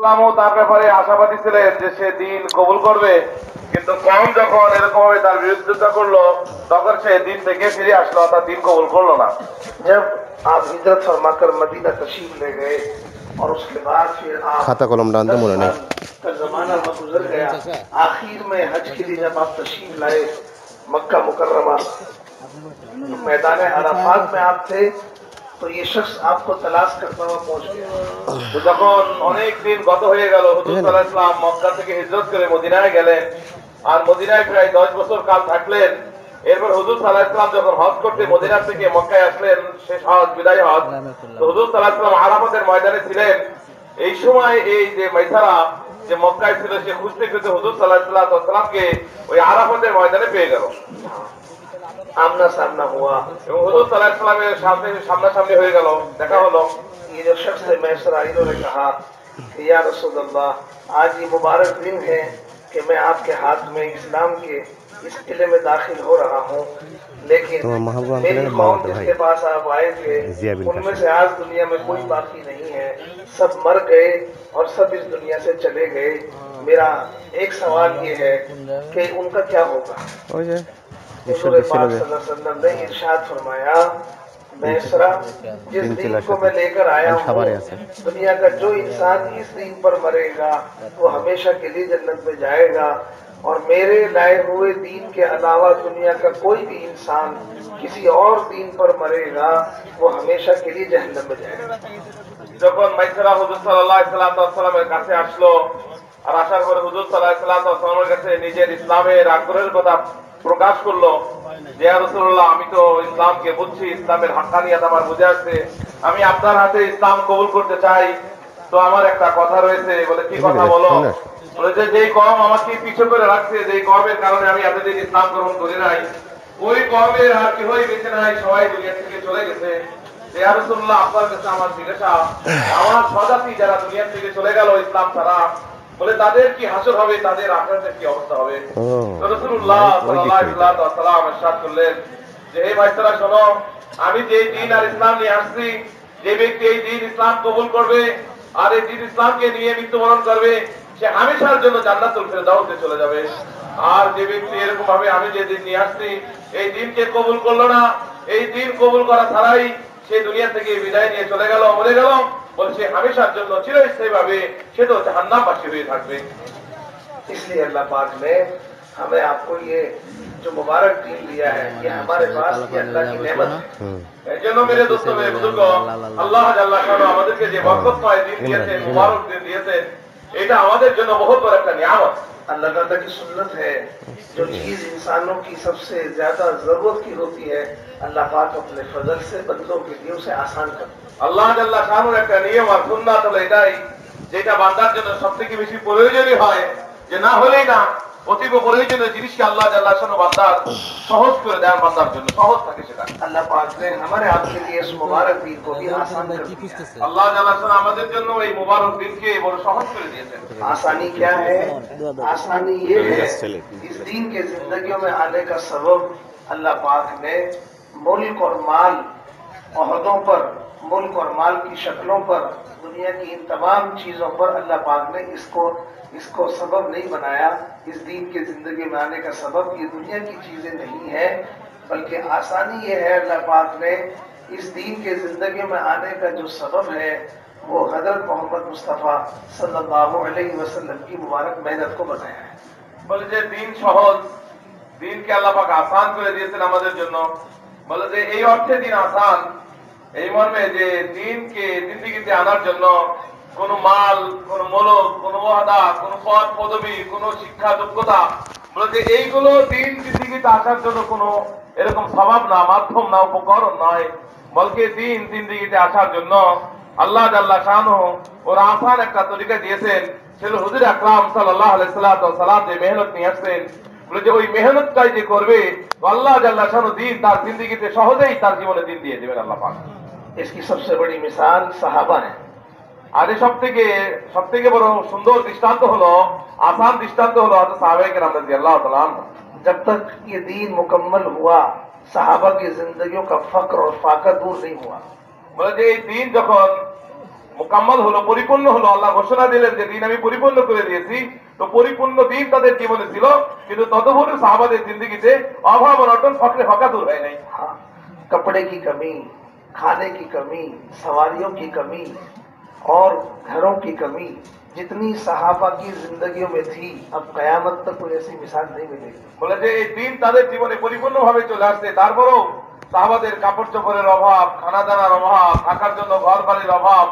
ইসলামও তার ব্যাপারে আশাবাদী ছিলেন যে সে দিন কবুল করবে, কিন্তু কম যখন এরকম ভাবে তার বিরোধিতা করলো তখন সে দিন থেকে ফিরে আসলো, অর্থাৎ দিন কবুল করলো না। जब आप हिजरत फरमाकर मदीना तशरीफ ले गए और उसके बाद फिर आप खाता कलम डाल दो 10 मुन्ना साल का जमाना गुजर गया, आखिर में हज के लिए जब आप तशरीफ लाए मक्का मुकर्रमा, मैदान अराफात में आप थे, तो ये शख्स आपको तलाश करता हुआ पहुंच गया। তো যখন অনেক দিন গত হয়ে গেল, হুজুর সাল্লাল্লাহু আলাইহি ওয়াসাল্লাম মক্কা থেকে হিজরত করে মদিনায় গেলেন, আর মদিনায় প্রায় 10 বছর কাল থাকলেন। এরপর হুজুর সাল্লাল্লাহু আলাইহি ওয়াসাল্লাম যখন হজ করতে মদিনা থেকে মক্কায় আসলেন, শেষ হজ, বিদায় হজ, তো হুজুর সাল্লাল্লাহু আলাইহি ওয়াসাল্লাম আরাফাতের ময়দানে ছিলেন। এই সময় এই যে মাইসারা যে মক্কায় ছিল, সে খুঁজতে খুঁজতে হুজুর সাল্লাল্লাহু আলাইহি ওয়াসাল্লামকে ওই আরাফাতের ময়দানে পেয়ে গেল। आमना सामना हुआ, এবং হুজুর সাল্লাল্লাহু আলাইহি ওয়াসাল্লামের সামনে সামনাসামনি হয়ে গেল, দেখা हलो। ये जो शख्स है मैसराइलों ने कहा कि या रसूल अल्लाह, आज ये मुबारक दिन है कि मैं आपके हाथ में इस्लाम के इस किले में दाखिल हो रहा हूँ, लेकिन मेरी कौम जिसके पास आप आए थे उनमें से आज दुनिया में कोई बाकी नहीं है, सब मर गए और सब इस दुनिया से चले गए। मेरा एक सवाल ये है कि उनका क्या होगा। हुजूर पाक सल्लल्लाहु अलैहि वसल्लम ने इरशाद फरमाया, मैसरा, जिस दीन को मैं लेकर आया हूँ, दुनिया का जो इंसान इस दीन पर मरेगा वो हमेशा के लिए जन्नत में जाएगा, और मेरे लाए हुए दीन के अलावा दुनिया का कोई भी इंसान किसी और दीन पर मरेगा वो हमेशा के लिए जहन्नम में जाएगा। যখন মাইসারা হুজুর সাল্লাল্লাহু আলাইহি ওয়াসাল্লামের কাছে আসলো, আর আসার পরে হুজুর সাল্লাল্লাহু আলাইহি ওয়াসাল্লামের কাছে নিজের ইসলামের আগ্রহের কথা প্রকাশ করলো যে ইয়া রাসূলুল্লাহ, আমি তো ইসলামকে বুঝছি, ইসলামের হাক্কানিয়াত আমার বুঝে আসছে, আমি আপনার হাতে ইসলাম কবুল করতে চাই। তো আমার একটা কথা রয়েছে। বলে, কি কথা বলো? বলে যে যেই কওম আমাকে পিছু করে রাখছে, যেই কওমের কারণে আমি এতদিন ইসলাম গ্রহণ করি নাই, ওই কওমের আর কেউই বেঁচে নাই, সবাই দুনিয়া থেকে চলে গেছে। ইয়া রাসূলুল্লাহ, আপনার কাছে আমার জিজ্ঞাসা, আমার স্বজাতি যারা দুনিয়া থেকে চলে গেল ইসলাম ছাড়া, বলে তাদের কি হাসর হবে, তাদের আখিরাতের কি অবস্থা হবে? তো রাসূলুল্লাহ সাল্লাল্লাহু আলাইহি ওয়াসাল্লাম ইরশাদ করলেন যে, হে ভাইরা শোনো, আমি যে দ্বীন আর ইসলাম নিয়ে আসছি, যে ব্যক্তি এই দ্বীন ইসলাম কবুল করবে আর এই দ্বীন ইসলামকে নিয়ে মৃত্যুবরণ করবে, সে হামেশার জন্য জান্নাতুল ফেরদাউসে চলে যাবে। আর যে ব্যক্তি এরকম ভাবে আমি যে দ্বীন নিয়ে আসছি এই দ্বীনকে কবুল করলো না, এই দ্বীন কবুল করা ছাড়াই সে দুনিয়া থেকে বিদায় নিয়ে চলে গেল, মরে গেল, বলছে হামেশার জন্য চিরস্থায়ী ভাবে সে তো জাহান্নামবাসী হয়ে থাকবে। इसलिए अल्लाह पाक ने हमें आपको ये जो मुबारक दीन दिया है, ये हमारे पास ये अल्लाह की नेमत है। এই জন্য মেরে দোস্ত, মেরে বুজুর্গ, আল্লাহ জাল্লাহ শানু আমাদেরকে যে বরকতময় দিন দিয়েছেন, মুবারক দিন দিয়েছেন, এটা আমাদের জন্য বহুত বড় একটা নিয়ামত। अल्लाह ताला की सुन्नत है, जो चीज इंसानों की सबसे ज्यादा जरूरत की होती है, अल्लाह पाक अपने फजल से बंदों के लिए उसे आसान करता है। আল্লাহ জাল্লাহ শানুর একটা নিয়ম আর সুন্নাত হলো এটাই, যেটা বান্দার জন্য সবথেকে বেশি প্রয়োজনীয় হয়, যে না হলেই না, অতীব প্রয়োজনীয় জিনিসকে আল্লাহ জাল্লাহ শানু বান্দার সহজ করে দেন, বান্দার জন্য সহজ থাকে সেটা। अल्लाह पाक ने हमारे आपके लिए इस मुबारक दीन को भी आसान कर दिया है। আল্লাহ জাল্লাহ শানু আমাদের জন্য এই মুবারক দিনকে বড় সহজ করে দিয়েছেন। आसानी क्या है? आसानी ये है, इस दीन के जिंदगियों में आने का सबब अल्लाह पाक ने मुल्क और माल, ओहदों पर, मुल्क और माल की शक्लों पर, दुनिया की इन तमाम चीजों पर अल्लाह पाक ने इसको सबब नहीं बनाया। इस दीन के जिंदगी में आने का सबब ये दुनिया की चीजें नहीं है, बल्कि आसानी ये है, अल्लाह पाक ने इस दीन के जिंदगी में आने का जो सबब है वो हजरत मोहम्मद मुस्तफ़ा सल्लल्लाहु अलैहि वसल्लम की मुबारक मेहनत को बनाया है। বলে যে দিন সহজ, দিনকে আল্লাহ পাক আসান করে দিয়েছেন আমাদের জন্য। বলে যে এই অর্থে দিন আসান, এই মর্মে যে দিনকে জিন্দিগিতে আনার জন্য কোন মাল, কোন মূলক, কোন ওয়াদা, কোন পদ পদবী, কোন শিক্ষা যোগ্যতা, বলে যে এইগুলো দিন জিন্দিগিতে আসার জন্য কোন এরকম স্বভাব না, মাধ্যম না, উপকরণ নয়, বলকে দিন জিন্দিগিতে আসার জন্য আল্লাহ জাল্লাহ শানু ওর আসান একটা তরিকা দিয়েছেন। সেটা হুজুর আকরাম সাল্লাল্লাহু আলাইহি ওয়াসাল্লাম যে মেহনত নিয়ে আসছেন, বলে যে ওই মেহনতটাই যে করবে, আল্লাহ জাল্লাহ শানু দিন তার জিন্দিগিতে সহজেই তার জীবনে দিন দিয়ে দেবেন আল্লাহ পাক। इसकी सबसे बड़ी मिसाल सहाबा है। আর সবথেকে বড় সুন্দর দৃষ্টান্ত হলো, आसान दृष्टांत হলো হযরত সাহাবায়ে কেরাম রাদিয়াল্লাহু তাআলা আনহু। जब तक ये दीन मुकम्मल हुआ, सहाबा की जिंदगियों का फक्र और फाका दूर नहीं हुआ। বলে যে এই দিন যখন মোকাম্মল হলো, পরিপূর্ণ হলো। আল্লাহ ঘোষণা দিলেন যে দিন আমি পরিপূর্ণ করে দিয়েছি। তো পরিপূর্ণ দিন তাদের জীবনে ছিল, কিন্তু তদুপরি সাহাবাদের জিন্দগিতে অভাব অনটন ফকরে ফাঁকা দূর হয় নাই। हाँ, कपड़े की कमी, खाने की कमी, सवारियों की कमी और घरों की कमी जितनी सहाबा की जिंदगियों में थी, अब कयामत तक कोई ऐसी मिसाल नहीं मिलेगी। বলে যে এই দিন তাদের জীবনে পরিপূর্ণভাবে চলে আসছে, তারপরেও সাহাবাদের কাপড় চোপড়ের অভাব, খানা দানার অভাব, থাকার জন্য ঘর বাড়ির অভাব,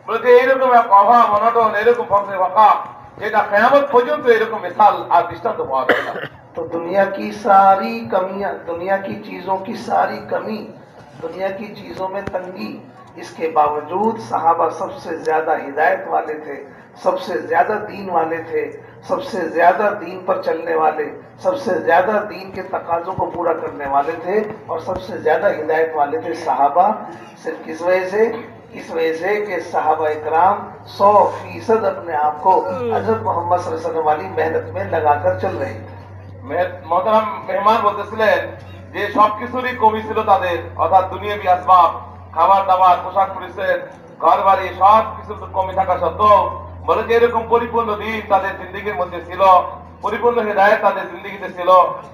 বলে যে এইরকম এক অভাব অনটন, এরকম ফকরে ফাঁকা, যেটা কিয়ামত পর্যন্ত এরকম মিসাল আর দৃষ্টান্ত পাওয়া যাবে না। तो दुनिया की सारी कमियां, दुनिया की चीजों की सारी कमी, दुनिया की चीजों में तंगी, इसके बावजूद सहाबा सबसे ज्यादा हिदायत वाले थे, सबसे ज्यादा दीन वाले थे, सबसे ज्यादा दीन पर चलने वाले, सबसे ज्यादा दीन के तकाजों को पूरा करने वाले थे और सबसे ज्यादा हिदायत वाले थे सहाबा। सिर्फ किस वजह से? इस वजह से कि सहाबा इकराम 100% अपने आप को हजरत मोहम्मद सल्लल्लाहु अलैहि वसल्लम वाली मेहनत में लगाकर चल रहे थे। মহতারাম মেহমান বলতেছিলেন যে সবকিছুরই কমি ছিল তাদের, অর্থাৎ দুনিয়াবি আসবাব, খাবার দাবার, পোশাক পরিচ্ছদ, ঘর বাড়ি, সব কিছুর কমি থাকা সত্ত্বেও বলে যে এরকম পরিপূর্ণ দিন তাদের জিন্দগির মধ্যে ছিল, পরিপূর্ণ হেদায়েত তাদের জিন্দগিতে ছিল,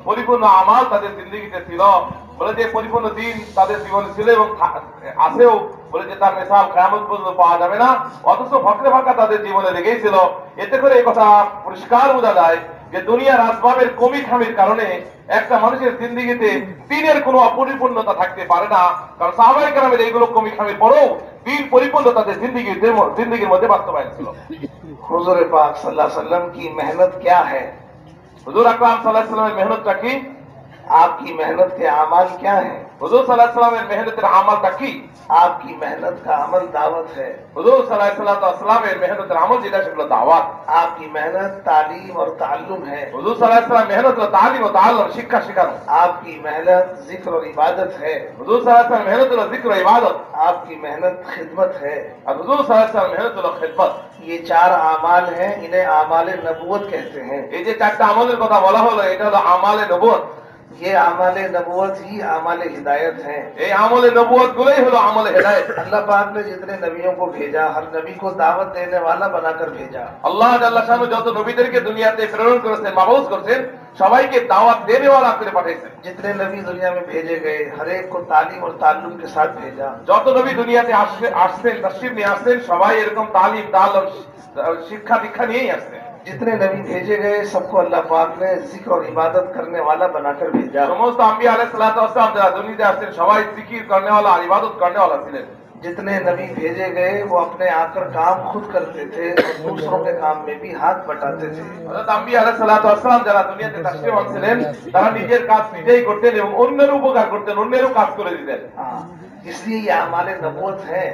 পরিপূর্ণ আমাল তাদের জিন্দগিতে ছিল। বলে যে পরিপূর্ণ দিন তাদের জীবনে ছিল এবং আছেও, বলে যে তার মিসাল কিয়ামত পর্যন্ত পাওয়া যাবে না। অথচ ফকরে ফাঁকা তাদের জীবনে লেগেই ছিল। এতে করে এই কথা পরিষ্কার বোঝা যায় যে দুনিয়ার আসবাবের কমি খামির কারণে একটা মানুষের জিন্দগিতে দিনের কোনো অপরিপূর্ণতা থাকতে পারে না। কারণ সাহাবায়ে কেরামের এইগুলো কমি খামির পরেও দিন পরিপূর্ণ তাদের জিন্দগির মধ্যে বাস্তবায়ন ছিল। हुजूर पाक सल्लल्लाहु अलैहि वसल्लम की मेहनत क्या है? হুজুর আকরাম সাল্লাল্লাহু আলাইহি ওয়াসাল্লামের মেহনতটা কি? आपकी मेहनत के अमाल क्या है? হুজুর সাল্লাল্লাহু আলাইহি ওয়াসাল্লামের মেহনতের আমালটা কি? आपकी मेहनत का अमल दावत है। হুজুর সাল্লাল্লাহু আলাইহি ওয়াসাল্লামের মেহনতের আমল যেটা সেগুলো দাওয়াত। आपकी मेहनत तालीम और ताल्लुम है। হুজুর সাল্লাল্লাহু আলাইহি ওয়াসাল্লাম মেহনত হলো তালিম ও তাআল্লুম, শিক্ষা শেখানো। आपकी मेहनत जिक्र और इबादत है। হুজুর সাল্লাল্লাহু আলাইহি ওয়াসাল্লাম মেহনত হলো জিকির ও ইবাদত। आपकी मेहनत खिदमत है। আর হুজুর সাল্লাল্লাহু আলাইহি ওয়াসাল্লাম মেহনত হলো খিদমত। ये 4 आमाल हैं, इन्हें आमाल नबूवत कहते हैं। এই যে চারটা আমলের কথা বলা হলো, এটা হলো আমালে নবুয়ত। ये आमाल नबूवत ही आमाल हिदायत हैं। এই আমলে নবুয়ত গুলোই হলো আমলে হেদায়েত। अल्लाह पाक ने जितने नबियों को भेजा, हर नबी को दावत देने वाला बनाकर भेजा। আল্লাহ জাল্লা শানু যত নবীদেরকে দুনিয়াতে প্রেরণ করেছেন, মাবউস করেছেন, সবাইকে দাওয়াত দেনেওয়ালা করে পাঠিয়েছেন। जितने नबी दुनिया में भेजे गए, हर एक को तालीम और ताल्लुम के साथ भेजा। যত নবী দুনিয়াতে আসছেন, তাশরীফ নিয়ে আসছেন, সবাই এরকম তালিম তাআল্লুম শিক্ষা দীক্ষা নিয়েই আসছেন। जितने नबी भेजे गए सबको अल्लाह पाक ने जिक्र और इबादत करने वाला बनाकर भेजा। সমস্ত আম্বিয়া আলাইহিস সালাতু ওয়াস সালাম যারা দুনিয়াতে আসছেন সবাই জিকির করনেওয়ালা আর ইবাদত করনেওয়ালা ছিলেন। जितने नबी भेजे गए वो अपने आकर काम खुद करते थे और दूसरों के काम में भी हाथ बटाते थे। হযরত আম্বিয়া আলাইহিস সালাতু ওয়াস সালাম যারা দুনিয়াতে তাশরীফ আনছিলেন, তারা নিজের কাজ নিজেই করতেন এবং অন্যের উপকার করতেন, অন্যেরও কাজ করে দিতেন। हाँ, इसलिए ये आमाल नबूवत है।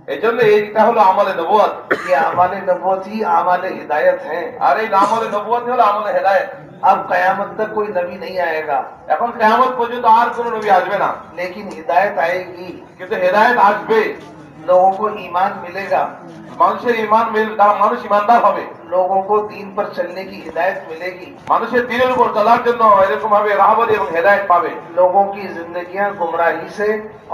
এইজন্য এইটা হলো আমলে নবুয়ত। ये आमाल नबूवत ही आमाल हिदायत है। আর এই আমলে নবুয়ত হলো আমলে হেদায়েত। अब कयामत तक कोई नबी नहीं आएगा, এখন কিয়ামত পর্যন্ত আর কোন নবী আসবে না, लेकिन हिदायत आएगी। কিন্তু হেদায়েত আসবে। लोगों को ईमान मिलेगा, মানুষের ঈমান মানুষ ঈমানদার হবে। लोगों को दीन पर चलने की हिदायत मिलेगी। মানুষের দ্বীনের উপর চলার জন্য এরকম ভাবে রাহবরি এবং হেদায়েত পাবে। लोगों की जिंदगियां गुमराही से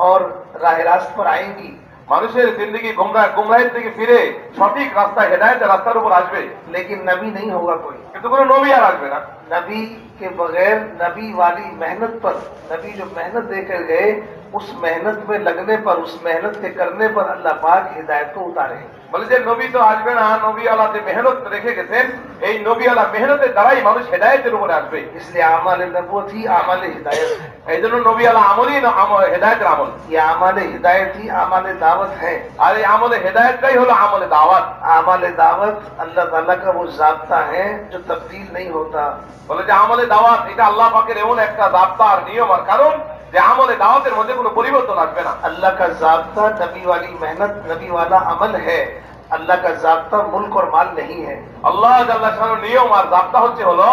और राह रास्त पर आएंगी। মানুষের जिंदगी গুমরাহি থেকে ফিরে সঠিক রাস্তায় হেদায়েতের রাস্তার উপর আসবে। लेकिन नबी नहीं होगा कोई। কিন্তু কোনো নবী আর আসবে না। नबी के बगैर नबी वाली मेहनत पर, नबी जो मेहनत देकर गए उस मेहनत में लगने पर, उस मेहनत के करने पर अल्लाह पाक हिदायत को उतारे। বলে যে নবী তো আসবে না, নবী আল্লাহ যে মেহনত রেখে গেছেন, এই নবী আল্লাহ মেহনতের দ্বারাই মানুষ হেদায়েতের উপরে আসবে। इसलिए आमाल नबूवत ही आमाल हिदायत है। এই জন্য নবী আল্লাহ আমলই হেদায়েতের আমল। ये आमाल हिदायत ही आमाल दावत है। আর এই আমলে হেদায়েতটাই হলো আমলে দাওয়াত। आमाल दावत अल्लाह ताला का वो ज़ाब्ता है जो तब्दील नहीं होता। বলে যে আমলে দাওয়াত এটা আল্লাহ পাকের এমন একটা জাবতা আর নিয়ম আর কারণ যে আমলে দাওয়াতের মধ্যে কোনো পরিবর্তন আসবে না। अल्लाह का ज़ाब्ता नबी वाली मेहनत, नबी वाला अमल है। अल्लाह का ज़ाब्ता मुल्क और माल नहीं है। আল্লাহ জাল্লা শানুর নিয়ম আর জাবতা হলো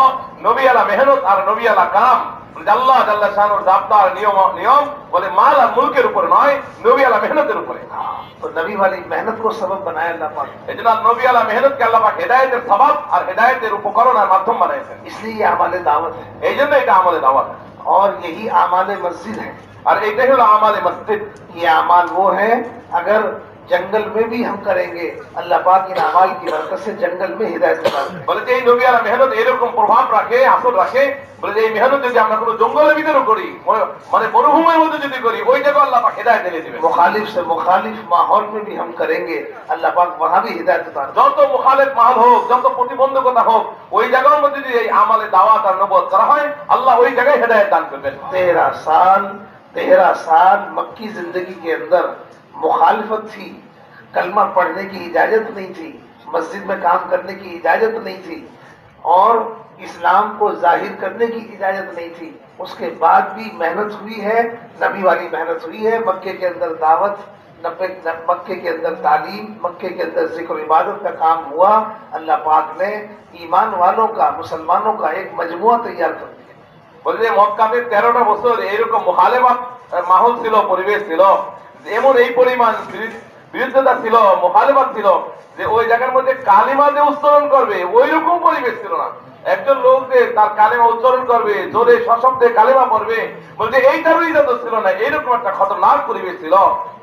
নবী আলা মেহনত আর নবী আলা কাম। আল্লাহ জাল্লা শানুর জাবতা আর নিয়ম বলে মাল আর মুলকের উপর নয়, নবী আলা মেহনতের উপরে। तो नबी वाली मेहनत को सबब बनाया अल्लाह पाक। এই জন্য নবী আলা মেহনতকে আল্লাহ পাক হেদায়েতের সবাব আর হেদায়েতের উপকরণ আর মাধ্যম বানাইছেন। इसलिए ये आमाल दावत है এই জন্য এটা আমলে দাওয়াত। और यही आमाल मस्जिद है। আর এইটাই হলো আমালে মসজিদ। ये अमाल वो है, अगर जंगल में भी हम करेंगे, अल्लाह पाक इन अमाल की बरकत से जंगल में हिदायत उतार दें। বলে যে এই নবী আলা মেহনত এরকম প্রভাব রাখে, আসর রাখে। বলে যে এই মেহনত যদি আমরা কোনো জঙ্গলের ভিতরে করি, মানে মরুভূমির মধ্যে যদি করি, ওই জায়গায় আল্লাহ পাক হিদায়াত এনে দিবেন। मुखालिफ से मुखालिफ माहौल में भी हम करेंगे, अल्लाह पाक वहां भी हिदायत उतार दें। যত মুখালেফ মাহল হোক, যত প্রতিবন্ধকতা হোক, ওই জায়গার মধ্যে যদি এই আমালে দাওয়াত আর নবুয়ত করা হয়, আল্লাহ ওই জায়গায় হিদায়াত দান করবেন। 13 साल मक्की जिंदगी के अंदर मुखालिफत थी, कलमा पढ़ने की इजाजत नहीं थी, मस्जिद में काम करने की इजाजत नहीं थी और इस्लाम को जाहिर करने की इजाजत नहीं थी। उसके बाद भी मेहनत हुई है, नबी वाली मेहनत हुई है। मक्के के अंदर दावत, मक्के के अंदर तालीम, मक्के के अंदर जिक्र इबादत का काम हुआ। अल्लाह पाक ने ईमान वालों का, मुसलमानों का एक मजमुआ तैयार कर दिया। বলে যে মক্কাতে 13টা বছর এরকম মুখালেফাত মাহল ছিল, পরিবেশ ছিল, এমন এই পরিমাণ বিরুদ্ধতা ছিল, মুখালেফাত ছিল যে ওই জায়গার মধ্যে কালিমা যে উচ্চারণ করবে ওই রকম পরিবেশ ছিল না। একজন লোক যে তার কালিমা উচ্চারণ করবে, জোরে সশব্দে কালিমা পড়বে, বলতে এইটারও ইজাজত ছিল না। এইরকম একটা খতরনাক পরিবেশ ছিল।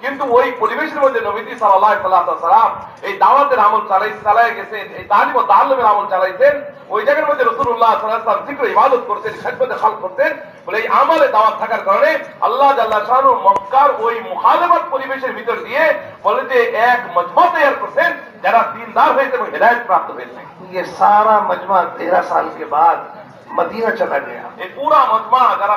কিন্তু ওই পরিবেশের মধ্যে নবীজি সাল্লাল্লাহু আলাইহি ওয়াসাল্লাম এই দাওয়াতের আমল চালাই গেছেন, এই তালিম ও তাআল্লুমের আমল চালাইছেন। ওই জায়গার মধ্যে রাসূলুল্লাহ সাল্লাল্লাহু আলাইহি ওয়াসাল্লাম জিকির ইবাদত করতেন, খিদমতে খালক করতেন। বলে এই আমলে দাওয়াত থাকার কারণে আল্লাহ জাল্লা শানু মক্কার ওই মুখালেফাত পরিবেশের ভিতর দিয়ে বলে যে এক মজমা তৈরি করতেন যারা দিনদার হয়েছে এবং হিদায়াত প্রাপ্ত হয়েছে। ये सारा मजमा 13 साल के बाद मदीना चला गया। এই পুরা মজমা যারা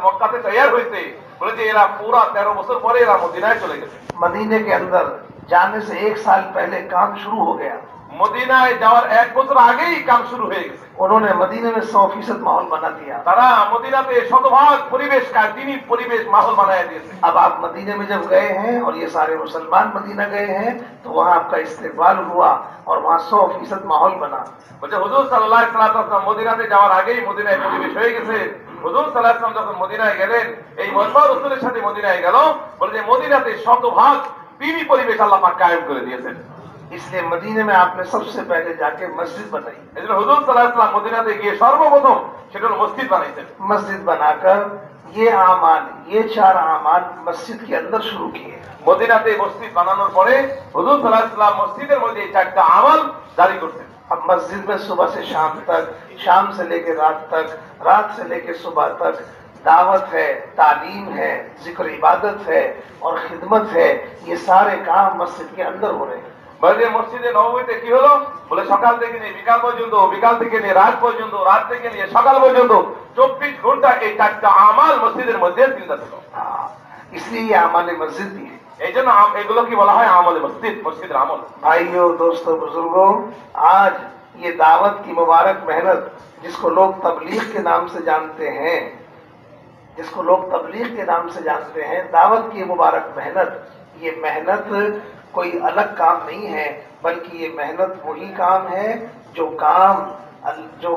মক্কাতে তৈরি হয়েছে, বলে যে এরা পুরা 13 বছর পরে এরা মদিনায় চলে গেছে। मदीने के अंदर जाने से 1 साल पहले काम शुरू हो गया। মদিনায় যাওয়ার 1 বছর আগেই কাম শুরু হয়ে গেছে। उन्होंने मदीने में 100% माहौल बना दिया। তারা মদিনাতে শতভাগ পরিবেশ কাদিনী পরিবেশ মাহौल বানায় দিয়েছে। अब आप मदीने में जब गए हैं और ये सारे मुसलमान मदीना गए हैं तो वहाँ आपका इस्तेकबाल हुआ और वहाँ 100% माहौल बना। বলছে হুজুর সাল্লাল্লাহু আলাইহি ওয়াসাল্লাম মদিনাতে যাওয়ার আগেই মদিনায় পরিবেশ হয়ে গেছে। হুজুর সাল্লাল্লাহু আলাইহি ওয়াসাল্লাম যখন মদিনায় গেলেন, এই মজমা রাসূলের সাথে মদিনায় গেল, বলে যে মদিনাতে শতভাগ পীরি পরিবেশ আল্লাহ পাক কায়েম করে দিয়েছেন। इसलिए मदीने में आपने सबसे पहले जाके मस्जिद बनाई। এজন্য হুজুর সাল্লাল্লাহু আলাইহি ওয়াসাল্লাম মদিনাতে গিয়ে সর্বপ্রথম সেটা হলো মসজিদ বানাইছেন। मस्जिद बनाकर ये आमाल, ये 4 आमाल मस्जिद के अंदर शुरू किए। মদিনাতে মসজিদ বানানোর পরে হুজুর সাল্লাল্লাহু আলাইহি ওয়াসাল্লাম মসজিদের মধ্যে এই 4টা আমল জারি করতেন। अब मस्जिद में सुबह से शाम तक, शाम से लेकर रात तक, रात से लेकर सुबह तक दावत है, तालीम है, जिक्र इबादत है और खिदमत है। ये सारे काम मस्जिद के अंदर हो रहे हैं। বলে মসজিদে নববীতে কি হলো, বলে সকাল থেকে নিয়ে বিকাল পর্যন্ত, বিকাল থেকে নিয়ে রাত পর্যন্ত, রাত থেকে নিয়ে সকাল পর্যন্ত 24 ঘন্টা এই 4টা আমাল মসজিদের মধ্যে চিন্তা ছিল। इसलिए ये आमाल मस्जिद भी है। এই জন্য এগুলো কি বলা হয় আমলে মসজিদ, মসজিদের আমল। भाइयों, दोस्तों, बुजुर्गों, आज ये दावत की मुबारक मेहनत जिसको लोग तबलीग के नाम से जानते हैं, जिसको लोग तबलीग के नाम से जानते हैं, दावत की मुबारक मेहनत, ये मेहनत कोई अलग काम नहीं है, बल्कि ये मेहनत वही काम है जो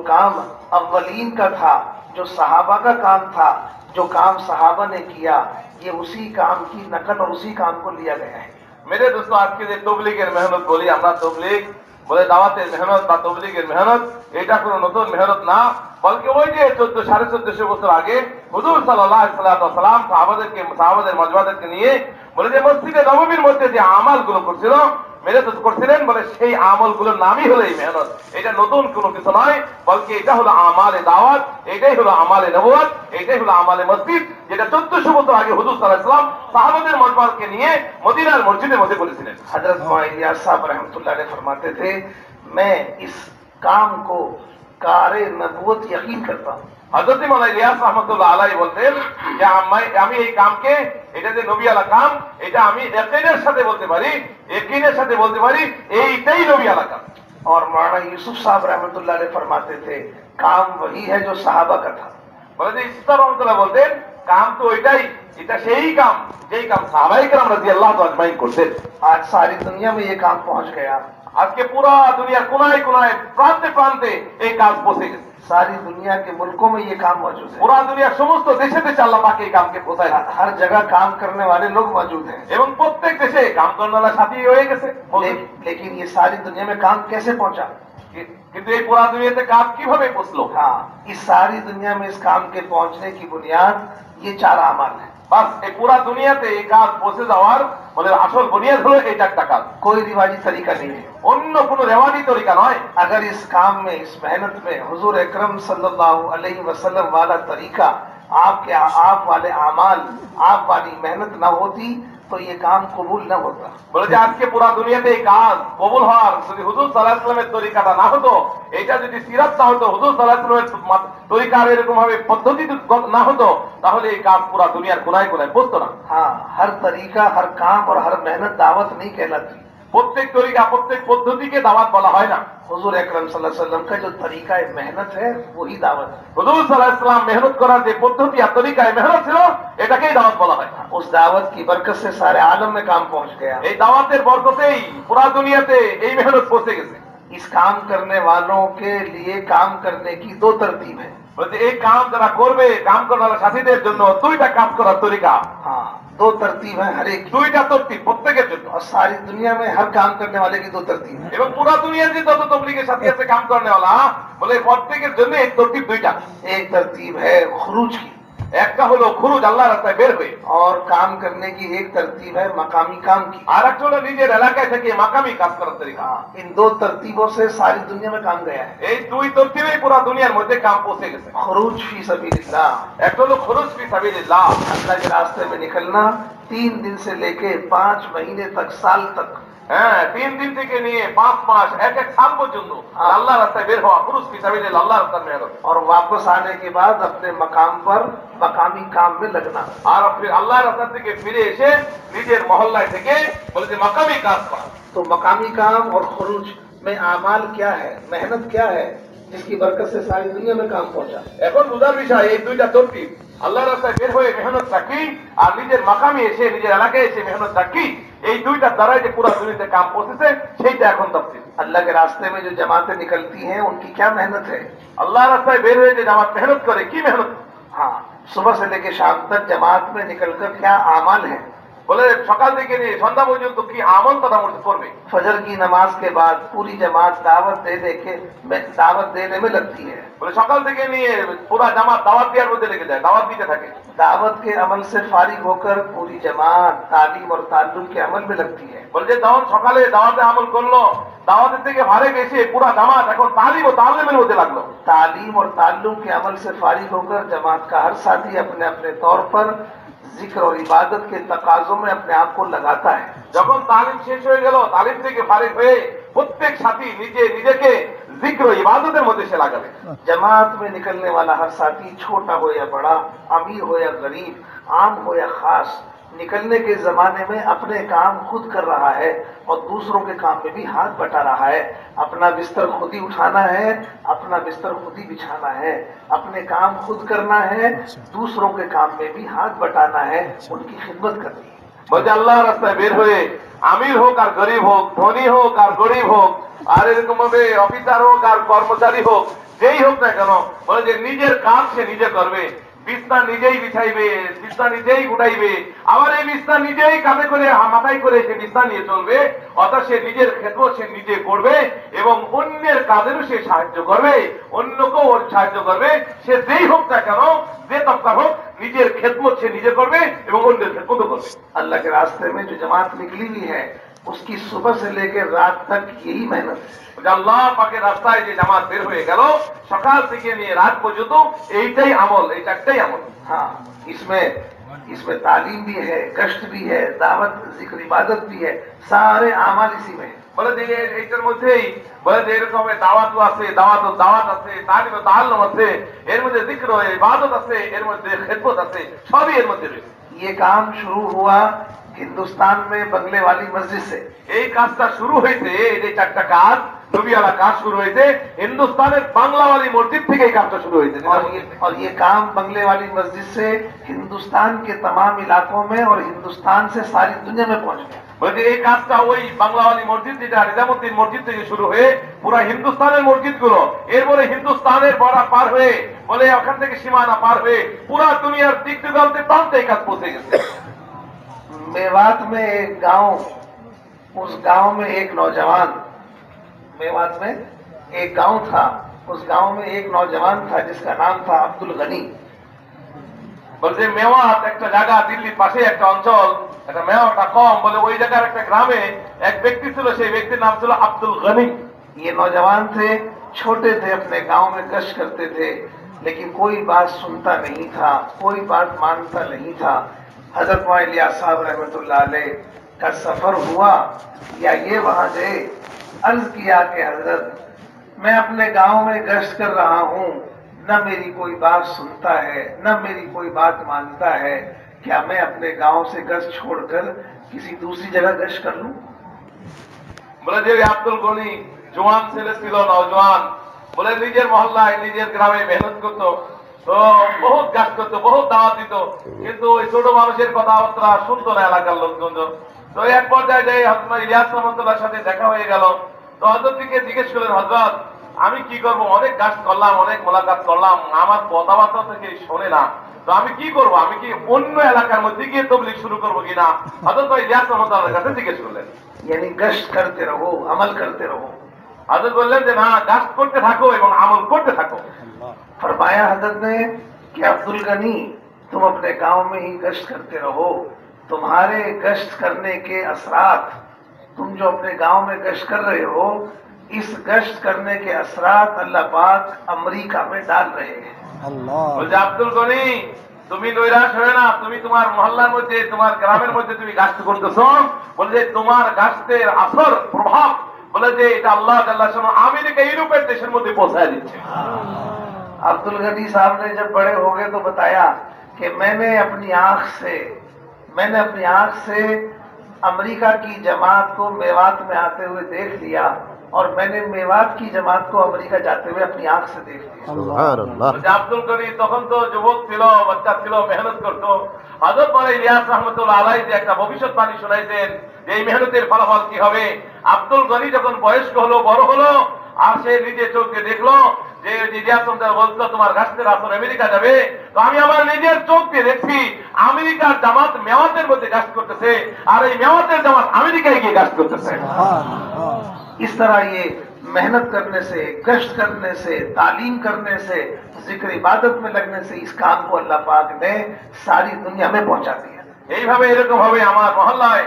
काम अव्वलीन का था, जो सहाबा का काम था, जो काम सहाबा ने किया, ये उसी काम की नकल और उसी काम को लिया गया है। मेरे दोस्तों, আজকে যে তবলিগের মেহনত বলি আমরা, তবলিগ বলে দাওয়াতের মেহনত বা তবলিগের মেহনত, এটা কোনো নতুন মেহনত না, বলকি ওই যে 1450 বছর আগে হুজুর সাল্লাল্লাহু আলাইহি ওয়াসাল্লাম সাহাবাদের মজমাদেরকে নিয়ে বলে যে মসজিদে নববীর মধ্যে যে আমলগুলো করছিল, মেহনত করছিলেন, বলে সেই আমলগুলোর নামই হলো এই মেহনত। এটা নতুন কোনো কিছু নয়, বলকি এটা হলো আমালে দাওয়াত, এটাই হলো আমালে নবুয়ত, এটাই হলো আমালে মসজিদ, যেটা 1400 বছর আগে হুজুর সাল্লাল্লাহু আলাইহি ওয়াসাল্লাম সাহাবাদের মজমাকে নিয়ে মদিনার মসজিদের মধ্যে বলেছিলেন। हजरत इलियास साहब रहमतुल्लाह अलैह फरमाते थे, मैं इस काम को कारे नबूवत यकीन करता हूँ। হযরত মাওলানা ইলিয়াস রাহমাতুল্লাহ আলাইহি বলতেন যে আমি এই কামকে, এটা যে নবী আলা কাম, এটা আমি ইয়াকিনের সাথে বলতে পারি, ইয়াকিনের সাথে বলতে পারি এইটাই নবী আলা কাম। और मौलाना यूसुफ साहब रहमतुल्लाह अलैह फरमाते थे, काम वही है जो सहाबा का था। বলে যে ইসলাম রাহমাতুল্লাহ বলতেন কাম তো ওইটাই, এটা সেই কাম যেই কাম সাহাবায়ে কেরাম রাদিয়াল্লাহু তাআলা আজমাইন করতেন। आज सारी दुनिया में ये काम पहुंच गया। আজকে পুরা দুনিয়ার কোনায় কোনায়, প্রান্তে প্রান্তে এই কাজ পৌঁছে গেছে। सारी दुनिया के मुल्कों में ये काम मौजूद है। পুরা দুনিয়ার সমস্ত দেশে দেশে আল্লাহ পাক এই কামকে পৌঁছায় দিয়েছেন। हर जगह काम करने वाले लोग मौजूद हैं। এবং প্রত্যেক দেশে কাম করার সাথী হয়ে গেছে। लेकिन ये सारी दुनिया में काम कैसे पहुंचा? কিন্তু এই পুরা দুনিয়াতে কাজ কিভাবে পৌঁছলো? हाँ, इस सारी दुनिया में इस काम के पहुंचने की बुनियाद ये 4 अमाल है। বাস এই পুরা দুনিয়াতে এই কাজ পৌঁছে যাওয়ার বলে আসল বুনিয়াদ হলো এই 4টা কাজ। कोई रिवाजी तरीका नहीं है। অন্য কোনো রেওয়াজি তরিকা নয়। अगर इस काम में, इस मेहनत में हुजूर अकरम सल्लल्लाहु अलैहि वसल्लम वाला तरीका, आपके आप वाले अमाल, आप वाली मेहनत ना होती तो ये काम कबूल न होता। বলে যে আজকে পুরা দুনিয়াতে এই কাজ কবুল হওয়ার যদি হুজুর সাল্লাল্লাহু আলাইহি ওয়াসাল্লামের তরিকাটা না হতো, এটা যদি সিরাত না হতো, হুজুর সাল্লাল্লাহু আলাইহি ওয়াসাল্লামের তরিকার এরকম ভাবে পদ্ধতি না হতো, তাহলে এই কাজ পুরা দুনিয়ার কোনায় কোনায় পৌঁছতো না। हाँ, हर तरीका, हर काम और हर मेहनत दावत नहीं कहलाती। প্রত্যেক তরিকা, প্রত্যেক পদ্ধতিকে দাওয়াত বলা হয় না। हुजूर अकरम सल्लल्लाहु अलैहि वसल्लम का जो तरीका है, मेहनत है, वही दावत है। হুজুর সাল্লাল্লাহু আলাইহি ওয়াসাল্লাম মেহনত করার যে পদ্ধতি আর তরিকায় মেহনত ছিল, এটাকেই দাওয়াত বলা হয়। उस दावत की बरकत से सारे आलम में काम पहुंच गया। এই দাওয়াতের বরকতেই পুরা দুনিয়াতে এই মেহনত পৌঁছে গেছে। इस काम करने वालों के लिए काम करने की 2 तरतीब है। বলতে এই কাম যারা করবে, কাম করার সাথীদের জন্য 2টা কাজ করার তরিকা। हाँ, 2 तरतीब है हर एक की। 2টা তরতিব প্রত্যেকের জন্য। और सारी दुनिया में हर काम करने वाले की 2 तरतीब है। এবং পুরা দুনিয়ার যে যত তবলিগের সাথী আছে কাম করনেওয়ালা, বলে প্রত্যেকের জন্য এই তরতিব 2টা। एक तरतीब है खुरूज की, একটা হলো খুরুজ, আল্লাহর রাস্তায় বের হয়ে। और काम करने की एक तरतीब है मकामी काम की। আর একটা হলো নিজের এলাকায় থেকে মাকামি কাজ করার তরিকা। हाँ, इन 2 तरतीबों से सारी दुनिया में काम गया है। এই 2 তরতিবেই পুরা দুনিয়ার মধ্যে কাম পৌঁছে গেছে। खुरूज फी सबीलिल्लाह, একটা হলো খুরুজ ফি সাবিলিল্লাহ, अल्लाह के रास्ते में निकलना, 3 दिन से लेके 5 महीने तक, साल तक। হ্যাঁ, 3 দিন থেকে নিয়ে 5 মাস, এক সাল পর্যন্ত আল্লাহর রাস্তায় বের হওয়া, খুরুজ ফি সাবিলিল্লাহ, আল্লাহর রাস্তায় মেহনত। और वापस आने के बाद अपने मकाम पर मकामी काम में लगना। আর ফির আল্লাহর রাস্তা থেকে ফিরে এসে নিজের মহল্লায় থেকে বলে যে মাকামি কাজ করা। तो मकामी काम और खुरूज में आमाल क्या है, मेहनत क्या है, जिसकी बरकत से सारी दुनिया में काम पहुंचा। এখন বুঝার বিষয় এই 2টা তরতিব, আল্লাহর রাস্তায় বের হয়ে মেহনতটা কি, আর নিজের মাকামে এসে নিজের এলাকায় এসে মেহনতটা কি, এই 2টার দ্বারাই যে পুরা দুনিয়াতে কাম পৌঁছেছে, সেইটা এখন তাফসীর। अल्लाह के रास्ते में जो जमातें निकलती हैं, उनकी क्या मेहनत है। আল্লাহর রাস্তায় বের হয়ে যে জামাত মেহনত করে, কি মেহনত। हाँ, सुबह से लेकर शाम तक जमात में निकलकर क्या आमाल है। বলে সকাল থেকে নিয়ে সন্ধ্যা পর্যন্ত কি আমল তারা করবে। फजर की नमाज के बाद पूरी जमात दावत देने में लगती है। বলে সকাল থেকে নিয়ে পুরা জামাত দাওয়াত দেওয়ার মধ্যে লেগে যায়, দাওয়াত দিতে থাকে। दावत के अमल से फारिग होकर पूरी जमात तालीम और ताल्लुम के अमल में लगती है। বলে যে যখন সকালে দাওয়াতে আমল করলো, দাওয়াতের থেকে ফারেক এসে পুরা জামাত এখন তালিম ও তালিমের মধ্যে লাগলো। तालीम और ताल्लुम के अमल से फारिग होकर जमात का हर साथी अपने अपने तौर पर जिक्र और इबादत के तकाजों में अपने आप को लगाता है। যখন তালিম শেষ হয়ে গেল, তালিম থেকে ফারেক হয়ে প্রত্যেক সাথী নিজেকে जिक्र ও ইবাদতের মধ্যে সে লাগাবে। जमात में निकलने वाला हर साथी, छोटा हो या बड़ा, अमीर हो या गरीब, आम हो या खास, निकलने के जमाने में अपने काम खुद कर रहा है और दूसरों के काम में भी हाथ बटा रहा है। अपना बिस्तर खुद ही उठाना है, अपना बिस्तर खुद ही बिछाना है, अपने काम खुद करना है, दूसरों के काम में भी हाथ बटाना है, उनकी खिदमत करनी है। বলছে আল্লাহর রাস্তায় বের হয়ে আমির হোক আর গরিব হোক, ধনী হোক আর গরিব হোক, আর এরকম ভাবে অফিসার হোক আর কর্মচারী হোক, যেই হোক না কেন, বলে যে নিজের কাজ সে নিজে করবে। বিছনা নিজেই বিছাইবে, বিছনা নিজেই উঠাইবে, আবার এই বিছনা নিজেই কাঁধে করে মাথায় করে সে বিছনা নিয়ে চলবে। অর্থাৎ সে নিজের খেদমত সে নিজে করবে এবং অন্যের কাজেরও সে সাহায্য করবে, অন্যকেও ওর সাহায্য করবে। সে যেই হোক না কেন, যে তবকা হোক, নিজের খেদমত সে নিজে করবে এবং অন্যের খেদমতও করবে। अल्लाह के रास्ते में जो जमात निकली हुई है, उसकी सुबह से लेकर रात तक यही मेहनत है। আল্লাহ পাকের রাস্তায় যে জামাত বের হয়ে গেল, সকাল থেকে নিয়ে রাত পর্যন্ত এইটাই আমল, এই 4টাই আমল। हाँ, इसमें तालीम भी है, गश्त भी है, दावत, जिक्र, इबादत भी है, सारे आमाल इसी में है। বলে যে এইটার মধ্যেই বলে যে এরকম দাওয়াত আছে, দাওয়াত আছে, তালিম ও তাআল্লুম আছে, এর মধ্যে জিক্র ও ইবাদত আছে, এর মধ্যে খেদমত আছে, সবই এর মধ্যে রয়েছে। ये काम शुरू हुआ हिंदुस्तान में बंगले वाली मस्जिद से। এই কাজটা শুরু হয়েছে, এই যে 4টা কাজ, নবীওয়ালা কাজ শুরু হয়েছে হিন্দুস্তানের বাংলাওয়ালি মসজিদ থেকে। এই কাজটা শুরু হয়েছে और ये काम बंगले वाली मस्जिद से हिंदुस्तान के तमाम इलाकों में और हिंदुस्तान से सारी दुनिया में पहुंच गया। বলছে এই কাজটা ওই বাংলাওয়ালি মসজিদ, যেটা নিজামুদ্দিন মসজিদ থেকে শুরু হয়ে পুরা হিন্দুস্তানের মসজিদ গুলো, এরপরে হিন্দুস্তানের বর্ডার পার হয়ে, বলে ওখান থেকে সীমানা পার হয়ে পুরা দুনিয়ার দিক দিগন্তে প্রান্তে এই কাজ পৌঁছে গেছে। मेवात में एक गांव, उस गांव में एक नौजवान, मेवात में एक गांव था, उस गांव में एक नौजवान था जिसका नाम था अब्दुल गनी। বলে যে মেওয়াত একটা জায়গা, দিল্লির পাশে একটা অঞ্চল, একটা মেওয়াটা কম, বলে ওই জায়গার একটা গ্রামে এক ব্যক্তি ছিল, সেই ব্যক্তির নাম ছিল আব্দুল গনি। ये नौजवान थे, छोटे थे, अपने गांव में गश्त करते थे, लेकिन कोई बात सुनता नहीं था, कोई बात मानता नहीं था। हजरत मौलाना साहब रहमतुल्लाह अलैह का सफर हुआ या ये वहां गए, अर्ज किया कि हजरत मैं अपने गांव में गश्त कर रहा हूं, न मेरी कोई बात सुनता है, न मेरी कोई बात मानता है, क्या मैं अपने गांव से गश्त छोड़कर किसी दूसरी जगह गश्त कर लूं? বলে যে আব্দুল গনি জওয়ান ছেলে ছিল, নওজওয়ান, বলে নিজের মহল্লায় নিজের গ্রামে মেহনত করতো, তো বহুত কাজ করতো, বহুত দাওয়াত দিত, কিন্তু ওই ছোট মানুষের কথাবার্তা শুনতো না এলাকার লোকজন। তো এক পর্যায়ে যে হযরত ইলিয়াস রহমাতুল্লাহর সাথে দেখা হয়ে গেল, তো হযরতকে জিজ্ঞেস করলেন, হযরত আমি কি করব, অনেক কাজ করলাম, অনেক মোলাকাত করলাম, আমার কথাবার্তা থেকে শোনে না, তো আমি কি করব, আমি কি অন্য এলাকার মধ্যে গিয়ে তবলিগ শুরু করবো কিনা? হযরত ইলিয়াস রহমাতুল্লাহর কাছে জিজ্ঞেস করলেন। यानी गश्त करते रहो, अमल करते रहो। हजरत বললেন যে না, গাস্ত করতে থাকো এবং আমল করতে থাকো। फरमाया हजरत ने कि अब्दुल गनी तुम अपने गांव में ही गश्त करते रहो, तुम्हारे गश्त करने के असरात, तुम जो अपने गांव में गश्त कर रहे हो, इस गश्त करने के असरात अल्लाह पाक अमेरिका में डाल रहे हैं। বলছে আব্দুল গনি, তুমি নৈরাশ হয়ে না, তুমি তোমার মহল্লার মধ্যে, তোমার গ্রামের মধ্যে তুমি গাস্ত করতেছো, বলে যে তোমার গাস্তের আসর প্রভাব, বলে যে এটা আল্লাহ তাআলা শুনো আমেরিকা ইউরোপের দেশের মধ্যে পৌঁছায় দিচ্ছে। अब्दुल गनी साहब ने जब बड़े हो गए तो बताया कि मैंने अपनी आंख से अमेरिका की जमात को मेवात में आते हुए देख लिया, और मैंने मेवात की जमात को अमेरिका जाते हुए अपनी आंख से देख लिया। আব্দুল গনি তখন তো যুবক ছিল, বাচ্চা ছিল, মেহনত করতো। হযরত মৌলানা ইলিয়াস রাহমাতুল্লাহ আলাইহি যে একটা ভবিষ্যৎবাণী শোনাইতেন যে এই মেহনতের ফলাফল কি হবে, আব্দুল গনি যখন বয়স্ক হলো, বড় হলো, আর সে নিজে চোখে দেখলো যে ইলিয়াস রহমাতুল্লাহ বলতো তোমার গাছের আসর আমেরিকা যাবে, তো আমি আমার নিজের চোখ দিয়ে দেখছি আমেরিকার জামাত মেওয়াতের মধ্যে গাছ করতেছে, আর এই মেওয়াতের জামাত আমেরিকায় গিয়ে গাছ করতেছে। इस तरह ये मेहनत करने से, गश्त करने से, तालीम करने से, जिक्र इबादत में लगने से इस काम को अल्लाह पाक ने सारी दुनिया में पहुंचा दिया। এইভাবে এরকম ভাবে আমার মহল্লায়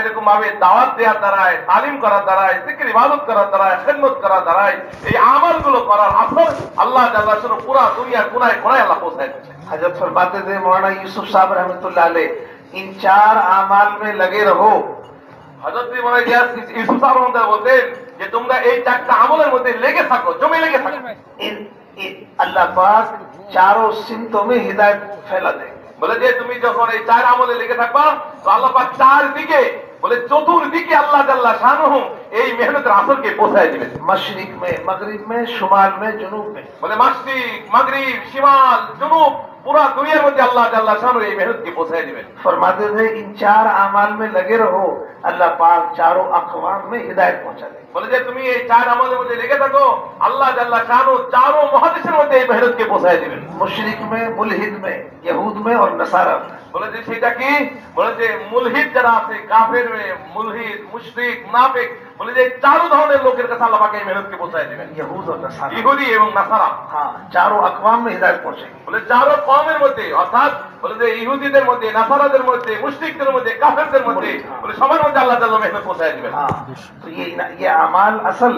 এরকম ভাবে দাওয়াত দেওয়ার দ্বারায়, তালিম করার দ্বারায়, জিকির ইবাদত করার দ্বারায়, খিদমত করার দ্বারায়, এই আমলগুলো করার আসর আল্লাহ তাআলা শুনো পুরো দুনিয়ার কোনায় কোনায় আল্লাহ পৌঁছায় দিচ্ছে। हजरत फरमाते थे मौलाना यूसुफ साहब रहमतुल्लाह अलैह, इन 4 आमाल में लगे रहो। হযরত মৌলানা ইউসুফ সাহেব রহমাতুল্লাহ বলতেন যে তোমরা এই 4টা আমলের মধ্যে লেগে থাকো, জমে লেগে থাকো। अल्लाह पाक चारों सिमतों में हिदायत फैला दे। বলে যে তুমি যখন এই 4 আমলে লেগে থাকবা, তো আল্লাহ পাক চারদিকে, বলে চতুর্দিকে আল্লাহ জাল্লা শানুহু এই মেহনতের আসরকে পৌঁছায় দিবেন। मशरिक में, मगरिब में, शुमाल में, जुनूब में। বলে মাশরিক, মাগরিব, শিমাল, জুনুব, পুরা দুনিয়ার মধ্যে আল্লাহ জাল্লা শানুহু এই মেহনতকে পৌঁছায় দিবেন। फरमाते थे इन 4 आमाल में लगे रहो, अल्लाह पाक चारों अक़वाम में हिदायत पहुंचा दे। বলে যে তুমি এই 4 আমলের মধ্যে লেগে থাকো, আল্লাহ জাল্লা শানুহু চারো মহাদেশের মধ্যে এই মেহনতকে পৌঁছায় দিবেন। मुशरिक में, मुलहिद में, यहूद में और नसारा में। বলে যে সেটা কি? বলে যে মুলহিদ যারা আছে, কাফের, মুলহিদ, মুশরিক, মুনাফিক, বলে যে চারো ধরনের লোকের কাছে আল্লাহ পাক এই মেহনতকে পৌঁছায় দিবেন। यहूद और नसारा, ইহুদি এবং নাসারা, हाँ, चारों अक़वाम में हिदायत पहुंचेगी। বলে চারো কওমের মধ্যে, অর্থাৎ বলে যে ইহুদিদের মধ্যে, নাসারাদের মধ্যে, মুশরিকদের মধ্যে, কাফেরদের মধ্যে, বলে সবার মধ্যে আল্লাহ তাআলা মেহনত পৌঁছায় দিবেন। हाँ, तो ये अमाल असल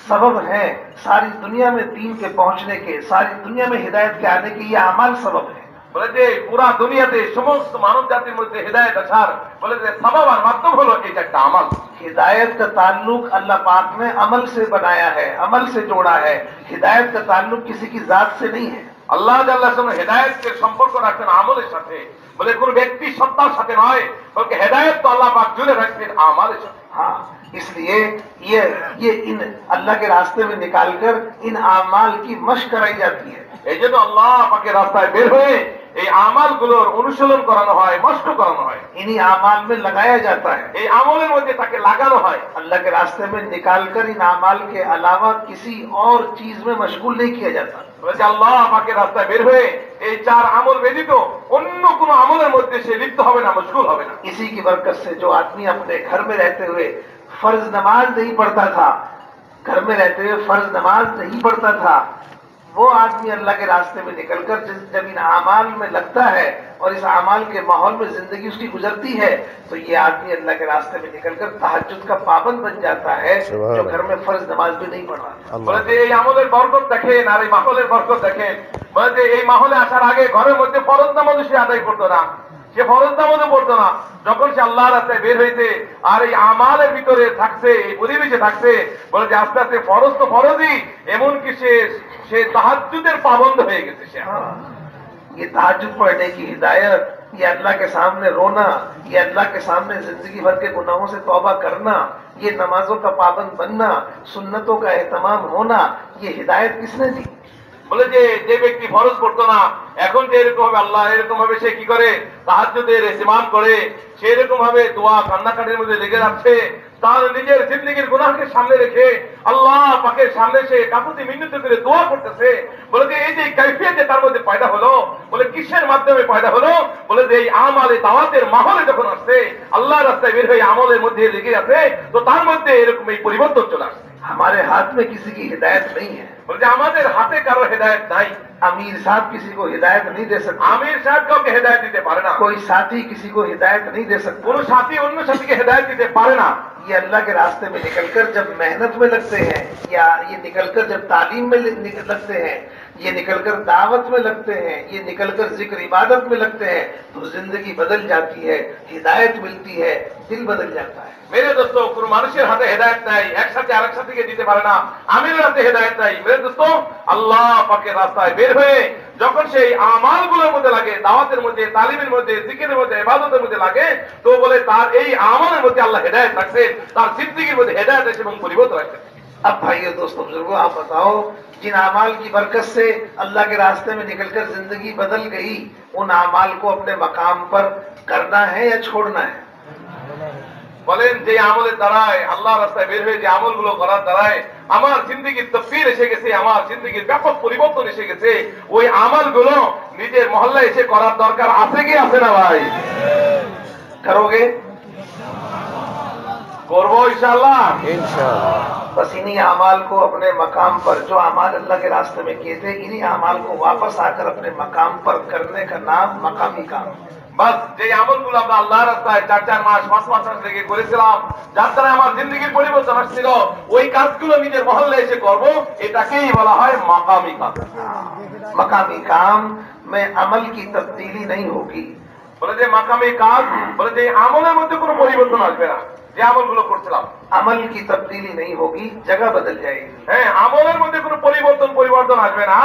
सबब है सारी दुनिया में दीन के पहुंचने के, सारी दुनिया में हिदायत के आने के, ये अमाल सबब है। বলে যে পুরা দুনিয়াতে সমস্ত মানব জাতির মধ্যে হিদায়াত আসার, বলে যে সবাব আর মাধ্যম হলো এই 4টা আমল। हिदायत का ताल्लुक अल्लाह पाक ने अमल से बनाया है, अमल से जोड़ा है। हिदायत का ताल्लुक किसी की जात से नहीं है। আল্লাহ জাল্লা শানুহু হিদায়াতকে সম্পর্ক রাখেন আমলের সাথে, বলে কোন ব্যক্তি সত্তার সাথে নয়, বলকে হিদায়াত তো আল্লাহ পাক জুড়ে রাখেন আমলের সাথে। हाँ, इसलिए ये इन अल्लाह के रास्ते में निकालकर इन आमाल की मशक कराई जाती है। এই জন্য আল্লাহ পাকের রাস্তায় বের হয়ে এই আমালগুলোর অনুশীলন করানো হয়, মস্ক করানো হয়, इन्हीं आमाल में लगाया जाता है। এই আমলের মধ্যে তাকে লাগানো হয়। अल्लाह के रास्ते में निकालकर इन आमाल के अलावा किसी और चीज में मशगूल नहीं किया जाता। বলে আল্লাহ পাকের রাস্তায় বের হয়ে এই 4 আমল ব্যতীত অন্য কোনো আমলের মধ্যে সে লিপ্ত হবে না, মশগুল হবে না। इसी की बरकत से जो आदमी अपने घर में रहते हुए फर्ज नमाज नहीं पढ़ता था, घर में रहते हुए फर्ज नमाज नहीं पढ़ता था, वो आदमी अल्लाह के रास्ते में निकलकर जब इन आमाल में लगता है और इस आमाल के माहौल में जिंदगी उसकी गुजरती है, तो ये आदमी अल्लाह के रास्ते में निकलकर तहज्जुद का पाबंद बन जाता है, जो घर में फर्ज नमाज भी नहीं पढ़ रहा। বলে যে এই আমলের বরকত দেখেন আর এই মাহলের বরকত দেখেন। বলে যে এই মাহলে আসার আগে ঘরের মধ্যে ফরজ নামাজ সে আদায় করতো না, সে ফরজ নামাজও পড়তো না। যখন সে আল্লাহর রাস্তায় বের হয়েছে আর এই আমালের ভিতরে থাকছে, এই পরিবেশে থাকছে, বলে যে আস্তে আস্তে ফরজ তো ফরজই, এমনকি সে তাহাজ্জুদের পাবন্দ হয়ে গেছে। সে ये तहज्जुद पढ़ने की हिदायत, ये अल्लाह के सामने रोना, ये अल्लाह के सामने जिंदगी भर के गुनाहों से तौबा करना, ये नमाजों का पाबंद बनना, सुन्नतों का एहतमाम होना, ये हिदायत किसने दी? বলে যে যে ব্যক্তি ফরজ পড়তো না, এখন যে এরকম ভাবে আল্লাহ এরকম ভাবে সে কি করে তাহাজ্জুদের ইহতিমাম করে, সে এরকম ভাবে দোয়া কান্নাকাটির মধ্যে লেগে যাচ্ছে, তার নিজের জিন্দেগির গুনাহকে সামনে রেখে আল্লাহ পাকের সামনে সে কাকুতি মিনতি করে দোয়া করতেছে। বলে যে এই যে কাইফিয়ত তার মধ্যে পয়দা হলো, বলে কিসের মাধ্যমে পয়দা হলো? বলে যে এই আমালে দাওয়াতের মাহলে যখন আসছে, আল্লাহর রাস্তায় বের হয়ে আমলের মধ্যে লেগে আছে, তো তার মধ্যে এরকম এই পরিবর্তন চলে আসছে। हमारे हाथ में किसी की हिदायत नहीं है। বলে যে আমাদের হাতে কারো হেদায়েত নাই। अमीर साहब किसी को हिदायत नहीं दे सकते, আমির সাহেব কাউকে হেদায়েত দিতে পারে না, कोई साथी किसी को हिदायत नहीं दे सकता। কোন সাথী অন্য সাথীকে হেদায়েত দিতে পারে না। ये अल्लाह के रास्ते में निकलकर जब मेहनत में लगते हैं, या ये निकलकर जब तालीम में लगते हैं, ये निकलकर दावत में लगते हैं, ये निकलकर जिक्र इबादत में लगते हैं, तो जिंदगी बदल जाती है, हिदायत मिलती है, दिल बदल जाता है। मेरे दोस्तों, কোন মানুষের হাতে হেদায়েত নাই, একসাথে আরেক সাথীকে দিতে পারে না। আমিরের হাতে হেদায়েত নাই। মেরে দোস্তোं, আল্লাহ পাকের রাস্তায় বের হয়ে যখন সেই আমালগুলোর মধ্যে লাগে, দাওয়াতের মধ্যে, তালিমের মধ্যে, জিকিরের মধ্যে, ইবাদতের মধ্যে লাগে, তো বলে তার এই আমালের মধ্যে আল্লাহ হেদায়েত রাখছে, তার জিন্দেগির মধ্যে হেদায়েত আছে এবং পরিবর্তন রাখছে। अब भाइयों दोस्तों बुजुर्गों, आप बताओ, जिन अमाल की बरकत से अल्लाह के रास्ते में निकलकर जिंदगी बदल गई, उन अमाल को अपने मकाम पर करना है या छोड़ना है? বলেন যে আমলের দ্বারায় আল্লাহ রাস্তায় বের হয়ে যে আমলগুলো করার দ্বারায় আমার জিন্দেগির তকদীর এসে গেছে, আমার জিন্দেগির ব্যাপক পরিবর্তন এসে গেছে, ওই আমলগুলো নিজের মহল্লায় এসে করার দরকার আছে কি আছে না ভাই? करोगे? করবো ইনশাআল্লাহ। बस इन्हीं अमाल को अपने मकाम पर, जो अमाल अल्लाह के रास्ते में किए थे, इन्हीं अमाल को वापस आकर अपने मकाम पर करने का नाम मकामी काम। বাস যে আমলগুলো আমরা আল্লাহ রাস্তায় 4 মাস 5 মাস থেকে করেছিলাম, যার দ্বারা আমার জিন্দেগির পরিবর্তন আসছিল, ওই কাজগুলো নিজের মহল্লায় এসে করব, এটাকেই বলা হয় মাকামি কাজ। मकामी काम में अमल की तब्दीली नहीं होगी। বলে যে মাকামি কাজ, বলে যে আমলের মধ্যে কোনো পরিবর্তন আসবে না। যে আমলগুলো করছিলাম, अमल की तब्दीली नहीं होगी, जगह बदल जाएगी। হ্যাঁ, আমলের মধ্যে কোনো পরিবর্তন আসবে না,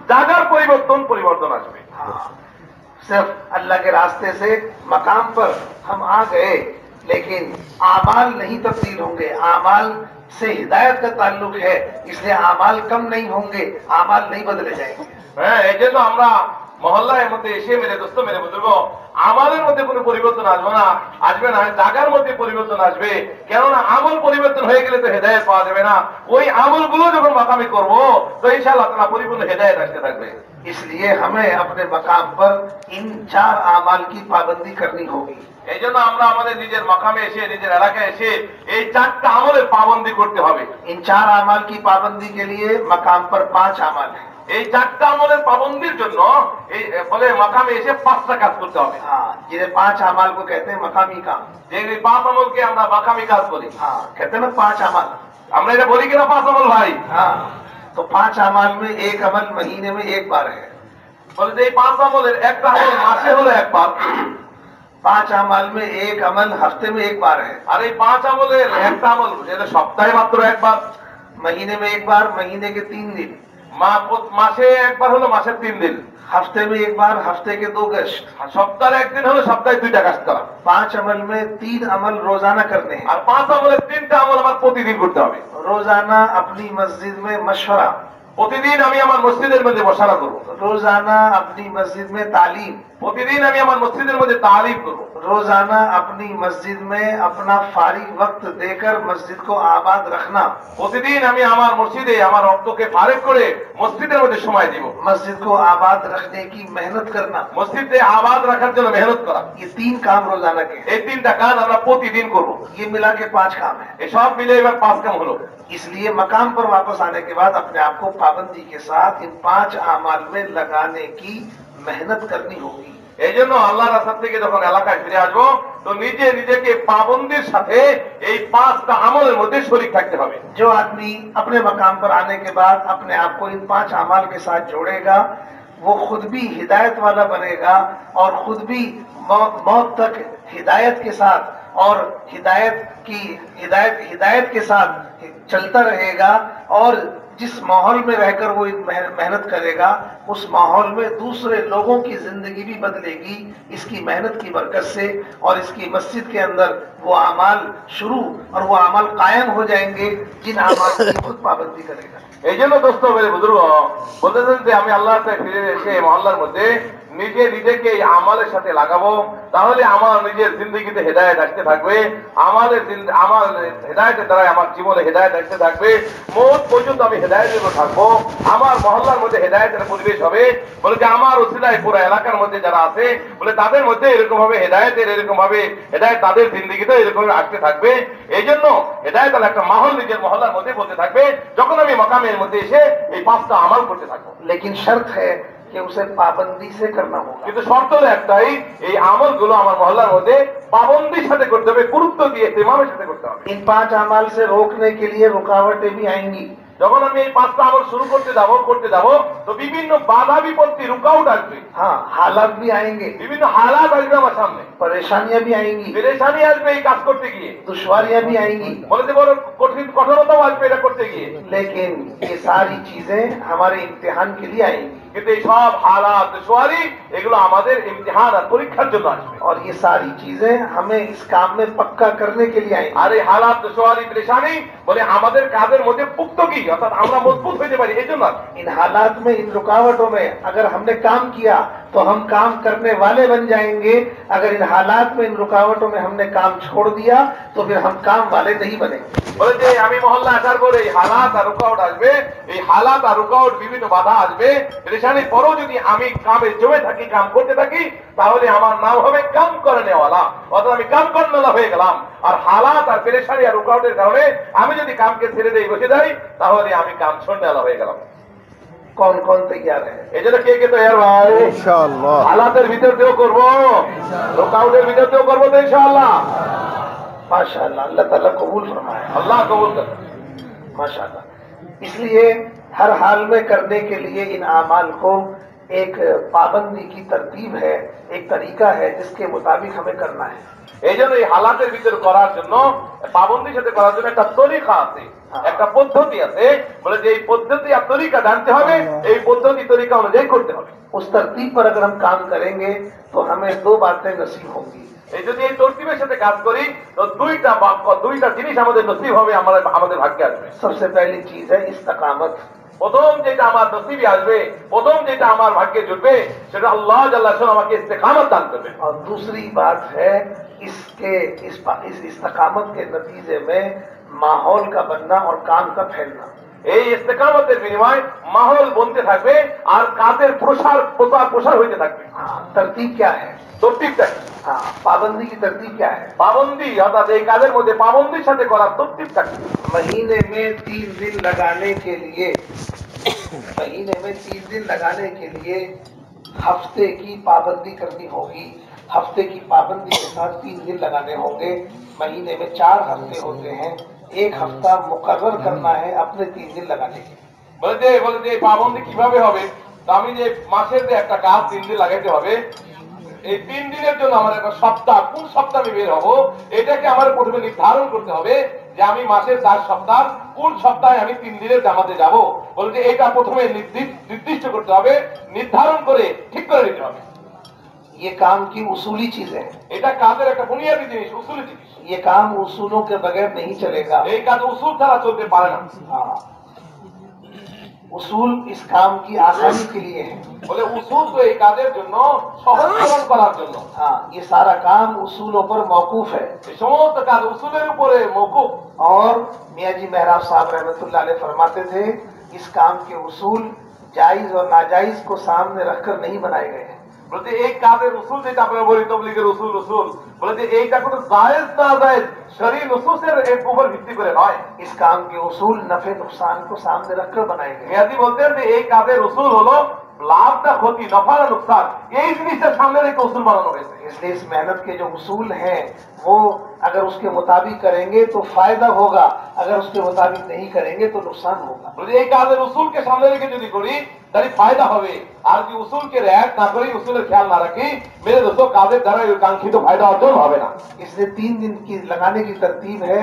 জায়গার পরিবর্তন আসবে। सिर्फ अल्लाह के रास्ते से मकाम पर हम आ गए, लेकिन आमाल नहीं तब्दील होंगे। आमाल से हिदायत का ताल्लुक है, इसलिए आमाल कम नहीं होंगे, आमाल नहीं बदले जाएंगे। হ্যাঁ, এই জন্য আমরা মহল্লার মধ্যে এসে, মেরে দোস্ত মেরে বুজুর্গ, আমলের মধ্যে কোনো পরিবর্তন আসবে না, জায়গার মধ্যে পরিবর্তন আসবে। কেননা আমল পরিবর্তন হয়ে গেলে তো হেদায়েত পাওয়া যাবে না। ওই আমলগুলো যখন মাকামি করব, তো ইনশাআল্লাহ তাআলা পরিপূর্ণ হেদায়েত আসতে থাকবে। इसलिए हमें अपने मकाम पर इन 4 आमाल की पाबंदी करनी होगी। এই জন্য আমরা আমাদের নিজের মাকামে এসে, নিজের এলাকায় এসে এই 4টা আমলের পাবন্দি করতে হবে। इन 4 आमाल की पाबंदी के लिए मकाम पर 5 आमाल है। এই 4টা আমলের পাবন্দির জন্য এই বলে মাকামে এসে 5টা কাজ করতে হবে। हाँ, जिन्हें 5 आमाल को कहते हैं मकामी काम। যে এই 5 আমলকে আমরা মাকামি কাজ বলি। हाँ, कहते हैं ना 5 आमाल। আমরা এটা বলি কিনা 5 আমল ভাই? हाँ, तो 5 अमाल में एक अमल महीने में एक बार है। বলে যে এই 5 আমলের একটা আমল মাসে হলো একবার, 5 अमल में एक अमल हफ्ते में एक बार है, আর এই 5 আমলের একটা আমল এটা সপ্তাহে মাত্র একবার, महीने में एक बार, महीने के 3 दिन, মাসে একবার হলো মাসের 3 দিন, हफ्ते में एक बार, हफ्ते के 2 गश्त, সপ্তাহে একদিন হলো সপ্তাহে 2টা কাজ করা। 5 अमल में 3 अमल रोजाना करने हैं। আর 5 আমলের 3টা আমল আমার প্রতিদিন করতে হবে। रोजाना अपनी मस्जिद में मशवरा, প্রতিদিন আমি আমার মসজিদের মধ্যে মশারা করব। रोजाना अपनी मस्जिद में तालीम, প্রতিদিন আমি আমার মসজিদের মধ্যে তালিম করব। रोजाना अपनी मस्जिद में अपना फारिग वक्त देकर मस्जिद को आबाद रखना, প্রতিদিন আমি আমার মসজিদে আমার রক্তকে ফারেক করে মসজিদের মধ্যে সময় দিব। मस्जिद को आबाद रखने की मेहनत करना, মসজিদে আবাদ রাখার জন্য মেহনত করা। ये 3 काम रोजाना के हैं। এই 3টা কাজ আমরা প্রতিদিন করব। ये मिला के 5 काम है। এই সব মিলে এবার 5 কাম হলো। इसलिए मकाम पर वापस आने के बाद अपने आप को पाबंदी के साथ इन 5 आमाल में लगाने की मेहनत करनी होगी। এই জন্য আল্লাহ রাস্তা থেকে যখন এলাকায় ফিরে আসবো তো নিজে নিজেকে পাবন্দির সাথে এই 5টা আমলের মধ্যে শরীক থাকতে হবে। जो आदमी अपने मकाम पर आने के बाद अपने आप को इन 5 आमाल के साथ जोड़ेगा वो खुद भी हिदायत वाला बनेगा और खुद भी मौत तक हिदायत के साथ और हिदायत के साथ चलता रहेगा और जिस माहौल में रहकर वो मेहनत करेगा उस माहौल में दूसरे लोगों की जिंदगी भी बदलेगी इसकी मेहनत की बरकत से और इसकी मस्जिद के अंदर वो अमाल शुरू और वो अमाल कायम हो जाएंगे जिन अमाल की खुद पाबंदी करेगा। এই জন্য দোস্ত মেরে বুজুর্গ বলতেছেন যে আমি আল্লাহর কাছে ফিরে এসে মহল্লার মধ্যে নিজে নিজেকে এই আমালের সাথে লাগাবো তাহলে আমার নিজের জিন্দগিতে হেদায়েত আসতে থাকবে আমার হেদায়েতের দ্বারা আমার জীবনে হেদায়েত আসতে থাকবে মওত পর্যন্ত আমি হেদায়েতের উপর থাকবো আমার মহল্লার মধ্যে হেদায়েতের পরিবেশ হবে বলে যে আমার ওসিলায় পুরো এলাকার মধ্যে যারা আছে বলে তাদের মধ্যে এরকম ভাবে হেদায়েত তাদের জিন্দগিতে এরকম আসতে থাকবে এই জন্য হেদায়েত একটা মাহল নিজের মহল্লার মধ্যে বলতে থাকবে যখন আমি মাকামের মধ্যে এসে এই 5টা আমাল করতে থাকবো। लेकिन शर्त है कि उसे पाबंदी से करना होगा। কিন্তু শর্ত একটাই এই আমলগুলো আমার মহল্লার মধ্যে পাবন্দির সাথে করতে হবে গুরুত্ব দিয়ে ইমামের সাথে করতে হবে। इन 5 अमाल से रोकने के लिए रुकावटें भी आएंगी। যখন আমি এই 5টা আমল শুরু করতে যাব তো বিভিন্ন বাধা বিপত্তি রুকাউট আসবে। हाँ, हालात भी आएंगे, বিভিন্ন हालात আসবে আমার सामने, परेशानियां भी आएंगी, परेशानी আসবে এই কাজ করতে গিয়ে, दुश्वारियां भी आएंगी, বলতে বড় কঠোরতাও আসবে এটা করতে গিয়ে। लेकिन ये सारी चीजें हमारे इम्तिहान के लिए आएंगी। কিন্তু এই সব हालात दुश्वारी एगुलो আমাদের ইমতিহান আর পরীক্ষার জন্য আসবে और ये सारी चीजें हमें इस काम में पक्का करने के लिए आएंगी। আর এই हालात दुश्वारी परेशानी বলে আমাদের কাজের মধ্যে পুক্তকি অর্থাৎ আমরা মজবুত হতে পারি এইজন্য। इन हालात में इन रुकावटों में अगर हमने काम किया तो हम काम करने वाले बन जाएंगे, अगर इन हालात में इन रुकावटों में हमने काम छोड़ दिया तो फिर हम काम वाले नहीं बनेंगे। বলে যে আমি মহল্লা আসার পরে এই हालात আর রুকাওট আসবে, এই हालात আর রুকাওট বিভিন্ন বাধা আসবে পরেশানির পরও যদি আমি কামে জমে থাকি কাম করতে থাকি তাহলে আমার নাম হবে কাম করনেওয়ালা অর্থাৎ আমি কাম করনেওয়ালা হয়ে গেলাম। আর हालात আর পরেশানি আর রুকাওটের কারণে আমি যদি কামকে ছেড়ে দেই বসে যাই তাহলে আমি কাম छोड़नेওয়ালা হয়ে গেলাম। कौन कौन तैयार है? এই জন্য কে কে তৈরি ভাই? ইনশাআল্লাহ। हालातेর ভিতর দিয়েও করব, রুকাওটের ভিতর দিয়েও করব তো ইনশাআল্লাহ। माशाअल्लाह, अल्लाह ताला कबूल फरमाए। अल्लाह कबूल करे माशाअल्लाह। इसलिए हर हाल में करने के लिए इन आमाल को एक पाबंदी की तरतीब है, एक तरीका है जिसके मुताबिक हमें करना है। এই জন্য এই হালাতের ভিতর করার জন্য পাবন্দির সাথে করার জন্য একটা তরিকা আছে, একটা পদ্ধতি আছে। বলে যে এই পদ্ধতি আর তরিকা জানতে হবে, এই পদ্ধতি তরিকা অনুযায়ী করতে হবে। उस तरतीब पर अगर हम काम करेंगे तो हमें 2 बातें नसीब होंगी। এই যদি এই তরতিবের সাথে কাজ করি তো দুইটা জিনিস আমাদের নসিব হবে, আমাদের ভাগ্যে আসবে। सबसे पहली चीज है इस्तकामत। প্রথম যেটা আমার নসিবে আসবে, প্রথম যেটা আমার ভাগ্যে জুটবে সেটা আল্লাহ জাল্লা শাহ আমাকে ইস্তেকামত দান করবে। और दूसरी बात है इस इस्तकामत के नतीजे में माहौल का बनना और काम का फैलना। এই ইস্তেকামতের বিনিময়ে মাহौल बनते থাকবে আর কাজের প্রসার হইতে থাকবে। तरतीब क्या है? তরতিবটা हाँ, पाबंदी की तरतीब क्या है? পাবন্দি অর্থাৎ এই কাজের মধ্যে পাবন্দির সাথে করার তরতিবটা महीने में 3 दिन लगाने के लिए हफ्ते की पाबंदी करनी होगी। हफ्ते की पाबंदी के साथ 3 दिन लगाने होंगे। महीने में 4 हफ्ते होते हैं, एक हफ्ता मुकर्रर करना है अपने 3 दिन लगाने के। বলে যে পাবন্দি কিভাবে হবে, তো আমি যে মাসের যে একটা কাজ 3 দিন লাগাইতে হবে, এই 3 দিনের জন্য আমার একটা সপ্তাহ, কোন সপ্তাহে আমি বের হব এটাকে আমার প্রথমে নির্ধারণ করতে হবে যে আমি মাসের 4 সপ্তাহ কোন সপ্তাহে আমি 3 দিনের জামাতে যাব। বলে যে এটা প্রথমে নির্দিষ্ট করতে হবে, নির্ধারণ করে ঠিক করে নিতে হবে। ये काम की उसूली चीज है। এটা কাজের একটা বুনিয়াদি জিনিস, উসুলি জিনিস। ये काम उसूलों के बगैर नहीं चलेगा। এই কাজ উসুল ছাড়া চলতে পারে না। हाँ, उसूल इस काम की आसानी के लिए है। বলে উসুল তো এই কাজের জন্য সহজকরণ করার জন্য। हाँ, ये सारा काम उसूलों पर मौकूफ है। এই সমস্ত কাজ উসুলের উপরে মওকুফ। और मियां जी मेहराब साहब रहमतुल्लाह अलैह फरमाते थे इस काम के उसूल जायज और नाजायज को सामने रखकर नहीं बनाए गए हैं। বলতে এই কাজের উসুল যেটা আপনারা বলি তবলিগের উসুল বলে যে এইটা কোনো জায়েজ না জায়েজ শরঈ নুসুসের উপর ভিত্তি করে নয়। इस काम के उसूल नफे नुकसान को सामने रखकर बनाए गए। মিয়াজি বলতেন যে এই কাজের উসুল হলো लाभ ना क्षति नफा ना नुकसान यही जिनिसটা सामने রেখে उसूल बनानो হয়েছে। इसलिए इस मेहनत के जो उसूल हैं वो अगर उसके मुताबिक करेंगे तो फायदा होगा, अगर उसके मुताबिक नहीं करेंगे तो नुकसान होगा। বলে এই কাজের উসুলকে সামনে রেখে যদি করি তাহলে ফায়দা হবে, আর যদি উসুলকে রিয়ায়ত না করি উসুলের খেয়াল না রাখি मेरे दोस्तों কাজের দ্বারা ওই কাঙ্ক্ষিত ফায়দা অর্জন হবে না। इसलिए 3 दिन की लगाने की तरतीब है,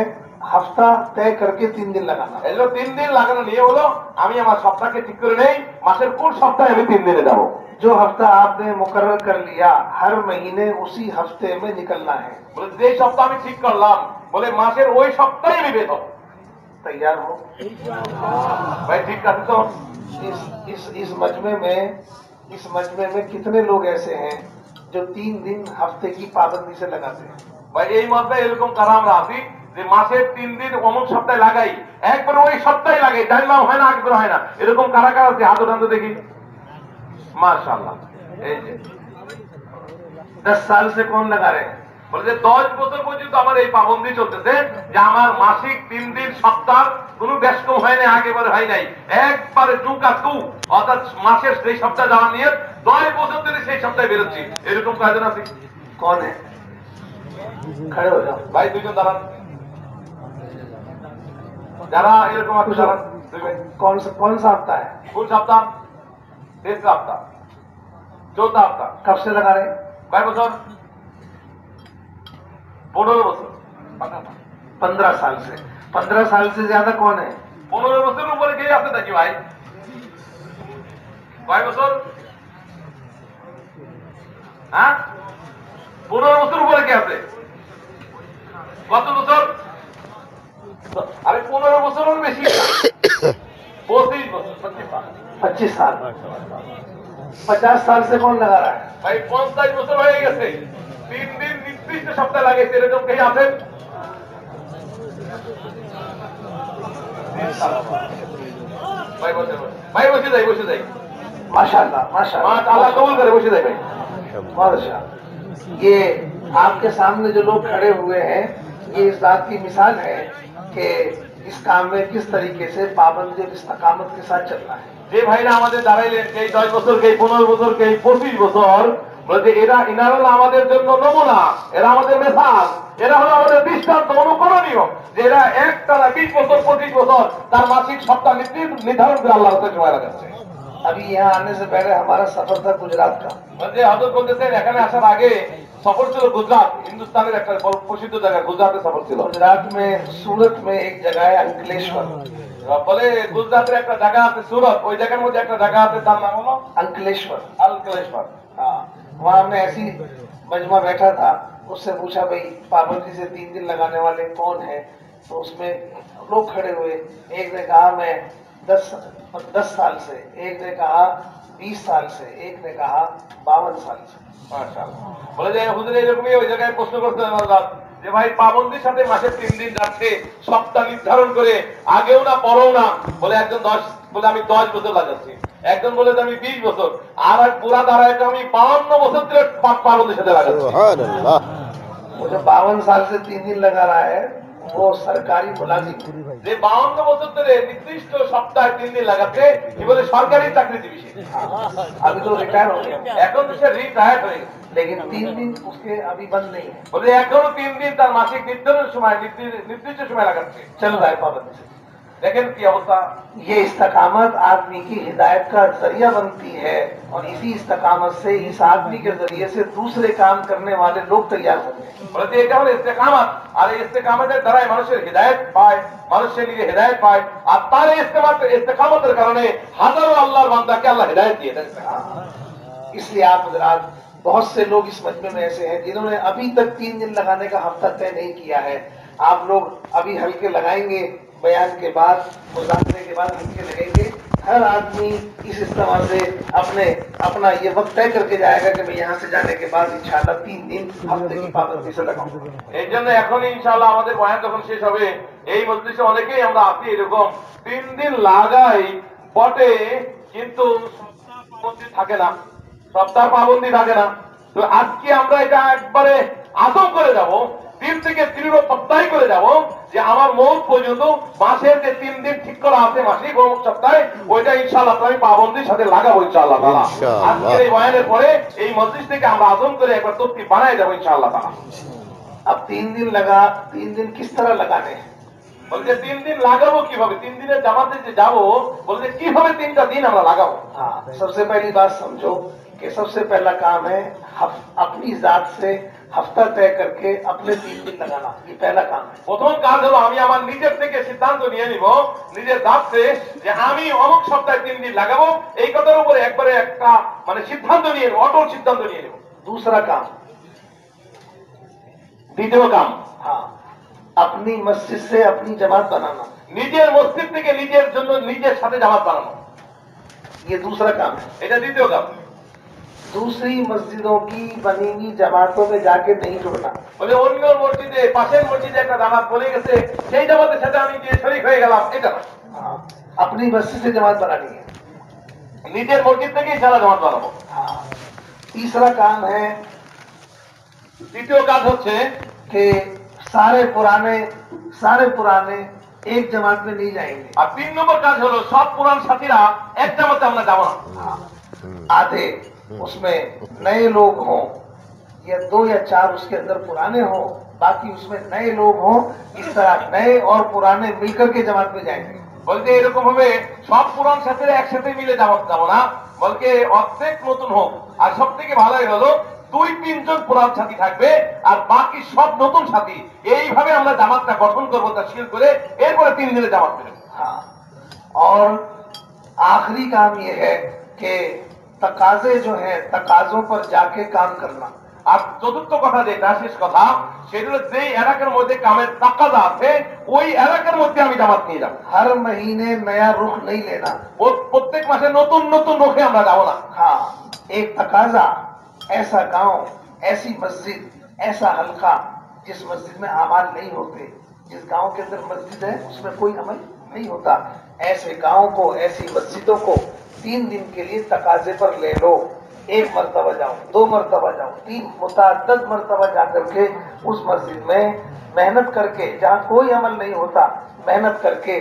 हफ्ता तय करके 3 दिन लगाना। এই জন্য 3 দিন লাগানো নিয়ে হলো আমি আমার সপ্তাহকে ঠিক করে নেই মাসের কোন সপ্তাহে আমি 3 দিনে যাব। जो हफ्ता आपने मुकर्रर कर लिया हर महीने उसी हफ्ते में निकलना है। বলে যে সপ্তাহ আমি ঠিক করলাম বলে মাসের ওই সপ্তাহে আমি বের হব। तैयार हो? ভাই ঠিক আছে তো? इस मजमे में कितने लोग ऐसे हैं जो 3 दिन हफ्ते की पाबंदी से लगाते हैं? ভাই এই মধ্যে এরকম কারা আমরা আছি যে মাসের 3 দিন অমুক সপ্তাহে লাগাই, একবার ওই সপ্তাহে লাগাই, জানলাম হয় না একবার হয় না, এরকম কারা কারা আছে হাত উঠান তো দেখি। মাশাআল্লাহ। এই যে 10 साल से कौन लगा रहे हैं? বলে যে 10 বছর পর্যন্ত আমার এই পাবন্দি চলতেছে যে আমার মাসিক 3 দিন সপ্তাহ কোনো ব্যস্তম হয় না, আগেবারে হয় নাই, একবারে টুকা টু অর্থাৎ মাসের সেই সপ্তাহ যাওয়া নিয়ে 10 বছর ধরে সেই সপ্তাহে বেরোচ্ছি, এরকম কয়জন আছে? कौन है? खड़े हो जाओ। ভাই দুইজন দাঁড়ান, যারা এরকম আছে দাঁড়ান। দুই ভাই कौन सा हफ्ता है? কোন সপ্তাহ? তেসরা সপ্তাহ, চৌথা সপ্তাহ। कब से लगा रहे हैं? কয় বছর? 15 বছর। 15 साल से। 15 साल से ज्यादा कौन है? 15 বছরের উপরে কে আছে নাকি ভাই? কয় বছর? হ্যাঁ 15 বছর উপরে কে আছে? কত বছর? আরে 15 বছরের বেশি না, 25 বছর। 25 साल। 50 साल से कौन लगा रहा है? ভাই 50 বছর হয়ে গেছে, 3 দিন নির্দিষ্ট সপ্তাহে লাগাইছে, এরকম কে আছেন? ভাই বসে ভাই বসে যাই माशाल्लाह माशाल्लाह। আল্লাহ কবুল করে, বসে যাই ভাই। बहुत अच्छा। ये आपके सामने जो लोग खड़े हुए हैं ये इस बात की मिसाल है कि इस काम में किस तरीके से पाबंदी और इस्तकामत के साथ चलना है। যে ভাইরা আমাদের দাঁড়াইলেন কে 10 বছর কে 15 বছর কে 25 বছর, বলতে এরা হলো আমাদের জন্য নমুনা, এরা আমাদের মেসাল, এরা হলো আমাদের দৃষ্টান্ত অনুকরণীয়, যে এরা একটানা 20 বছর 25 বছর তার মাসিক সপ্তাহ নির্ধারণ করে আল্লাহর কাছে সময় লাগাচ্ছে। अभी यहाँ आने से पहले हमारा सफर था गुजरात का। বলতে হযরত বলতেছেন এখানে আসার আগে সফর ছিল গুজরাট, হিন্দুস্তানের একটা প্রসিদ্ধ জায়গা গুজরাতে সফর ছিল। गुजरात में सूरत में एक जगह है अंकलेश्वर। বলে গুজরাটের একটা জায়গা আছে সুরত, ওই জায়গার মধ্যে একটা জায়গা আছে তার নাম হলো अंकलेश्वर। আলকলেশ্বর। हाँ, वहाँ हमने ऐसी मजमा बैठा था, उससे पूछा भाई पाबंदी से 3 दिन लगाने वाले कौन है? तो उसमें लोग खड़े हुए, एक ने कहा मैं 10 साल से, एक ने कहा 20 साल से, एक ने कहा 52 साल से। মাশাআল্লাহ। বলে যে হুজুর এরকমই ওই জায়গায় প্রশ্ন করতেন যে ভাই পাবন্দির সাথে মাসে 3 দিন যাচ্ছে সপ্তাহ নির্ধারণ করে আগেও না পরেও না, বলে একজন 10 বলে আমি 10 বছর লাগাচ্ছি, একজন বলে যে আমি 20 বছর, আর এক পুরা দাঁড়ায় আমি 52 বছর ধরে পাবন্দির সাথে লাগাচ্ছি। সুবহানাল্লাহ। वो जो 52 साल से 3 दिन लगा रहा है वो सरकारी मुलाजिम। যে 52 বছর ধরে নির্দিষ্ট সপ্তাহে 3 দিন লাগাচ্ছে কি বলে সরকারি চাকরিজীবী সে। अभी तो रिटायर हो गया, এখন তো সে রিটায়ার্ড হয়ে গেছে, लेकिन 3 दिन उसके अभी बंद नहीं है, বলে এখনো 3 দিন তার मासिक নির্ধারণ সময় নির্দিষ্ট সময় লাগাচ্ছে। चल रहा है पाबंदी से। দেখেন কি অবস্থা। ये इस्तकामत आदमी की हिदायत का जरिया बनती है और इसी इस्तकामत से इस आदमी के जरिए से दूसरे काम करने वाले लोग तैयार होंगे। বলে যে এটা হলো ইস্তেকামত, আর এই ইস্তেকামতের দ্বারাই মানুষের হিদায়াত পায়, মানুষের নিজে হিদায়াত পায়, আর তার ইস্তেকামতের কারণে হাজারো আল্লাহর বান্দাকে আল্লাহ হিদায়াত দিয়ে দেন। इसलिए आप हजरात, बहुत से लोग इस मजमे में ऐसे हैं जिन्होंने अभी तक 3 दिन लगाने का हफ्ता तय नहीं किया है। आप लोग अभी हल्के लगाएंगे, बयान के बाद मुज़ाकरे के बाद हल्के लगेंगे। हर आदमी इस इस्तेमाल से अपना ये वक्त तय करके जाएगा कि मैं यहाँ से जाने के बाद इंशाल्लाह 3 दिन हफ्ते की पाबंदी से लगाऊंगा। এই জন্য এখন ইনশাআল্লাহ আমাদের বয়ান যখন শেষ হবে এই মজলিসে অনেকেই আমরা আছি এরকম 3 দিন লাগাই বটে, কিন্তু সপ্তাহ থাকে না, সপ্তাহ পাবন্দি থাকে না। তো আজকে আমরা এটা একবারে আদম করে যাব, দিন থেকে দৃঢ় সপ্তাহে করে যাব যে আমার মৌত পর্যন্ত মাসের যে 3 দিন ঠিক করা আছে মাসিক অমুক সপ্তাহে, ওইটা ইনশাআল্লাহ আমি পাবন্দির সাথে লাগাবো ইনশাআল্লাহ তাআলা। আজকের এই বয়ানের পরে এই মজলিস থেকে আমরা আদম করে একবার তফতি বানায় যাবো ইনশাআল্লাহ তাআলা। अब 3 दिन लगा, 3 दिन किस तरह लगाने हैं? বলছে 3 দিন লাগাবো কিভাবে, 3 দিনের জামাতে যে যাবো, বলছে কিভাবে 3টা দিন আমরা লাগাবো। हाँ, सबसे पहली बात समझो कि सबसे पहला काम है अपनी जात से हफ्ता तय करके अपने 3 दिन लगाना। ये पहला काम है। প্রথম কাজ হলো আমি আমার নিজের থেকে সিদ্ধান্ত নিয়ে নিব, নিজের দাঁততে, যে আমি অমুক সপ্তাহে 3 দিন লাগাবো। এই কথার উপরে একবারে একটা মানে সিদ্ধান্ত নিয়ে নেব, অটল সিদ্ধান্ত নিয়ে নেব। दूसरा काम, দ্বিতীয় কাম, हाँ, अपनी मस्जिद से अपनी जमात बनाना। নিজের মসজিদ থেকে নিজের জন্য নিজের সাথে জামাত বানানো, ये दूसरा काम है। এটা দ্বিতীয় কাম। दूसरी मस्जिदों की बनी हुई जमातों में जाके नहीं जुड़ना। বলে অন্য মসজিদে, পাশের মসজিদে একটা জামাত বলে গেছে, সেই জামাতের সাথে আমি গিয়ে শরীক হয়ে গেলাম, এটা না। हाँ, अपनी मस्जिद से जमात बनानी है। নিজের মসজিদ থেকেই সারা জামাত বানাবো। हाँ, तीसरा काम है তৃতীয় কাজ হচ্ছে कि सारे पुराने एक जमात में नहीं जाएंगे। আর 3 নম্বর কাজ হলো সব পুরান সাথীরা এক জামাতে আমরা যাবো না। हाँ, आधे उसमें नए लोग हों या 2 या 4 उसके अंदर पुराने हों, बाकी उसमें नए लोग हों। इस तरह नए और पुराने मिलकर के जमात में जाएंगे। বলতে এরকম হবে সব পুরান সাথীরা একসাথে মিলে জামাত যাবো না, বলকে অর্ধেক নতুন হোক। আর সব থেকে ভালোই হলো 2-3 জন পুরান সাথী থাকবে আর বাকি সব নতুন সাথী। এইভাবে আমরা জামাতটা গঠন করবো, তাশকিল করে এরপরে 3 দিনে জামাত দেবো। हाँ, और आखिरी काम ये है कि तकाजे जो है तकाजों पर जाके काम करना। আর চতুর্থ কথা যেটা শেষ কথা, সেটা হলো যে এলাকার মধ্যে কামের তাকাজা আছে ওই এলাকার মধ্যে আমি জামাত নিয়ে যাবো। हर महीने नया रुख नहीं लेना। প্রত্যেক মাসে নতুন নতুন রুখে আমরা যাবো না। हाँ, एक तकाजा, ऐसा गांव, ऐसी मस्जिद, ऐसा हल्का जिस मस्जिद में अमाल नहीं होते। जिस गांव के अंदर मस्जिद है उसमें कोई अमल नहीं होता, ऐसे गांव को, ऐसी मस्जिदों को 3 दिन के लिए तकाजे पर ले लो। 1 मरतबा जाओ, 2 मरतबा जाओ, 3 मुतअद्दिद मरतबा जाकर के उस मस्जिद में मेहनत करके, जहाँ कोई अमल नहीं होता, मेहनत करके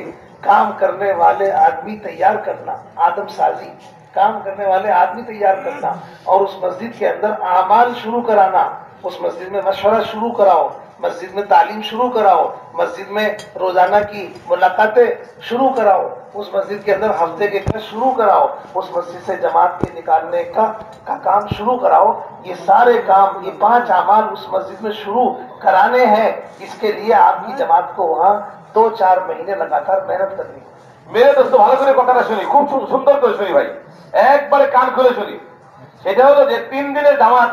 काम करने वाले आदमी तैयार करना, आदम साजी काम करने वाले आदमी तैयार करना और उस मस्जिद के अंदर आमाल शुरू कराना। उस मस्जिद में मशवरा शुरू कराओ, मस्जिद में तालीम शुरू कराओ, मस्जिद में रोजाना की मुलाकातें शुरू कराओ, उस मस्जिद के अंदर हफ्ते के क्लास शुरू कराओ, उस मस्जिद से जमात के निकालने का काम शुरू कराओ। ये सारे काम, ये 5 अमाल उस मस्जिद में शुरू कराने हैं। इसके लिए आपकी जमात को वहाँ 2-4 महीने लगातार मेहनत करनी है। মেরে দোস্ত ভালো করে কথাটা শুনি, খুব সুন্দর করে শুনি ভাই, একবারে কান খুলে শুনি। সেটা হলো যে 3 দিনের জামাত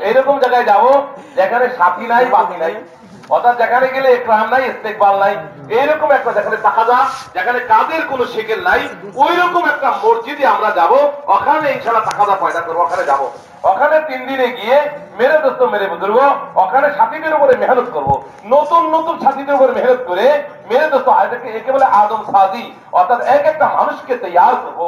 এরকম জায়গায় যাবো যেখানে সাথী নাই, বাতি নাই, অর্থাৎ যেখানে গেলে একরাম নাই, ইস্তেকবাল নাই, এইরকম একটা, যেখানে তাকাজা, যেখানে কাদের কোনো শেকেল নাই, ওই রকম একটা মসজিদে আমরা যাব। ওখানে ইনশাআল্লাহ তাকাজা পয়দা করবো, ওখানে যাব। ওখানে 3 দিনে গিয়ে মেরে দোস্ত মেরে বুজুর্গ ওখানে সাথীদের উপরে মেহনত করব, নতুন নতুন সাথীদের উপরে মেহনত করে মেরে দোস্ত একে বলে আদম সাজি, অর্থাৎ এক একটা মানুষকে তৈয়ার করব,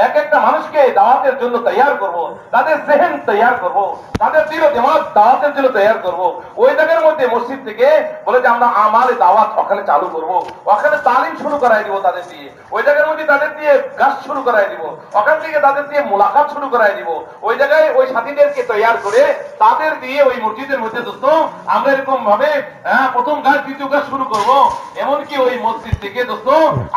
এক একটা মানুষকে দাওয়াতের জন্য তৈয়ার করব, তাদের জেহেন তৈয়ার করব, তাদের দিল দিমাগ দাওয়াতের জন্য তৈয়ার করব। ওই জায়গার মধ্যে মসজিদ থেকে বলে যে আমরা আমালে দাওয়াত ওখানে চালু করব, ওখানে তালিম শুরু করাই দিব তাদের দিয়ে, ওই জায়গার মধ্যে তাদের দিয়ে গাছ শুরু করাই দিব, ওখান থেকে তাদের দিয়ে মুলাকাত শুরু করাই দিব। ওই জায়গায় ওই সাথীদেরকে তৈয়ার করে তাদের দিয়ে ওই মসজিদের মধ্যে দোস্ত আমরা এরকম ভাবে প্রথম গাছ দ্বিতীয় গাছ শুরু করব। এমনকি ওই মসজিদ থেকে দোস্ত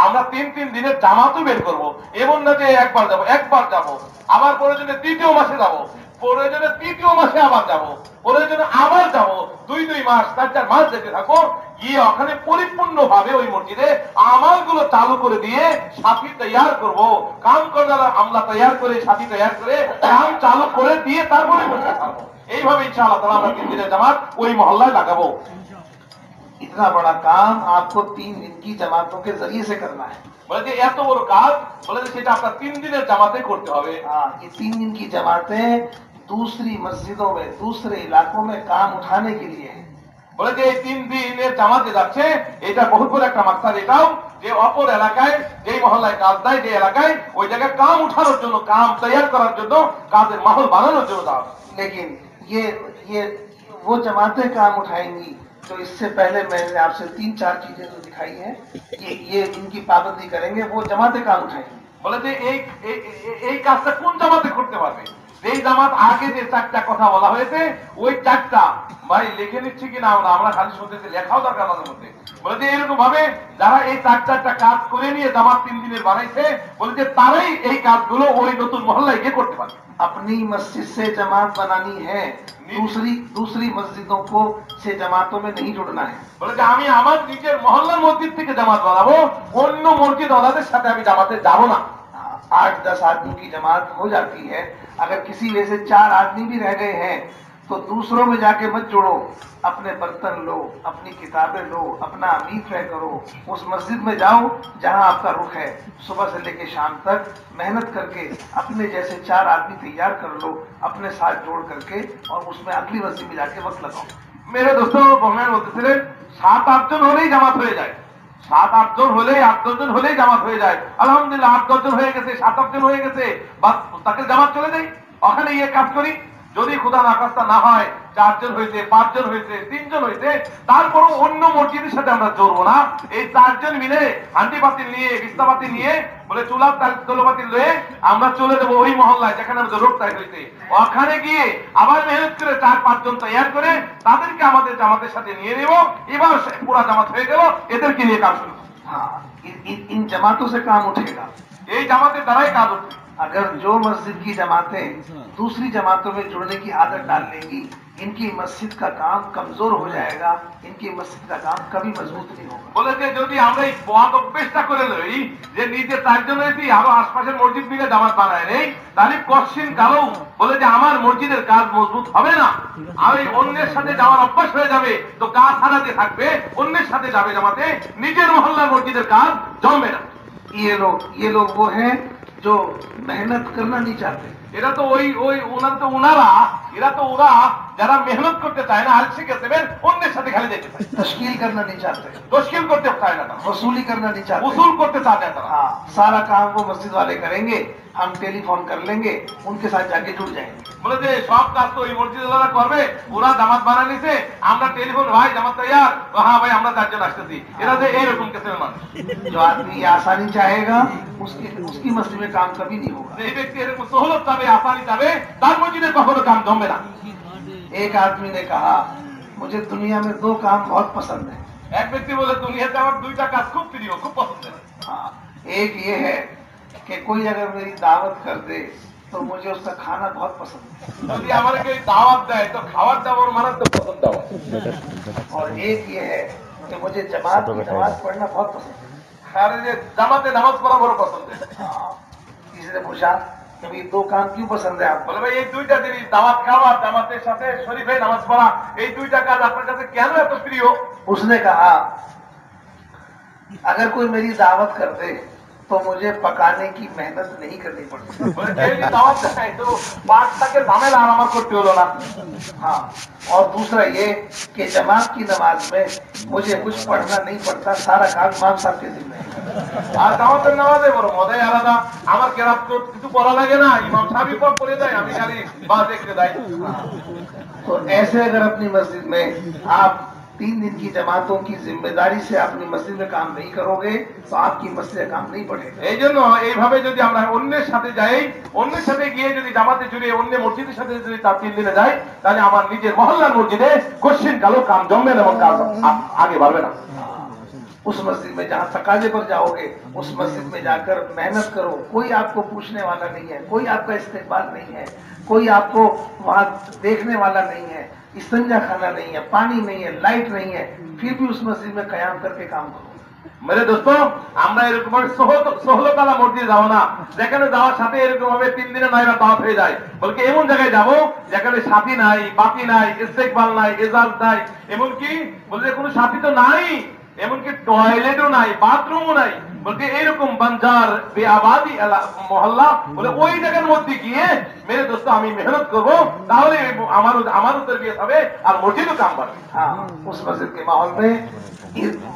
আমরা 3 দিনের জামাতও বের করব। এমন না যে একবার যাব, আবার প্রয়োজনে 3য় মাসে যাব, প্রয়োজনে 3য় মাসে আবার যাব, প্রয়োজনে আবার যাব, 2 মাস 4 মাস যেতে থাকো, গিয়ে ওখানে পরিপূর্ণ ভাবে ওই মসজিদে আমালগুলো চালু করে দিয়ে সাথী তৈয়ার করব। কাম করার আমরা তৈয়ার করে, সাথী তৈয়ার করে কাম চালু করে দিয়ে তারপরে এইভাবে ইনশাআল্লাহ তাআলা আমরা 3 দিনের জামাত ওই মহল্লায় লাগাবো। इतना बड़ा काम आपको 3 दिन की जमातों के जरिए से करना है। বলে যে এত বড় কাজ, বলে যে সেটা আপনার 3 দিনের জামাতে করতে হবে। हाँ, ये 3 दिन की जमातें दूसरी मस्जिदों में, दूसरे इलाकों में काम उठाने के लिए है। বলে যে এই 3 দিনের জামাতে যাচ্ছে, এটা বহুত বড় একটা মাকসাদ। এটাও যে অপর এলাকায় যেই মহল্লায় কাজ দেয় যে এলাকায় ওই জায়গায় কাম উঠানোর জন্য কাম তৈরি করার জন্য কাজের মাহौल বানানোর জন্য দেওয়া। लेकिन ये वो जमातें काम उठाएंगी तो इससे पहले मैंने आपसे 3-4 चीजें जो दिखाई हैं ये इनकी पाबंदी करेंगे, वो जमातें काम उठाएंगी। বলে যে এই কাজটা কোন জামাতে করতে পারবে? যেই জামাত আগে যে চারটা কথা বলা হয়েছে ওই চারটা ভাই লিখে নিচ্ছি কিনা আমরা খালি শুনতেছি, লেখাও দরকার আমাদের মধ্যে। বলে যে এরকম ভাবে যারা এই চারটা কাজ করে নিয়ে জামাত 3 দিনের বানাইছে বলে যে তারাই এই কাজগুলো ওই নতুন মহল্লায় গিয়ে করতে পারবে। अपनी मस्जिद से जमात बनानी है, दूसरी मस्जिदों को से जमातों में नहीं जुड़ना है। বলে যে আমি আমার নিজের মহল্লার মসজিদ থেকে জামাত বানাবো, অন্য মসজিদ ওয়ালাদের সাথে আমি জামাতে যাব না। 8-10 आदमी की जमात हो जाती है, अगर किसी वजह से 4 आदमी भी रह गए हैं तो दूसरों में जाके मत जोड़ो, अपने बर्तन लो, अपनी किताबें लो, अपना अमीर तय करो, उस मस्जिद में जाओ जहां आपका रुख है, सुबह से लेकर शाम तक मेहनत करके अपने जैसे 4 आदमी तैयार कर लो, अपने साथ जोड़ करके और उसमें अगली मस्जिद में जाके वक्त लगाओ। मेरे दोस्तों বলমেন বলতেছিলেন 7-8 জন হলেই জামাত হয়ে যায়, 7-8 জন হলেই 8-10 জন হলেই জামাত হয়ে যায়। আলহামদুলিল্লাহ 8-10 জন হয়ে গেছে, 7-8 জন হয়ে গেছে, বাস তাকে জামাত চলে যাই, ওখানে গিয়ে কাজ করি। যদি খোদা না খাস্তা না হয় 4 জন হয়েছে, 5 জন হয়েছে, 3 জন হয়েছে, তারপরও অন্য মসজিদের সাথে আমরা জড়বো না। এই 4 জন মিলে হান্ডি পাতিল নিয়ে বিস্তাপাতি নিয়ে বলে চুলার তলবাতি লয়ে আমরা চলে যাবো ওই মহল্লায় যেখানে আমাদের রোগ তাই হয়েছে, ওখানে গিয়ে আবার মেহনত করে 4-5 জন তৈরি করে তাদেরকে আমাদের জামাতের সাথে নিয়ে নেব। এবার পুরা জামাত হয়ে গেল, এদেরকে নিয়ে কাজ শুরু। हाँ, इन जमातों से काम उठेगा। এই জামাতের দ্বারাই কাজ উঠবে। अगर जो मस्जिद की जमातें दूसरी जमातों में जुड़ने की आदत डाल लेंगी, इनकी मस्जिद का काम कमजोर हो जाएगा, इनकी मस्जिद का काम कभी मजबूत नहीं होगा। বলে যে যদি আমরা এই বদ অভ্যেসটা করে লই যে নিজে 4 জন হয়েছি আরো আশপাশের মসজিদ মিলে জামাত বানায় নেই, তাহলে কশিন কালো বলে যে আমার মসজিদের কাজ মজবুত হবে না, আর এই অন্যের সাথে যাওয়ার অভ্যাস হয়ে যাবে, তো কাজ হারাতে থাকবে, অন্যের সাথে যাবে জামাতে, নিজের মহল্লার মসজিদের কাজ জমবে না। ये लोग वो हैं जो मेहनत करना नहीं चाहते। এরা তো ওরা যারা মেহনত করতে চায় না, আর শিখে দেবেন অন্যের সাথে খেলে যেতে চায়, तश्कील करना नहीं चाहते, তশকিল করতে চায় না, वसूली करना नहीं चाहते, উসুল করতে চায় না তারা। हाँ, सारा काम वो मस्जिद वाले करेंगे, हम टेलीफोन कर लेंगे, उनके साथ जाके जुड़ जाएंगे। বলে যে সব কাজ তো ওই মসজিদওয়ালা করবে, ওরা জামাত বানায় নিছে, আমরা টেলিফোন ভাই জামাত তৈয়ার, হ্যাঁ ভাই আমরা 4 জন আসতেছি। এরা যে এইরকম কিসের মানুষ, जो आदमी ये आसानी चाहेगा उसकी मस्जिद में काम कभी नहीं होगा। এই ব্যক্তি এরকম সহলত চাবে, আসানি চাবে, তার মসজিদে কখনো কাম জমবে না। एक आदमी ने कहा मुझे दुनिया में 2 काम बहुत पसंद है। এক ব্যক্তি বলে দুনিয়াতে আমার 2টা কাজ খুব প্রিয়, খুব পছন্দের। हाँ, एक ये है कि कोई अगर मेरी दावत कर दे तो मुझे उसका खाना बहुत पसंद है, যদি আমাকে কেউ দাওয়াত দেয় তো খাবার দাবার মারাত্মক পছন্দ হয়। और एक ये है कि मुझे जमात की नमाज पढ़ना बहुत पसंद है। আর এই যে জামাতে নামাজ পড়া বড় পছন্দ। हाँ, किसी ने पूछा कि भाई 2 काम क्यों पसंद है आपको? বলে ভাই এই 2টা জিনিস দাওয়াত খাওয়া, জামাতের সাথে শরীফে নামাজ পড়া, এই 2টা কাজ আপনার কাছে কেন এত প্রিয়? उसने कहा अगर कोई मेरी दावत कर दे तो मुझे पकाने की मेहनत नहीं करनी पड़ती। বলে যে যদি দাওয়াত দেয় তো পাঁচটাকে ঝামেলা আর আমার করতে হলো না। हाँ, और दूसरा ये कि जमात की नमाज में मुझे कुछ पढ़ना नहीं पड़ता, सारा काम इमाम साहब के जिम्मे है। আর দাওয়াতের নামাজে বড় মজাই আলাদা, আমার কেরাত তো কিছু পড়া লাগে না, ইমাম সাহেবই পড়ে দেয়, আমি খালি বাস দেখতে যাই। तो ऐसे अगर अपनी मस्जिद में आप 3 दिन की जमातों की जिम्मेदारी से अपनी मस्जिद में काम नहीं करोगे तो आपकी मस्जिद काम नहीं बढ़ेगा। এই জন্য এইভাবে যদি আমরা অন্যের সাথে যাই, অন্যের সাথে গিয়ে যদি জামাতে জুড়ে অন্য মসজিদের সাথে যদি 3 দিনে যাই, তাহলে আমার নিজের মহল্লার মসজিদে কশিন কালো কাম জমবে না এবং কাজ আগে বাড়বে না। उस मस्जिद में जहाँ तकाजे पर जाओगे उस मस्जिद में जाकर मेहनत करो, कोई आपको पूछने वाला नहीं है, कोई आपका इस्तेकबाल नहीं है, कोई आपको वहाँ देखने वाला नहीं है, इस्तंजा खाना नहीं है, पानी नहीं है, लाइट नहीं है, फिर भी उस मस्जिद में कयाम करके काम करो। मेरे दोस्तों আমরা এরকম সহলতালা মসজিদে যাবো না যেখানে যাওয়ার সাথে এরকম ভাবে 3 দিনে নাইরা দাওয়াত হয়ে যায়, বলকে এমন জায়গায় যাবো যেখানে সাথী নাই, বাতি নাই, ইস্তেকবাল নাই, এজাজ নাই, এমনকি বলছে কোনো সাথী তো নাই, এমনকি টয়লেটও নাই, বাথরুমও নাই, বলতে এইরকম বাঞ্জার বেআবাদি মহল্লা, বলে ওই জায়গার মধ্যে গিয়ে মেরে দোস্ত আমি মেহনত করব, তাহলে আমারও তরবিয়ত হবে আর মসজিদও কাম বাড়বে। हाँ, उस मस्जिद के माहौल में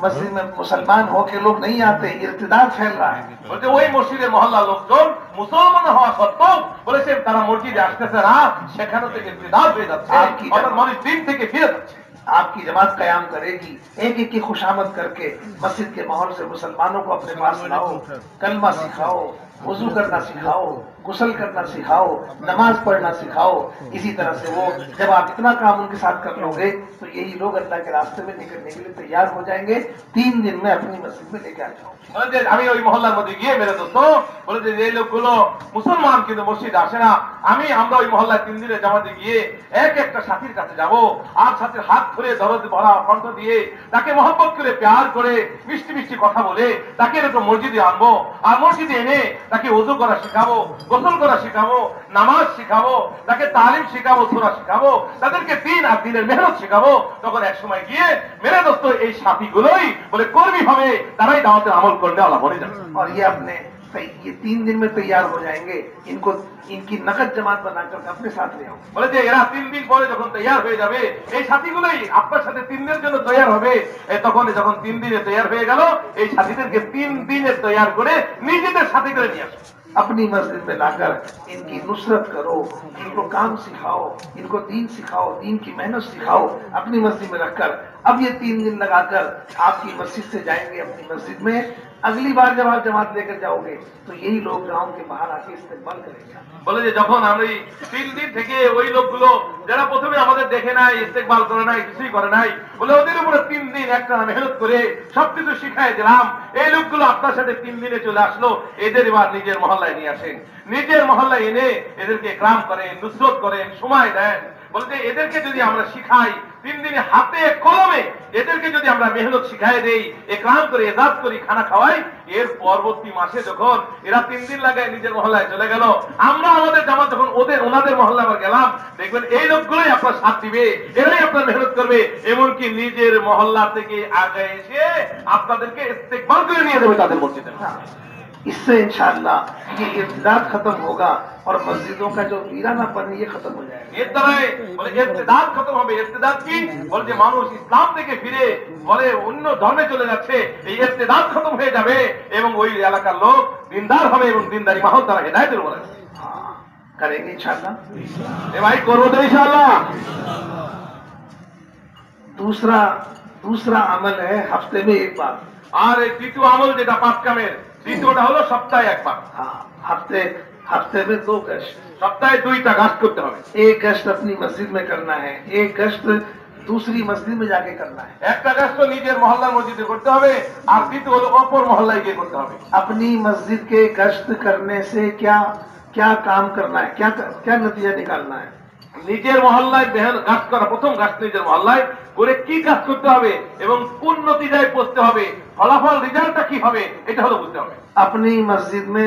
मस्जिद में मुसलमान होके लोग नहीं आते, इर्तिदाद फैल रहा है। বলতে ওই মসজিদের মহল্লা লোকজন মুসলমান হওয়া সত্ত্বেও বলেছে তারা মসজিদে আসতেছে না, সেখানে থেকে ইর্তিদাদ হয়ে যাচ্ছে, অর্থাৎ মানুষ দিন থেকে ফিরে যাচ্ছে। आपकी जमात कयाम करेगी, एक एक की खुशामद करके मस्जिद के माहौल से मुसलमानों को अपने पास लाओ, कलमा सिखाओ, वजू करना सिखाओ, गुसल करना सिखाओ, नमाज पढ़ना सिखाओ। इसी तरह से वो जब आप इतना काम उनके साथ कर लोगे तो यही लोग अल्लाह के रास्ते में निकलने के लिए तैयार हो जाएंगे। 3 दिन में अपनी मस्जिद में लेके आ जाओ। আমি ওই মহল্লার মধ্যে গিয়ে মেরে দোস্ত বলে যে এই লোকগুলো মুসলমান কিন্তু মসজিদ আসে না, আমরা ওই মহল্লায় 3 দিনের জামাতে গিয়ে এক একটা সাথীর কাছে যাব, আর সাথীর হাত ধরে দরদ ভরা কণ্ঠ দিয়ে তাকে মহব্বত করে প্যার করে মিষ্টি মিষ্টি কথা বলে তাকে এরকম মসজিদে আনবো, আর মসজিদে এনে তাকে ওযু করা শিখাবো, গোসল করা শিখাবো, নামাজ শিখাবো, তাকে তালিম শিখাবো, সূরা শিখাবো, তাদেরকে দিন আর দিনের মেহনত শিখাবো। তখন এক সময় গিয়ে মেরে দোস্ত এই সাথীগুলোই বলে কর্মী হবে, তারাই দাওয়াতের আমল করনে वाला বনে যাবে। और ये 3 दिन में तैयार हो जाएंगे। इनको इनकी नकद जमात बनाकर अपने साथ ले आओ। বলে যে এরা 3 দিন পরে যখন তৈয়ার হয়ে যাবে, এই সাথীগুলোই আপনার সাথে 3 দিনের জন্য তৈয়ার হবে। তখন যখন 3 দিনে তৈয়ার হয়ে গেল, এই সাথীদেরকে 3 দিনে তৈয়ার করে নিজেদের সাথে করে নিয়ে আসো। अपनी मस्जिद में लाकर इनकी नुसरत करो, इनको काम सिखाओ, इनको दीन सिखाओ, दीन की मेहनत सिखाओ। अपनी मस्जिद में रखकर अब ये 3 दिन लगाकर आपकी मस्जिद से जाएंगे अपनी मस्जिद में। अगली बार जब आप जमात लेकर जाओगे तो यही लोग गांव के बाहर आके इस्तेमाल करेंगे। বলে যে যখন আমরা এই 3 দিন থেকে ওই লোকগুলো যারা প্রথমে আমাদের দেখে নাই, ইস্তেকবাল করে নাই, কিছুই করে নাই, বলে ওদের উপরে 3 দিন একটা মেহনত করে সবকিছু শিখাই দিলাম, এই লোকগুলো আপনার সাথে 3 দিনে চলে আসলো, এদের এবার নিজের মহল্লায় নিয়ে আসেন, নিজের মহল্লায় এনে এদেরকে ইকরাম করেন, নুসরত করেন, সময় দেন। বলতে এদেরকে যদি আমরা শিখাই 3 দিনে হাতে কলমে, এদেরকে যদি আমরা মেহনত শিখাই দেই, ইকরাম করে ইজাত করি, খানা খাওয়াই, এর পরবর্তী মাসে যখন এরা 3 দিন লাগায় নিজের মহল্লায় চলে গেল, আমরা আমাদের জামাত যখন ওনাদের মহল্লায় আবার গেলাম, দেখবেন এই লোকগুলোই আপনার সাথ দিবে, এরাই আপনার মেহনত করবে, এমনকি নিজের মহল্লা থেকে আগে এসে আপনাদেরকে ইস্তেকবাল করে নিয়ে যাবে তাদের মসজিদে। इससे इंशाअल्लाह ये इर्तिदाद खत्म होगा और मस्जिदों का जो वीरानापन ये खत्म हो जाएगा। এর দ্বারাই বলে ইর্তিদাদ খতম হবে। ইর্তিদাদ কি? বলে যে মানুষ ইসলাম থেকে ফিরে বলে অন্য ধর্মে চলে যাচ্ছে, এই ইর্তিদাদ খতম হয়ে যাবে এবং ওই এলাকার লোক দিনদার হবে এবং দিনদারি মাহল তারা হেদায়েতের উপর আছে। करेंगे इंशाअल्लाह। এ ভাই করবো তো ইনশাআল্লাহ। दूसरा अमल है हफ्ते में एक बार। আর এই তৃতীয় আমল যেটা 5 কামের, তৃতীয়টা হলো সপ্তাহে একবার। हाँ, हफ्ते में 2 गश्त। সপ্তাহে 2টা গাছ করতে হবে। एक गश्त अपनी मस्जिद में करना है, एक गश्त दूसरी मस्जिद में जाके करना है। একটা গাছ তো নিজের মহল্লার মসজিদে করতে হবে, আর দ্বিতীয় হলো অপর মহল্লায় গিয়ে করতে হবে। अपनी मस्जिद के गश्त करने से क्या क्या काम करना है, क्या नतीजा निकालना है? নিজের মহল্লায় গাছ করা, প্রথম গাছ নিজের মহল্লায় করে কি কাজ করতে হবে এবং কোন নতিজায় পৌঁছতে হবে, ফলাফল রেজাল্টটা কি হবে, এটা হলো বুঝতে হবে। अपनी मस्जिद में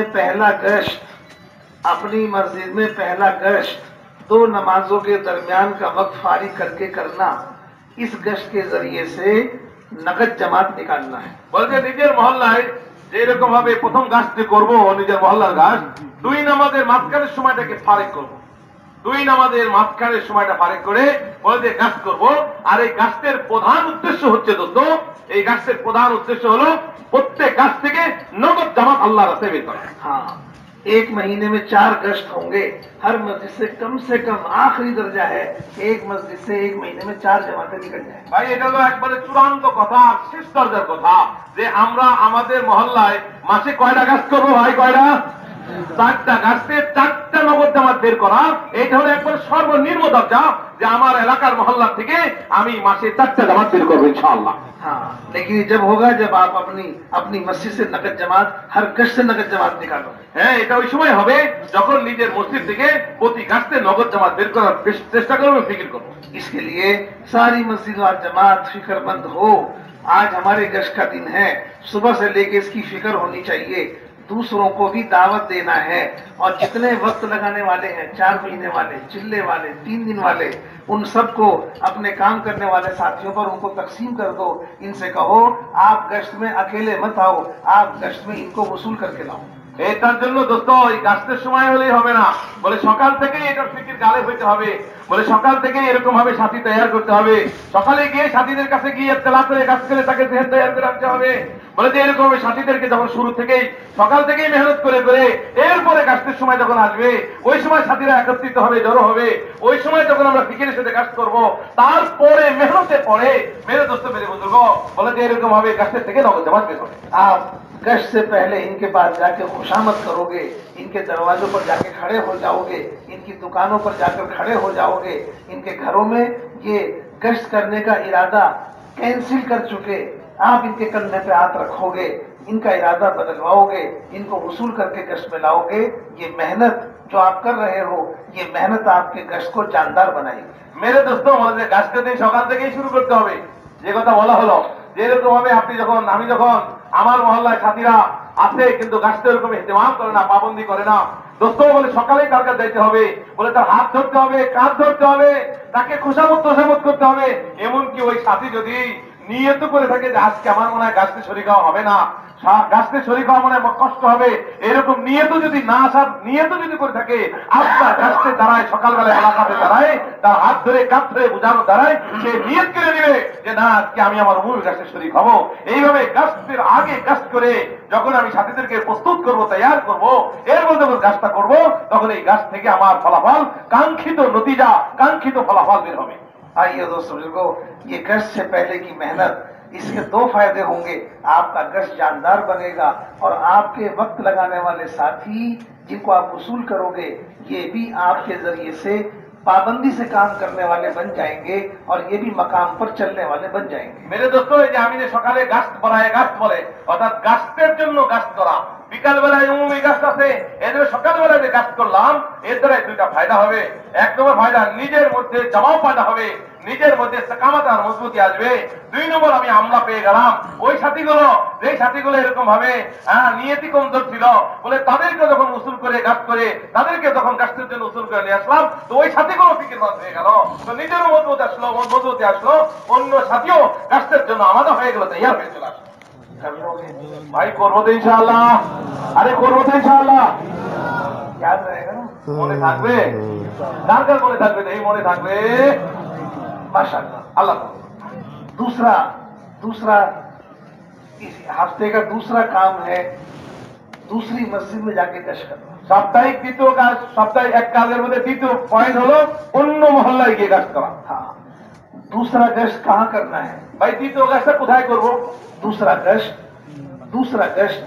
पहला गश्त 2 नमाजों के दरमियान का वक्त फारिग करके करना। इस गश्त के जरिए से नकद जमात निकालना है। বলতে নিজের মহল্লায় যেরকম ভাবে প্রথম গাছটি করবো, নিজের মহল্লার গাছ, 2 নামাজের মাঝখানের সময়টাকে ফারিক করবো, 2 নামাজের মাঝখানের সময়টা ফারিক করে বলতে গাছ করবো। আর এই গাছের প্রধান উদ্দেশ্য হচ্ছে দোস্ত, এই গাছের প্রধান উদ্দেশ্য হলো প্রত্যেক গাছ থেকে নগদ জামাত আল্লাহর রাস্তায় বের করা। हाँ, 1 महीने में 4 गश्त होंगे। हर मस्जिद से कम आखिरी दर्जा है, एक मस्जिद से 1 महीने में 4 जमातें निकल जाए। ভাই এটা তো একবারে চূড়ান্ত কথা, শেষ দরজার কথা, যে আমরা আমাদের মহল্লায় মাসে কয়টা গাছ করবো ভাই? কয়টা? 4টা গাছতে 4টা নগদ জামাত বের করা, এটা হলো একবার সর্বনিম্ন দরজা, যে আমার এলাকার মহল্লা থেকে আমি মাসে 4টা জামাত বের করবো ইনশাআল্লাহ। हाँ, लेकिन जब होगा जब आप अपनी मस्जिद से नकद जमात, हर गश्त से नकद जमात निकालो। হ্যাঁ, এটা ওই সময় হবে যখন নিজের মসজিদ থেকে প্রতি গাছতে নগদ জামাত বের করার চেষ্টা করবো, ফিকির করবো। इसके लिए सारी मस्जिद और जमात फिक्रमंद हो। आज हमारे गश्त का दिन है, सुबह से लेके इसकी फिक्र होनी चाहिए। दूसरों को भी दावत देना है। और जितने वक्त लगाने वाले हैं, 4 महीने वाले, चिल्ले वाले, 3 दिन वाले, उन सबको अपने काम करने वाले साथियों पर उनको तकसीम कर दो। इनसे कहो आप गश्त में अकेले मत आओ, आप गश्त में इनको वसूल करके लाओ। এটার জন্য দোস্ত ওই গাছের সময় হলেই হবে না, বলে সকাল থেকেই এটার ফিকির গালে হইতে হবে, বলে সকাল থেকেই এরকম ভাবে সাথী তৈরি করতে হবে। সকালে গিয়ে সাথীদের কাছে গিয়ে তেলা করে কাজ করে তাকে জেহেন তৈরি করে রাখতে হবে। বলে যে এরকম সাথীদেরকে যখন শুরু থেকেই সকাল থেকেই মেহনত করে করে এরপরে গাছের সময় যখন আসবে ওই সময় সাথীরা একত্রিত হবে, জড়ো হবে। ওই সময় যখন আমরা ফিকিরের সাথে কাজ করব, তারপরে মেহনতের পরে মেরে দোস্ত মেরে বুজুর্গ বলে যে এরকম ভাবে গাছের থেকে নগদ জামাত বের হবে। आप गश्त से पहले इनके पास जाके खुशामद करोगे, इनके दरवाजों पर जाके खड़े हो जाओगे, इनकी दुकानों पर जाकर खड़े हो जाओगे। इनके घरों में ये गश्त करने का इरादा कैंसिल कर चुके, आप इनके कंधे पे हाथ रखोगे, इनका इरादा बदलवाओगे, इनको वसूल करके गश्त में लाओगे। ये मेहनत जो आप कर रहे हो, ये मेहनत आपके गश्त को जानदार बनाएगी। মেরে দোস্ত বলে যে গাছটা দিন সকাল থেকেই শুরু করতে হবে। যে কথা বলা হলো যেরকম ভাবে আপনি যখন আমি যখন আমার মহল্লায় সাথীরা আছে কিন্তু গাছটা এরকম ইহতেমাম করে না, পাবন্দি করে না, দোস্ত বলে সকালেই তার কাছে যাইতে হবে, বলে তার হাত ধরতে হবে, কাঁধ ধরতে হবে, তাকে খুশামত তোষামত করতে হবে। এমনকি ওই সাথী যদি নিয়ত করে থাকে যে আজকে আমার মনে হয় গাছতে শরীর হওয়া হবে না, গাছতে শরীর হওয়া মনে হয় কষ্ট হবে, এরকম নিয়ত যদি না আসার নিয়ত যদি করে থাকে, আপনার গাছতে দাঁড়ায় সকালবেলা এলাকাতে দাঁড়ায় তার হাত ধরে কাঁধ ধরে বোঝানো দাঁড়ায়, সে নিয়ত করে নিবে যে না আজকে আমি আমার মূল গাছের শরীর হবো। এইভাবে গাছের আগে গাছ করে যখন আমি সাথীদেরকে প্রস্তুত করব, তৈয়ার করব, এরপর যখন গাছটা করব তখন এই গাছ থেকে আমার ফলাফল কাঙ্ক্ষিত নতিজা, কাঙ্ক্ষিত ফলাফল বের হবে। आइए दोस्तों बुजुर्गों, ये गश्त से पहले की मेहनत, इसके 2 फायदे होंगे। आपका गश्त जानदार बनेगा और आपके वक्त लगाने वाले साथी जिनको आप वसूल करोगे, ये भी आपके जरिए से पाबंदी से काम करने वाले बन जाएंगे और ये भी मकाम पर चलने वाले बन जाएंगे। মেরে দোস্ত এই যে আমি যে সকালে গাছ বলায় গাছ বলে অর্থাৎ গাছের জন্য গাছ করা, বিকাল বেলায় উমুমি গাছ আছে, এদের সকালবেলায় যে গাছ করলাম এর দ্বারা 2টা ফায়দা হবে। 1 নম্বর ফায়দা নিজের মধ্যে জমাও ফায়দা হবে, নিজের মধ্যে ইস্তেকামত আর মজবুতি আসবে। 2 নম্বর আমি আমলা পেয়ে গেলাম ওই সাথীগুলো, যে সাথীগুলো এরকম ভাবে নিয়তি কমজোর ছিল, বলে তাদেরকে যখন উসুল করে গাছ করে তাদেরকে যখন গাছের জন্য উসুল করে নিয়ে আসলাম, তো ওই সাথীগুলো ফিকিরবাদ হয়ে গেল, তো নিজেরও মজবুত আসলো, মজবুতি আসলো, অন্য সাথীও গাছের জন্য আমাদের হয়ে গেল, তৈয়ার হয়ে চলে আসলো। ভাই করবো তো ইনশাআল্লাহ, আরে করবো তো ইনশাআল্লাহ, याद रहेगा ना? মনে থাকবে, কার কার মনে থাকবে? এই মনে থাকবে माशाअल्लाह। আল্লাহ। दूसरा इस हफ्ते का दूसरा काम है दूसरी मस्जिद में जाके गश्त करना। সাপ্তাহিক দ্বিতীয় কাজ, সাপ্তাহিক এক কাজের মধ্যে দ্বিতীয় পয়েন্ট হলো অন্য মহল্লায় গিয়ে কাজ করা। हाँ, दूसरा गश्त कहाँ करना है? ভাই দ্বিতীয় কাজটা কোথায় করবো? दूसरा गश्त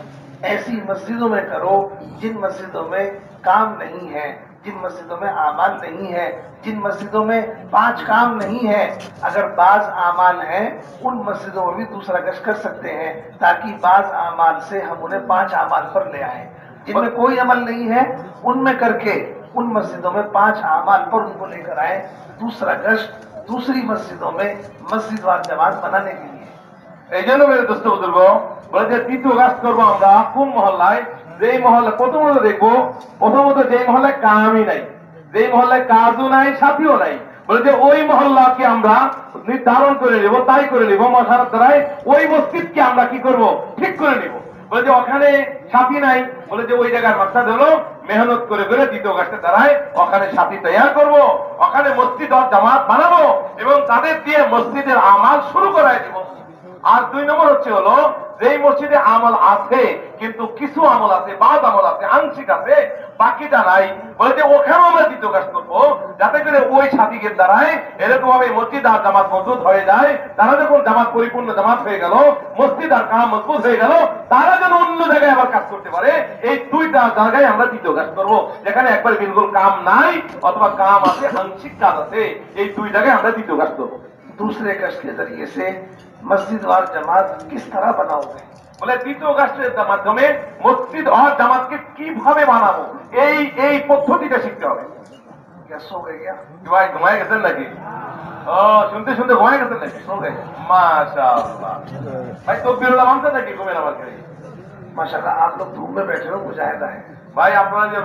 ऐसी मस्जिदों में करो जिन मस्जिदों में काम नहीं है, जिन मस्जिदों में आमाल नहीं है, जिन मस्जिदों में 5 काम नहीं है। अगर बाज आमाल हैं उन मस्जिदों में भी दूसरा गश्त कर सकते हैं, ताकि बाज आमाल से हम उन्हें 5 आमाल पर ले आए। जिनमें कोई अमल नहीं है उनमें करके उन मस्जिदों में 5 आमाल पर उनको लेकर आए। दूसरा गश्त दूसरी मस्जिदों में मस्जिद वार जमात बनाने के लिए। এই জন্য মেরে দোস্ত বুজুর্গ বলে যে দ্বিতীয় কাজ করবো আমরা কোন মহল্লায়, যেই মহল্লা প্রথমত দেখবো, প্রথমত যেই মহল্লায় কামই নাই, যেই মহল্লায় কাজও নাই সাথীও নাই, বলে যে ওই মহল্লাকে আমরা নির্ধারণ করে নিব, তাই করে নিব মশারাত দ্বারাই ওই মসজিদকে আমরা কি করব, ঠিক করে নিব। বলে যে ওখানে সাথী নাই, বলে যে ওই জায়গার মাকসাদ হলো মেহনত করে করে দ্বিতীয় কাজটা দ্বারাই ওখানে সাথী তৈরি করব, ওখানে মসজিদ আর জামাত বানাবো এবং তাদের দিয়ে মসজিদের আমাল শুরু করাই দিব। আর 2 নম্বর হলো যেই মসজিদে আমল আছে কিন্তু কিছু আমল আছে, বাদ আমল আছে, আংশিক আছে, বাকিটা নাই, বলে যে ওখানে আমরা দ্বিতীয় কাজ করবো যাতে করে ওই সাথীকে দ্বারাই এরকম ভাবে মসজিদ আর জামাত মজবুত হয়ে যায়। তারা যখন জামাত পরিপূর্ণ জামাত হয়ে গেল, মসজিদ আর কাম মজবুত হয়ে গেল, তারা যেন অন্য জায়গায় আবার কাজ করতে পারে। এই 2টা জায়গায় আমরা দ্বিতীয় কাজ করবো, যেখানে একবার বিলকুল কাম নাই অথবা কাম আছে, আংশিক কাজ আছে, এই 2 জায়গায় আমরা দ্বিতীয় কাজ করবো। दूसरे गश्त के जरिए से मस्जिद वार जमात किस तरह बनाओगे? বলে দ্বিতীয় কাজের মাধ্যমে মসজিদ আর জামাতকে কিভাবে বানাবো এই পদ্ধতিটা শিখতে হবে। क्या सो गए क्या? ভাই ঘুমায় গেছেন নাকি? ও শুনতে শুনতে ঘুমায় গেছেন নাকি? सो गए। মাশাআল্লাহ। ভাই তকবীরুল্লাহ মানছেন নাকি ঘুমের আবার খেয়ে? माशाल्लाह आप लोग धूप में बैठे हो, मुजाहिदा है। ভাই আপনারা যে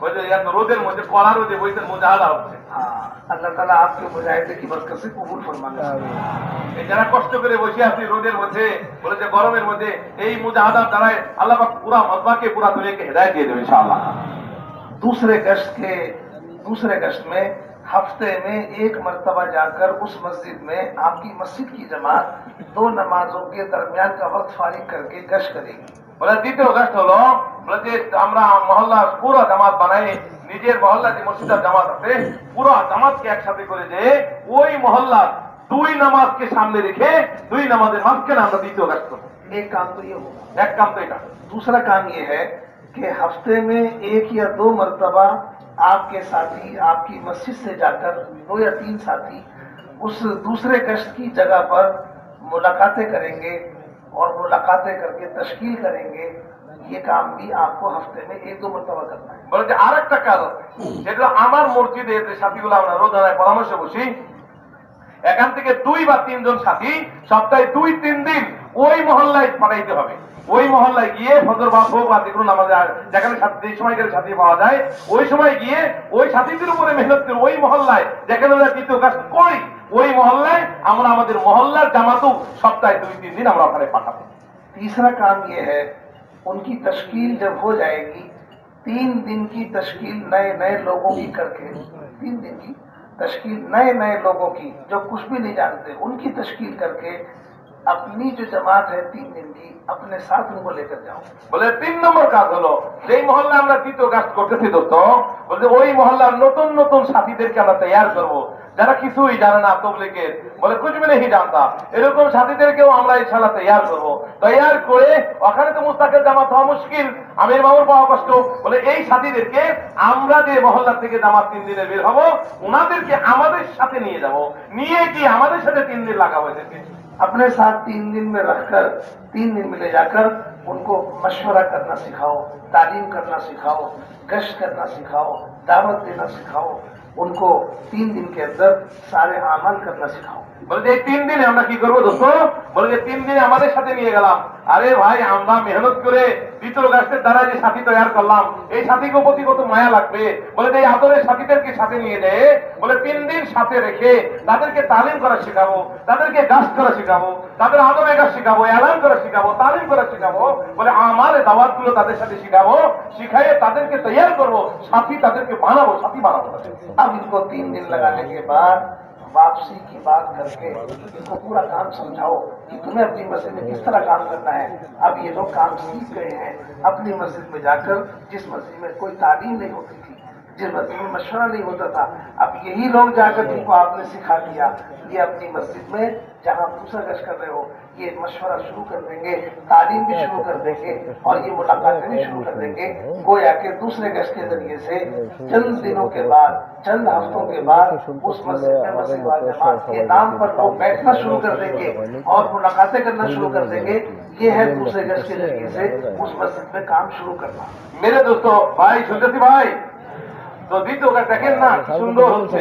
ওই যে এত রোদের মধ্যে কড়া রোদে বইতে মুজাহাদা হচ্ছে, हाँ, अल्लाह ताला आपके मुजाहिदे की बरकत से कबूल फरमाने। এই যারা কষ্ট করে बসে আছি রোদের মধ্যে, বলে যে গরমের মধ্যে, এই মুজাহাদার দ্বারাই আল্লাহ পাক পুরা মজমাকে পুরা দুনিয়াকে হেদায়েত দিয়ে দেবে ইনশাআল্লাহ। दूसरे गश्त में हफ्ते में एक मर्तबा जाकर उस मस्जिद में आपकी मस्जिद की जमात 2 नमाजों के दरमियान का वक्त फारिग करके गश्त करेगी। বলে দ্বিতীয় গশ্ত হলো, বলে যে আমরা মহল্লার পুরো জামাত বানাই, নিজের মহল্লা যে মসজিদের জামাত আছে পুরো জামাতকে একসাথে করে যে ওই মহল্লার 2 নামাজকে সামনে রেখে 2 নামাজের মাঝখানে আমরা দ্বিতীয় গশ্ত করব। एक काम तो ये होगा। এক কাম তো এটা। दूसरा काम ये है कि हफ्ते में 1 या 2 मर्तबा आपके साथी आपकी मस्जिद से जाकर 2 या 3 साथी उस दूसरे गश्त की जगह पर मुलाकातें करेंगे और मुलाकातें करके तश्कील करेंगे। ये काम भी आपको हफ्ते में 1-2 मर्तबा करना है। বলে যে আরেকটা কাজ আছে, যেগুলো আমার মসজিদে যে সাথীগুলো আমরা রোজানায় পরামর্শে বসি, এখান থেকে 2 বা 3 জন সাথী সপ্তাহে 2-3 দিন ওই মহল্লায় পাঠাইতে হবে। ওই মহল্লায় গিয়ে ফজর বা ভোর বা যেগুলো নামাজে যেখানে যে সময় গেলে সাথী পাওয়া যায়, ওই সময় গিয়ে ওই সাথীদের উপরে মেহনত করে ওই মহল্লায় যেখানে আমরা দ্বিতীয় কাজ করি, ওই মহল্লায় আমরা আমাদের মহল্লার জামাতও সপ্তাহে 2-3 দিন আমরা ওখানে পাঠাবো। तीसरा काम ये है, उनकी तश्कील जब हो जाएगी 3 दिन की तश्कील नए नए लोगों की करके, 3 दिन की तश्कील नए नए लोगों की जो कुछ भी नहीं जानते उनकी तश्कील करके अपनी जो जमात है 3 दिन की अपने साथ उनको लेकर जाओ। বলে 3 নম্বর কাজ হলো, যেই মহল্লা আমরা দ্বিতীয় কাজ করতেছি দোস্ত, বলে ওই মহল্লার নতুন নতুন সাথীদেরকে আমরা তৈরি করব, যারা কিছুই জানে না তবলিগের, বলে কুछ भी नहीं जानता, এরকম সাথীদেরকেও আমরা ইনশাআল্লাহ তৈরি করব। তৈরি করে ওখানে তো মুস্তাকিল জামাত হওয়া মুশকিল, আমির মামুর পাওয়া কষ্ট, বলে এই সাথীদেরকে আমরা যে মহল্লা থেকে জামাত 3 দিনে বের হব, ওনাদেরকে আমাদের সাথে নিয়ে যাব, নিয়ে গিয়ে আমাদের সাথে 3 দিন লাগাবো এদেরকে। अपने साथ 3 दिन में रखकर 3 दिन में ले जाकर उनको मशवरा करना सिखाओ, तालीम करना सिखाओ, गश्त करना सिखाओ, दावत देना सिखाओ, उनको 3 दिन के अंदर सारे अमल करना सिखाओ। বলে যে 3 দিনে আমরা কি করবো দোস্ত, বলে যে 3 দিনে আমাদের সাথে নিয়ে গেলাম, আরে ভাই আমরা মেহনত করে দ্বিতীয় গাছের দ্বারা যে সাথী তৈরি করলাম, এই সাথীকে প্রতি কত মায়া লাগবে, বলে যে এই আদরের সাথীদেরকে সাথে নিয়ে যায়, বলে 3 দিন সাথে রেখে তাদেরকে তালিম করা শেখাবো, তাদেরকে গাছ করা শেখাবো, তাদের আদরের গাছ শেখাবো, এলান করা শেখাবো, তালিম করা শেখাবো, বলে আমার দাওয়াত গুলো তাদের সাথে শিখাবো, শিখাইয়ে তাদেরকে তৈরি করবো, সাথী তাদেরকে বানাবো, সাথী বানাবো। अब इनको 3 दिन लगाने के बाद वापसी की बात करके इनको पूरा काम समझाओ कि तुम्हें अपनी मस्जिद में किस तरह काम करना है। अब ये लोग काम सीख गए हैं, अपनी मस्जिद में जाकर जिस मस्जिद में कोई तालीम नहीं होती थी, जिस मस्जिद में मशवरा नहीं होता था, अब यही लोग जाकर जिनको आपने सिखा दिया, ये अपनी मस्जिद में जहाँ दूसरा गश्त कर रहे हो ये मशवरा शुरू कर देंगे, तालीम भी शुरू कर देंगे और ये मुलाकातें भी शुरू कर देंगे। गोया के दूसरे गश्त के जरिए से चंद दिनों के बाद, चंद हफ्तों के बाद उस मस्जिद में मस्जिद वाल जमात के नाम पर लोग बैठना शुरू कर देंगे और मुलाकातें करना शुरू कर देंगे। ये है दूसरे गश्त के जरिए से उस मस्जिद में काम शुरू करना। मेरे दोस्तों भाई सुनते भाई, তো দ্বিতীয় কাজ দেখেন না কি সুন্দর হচ্ছে,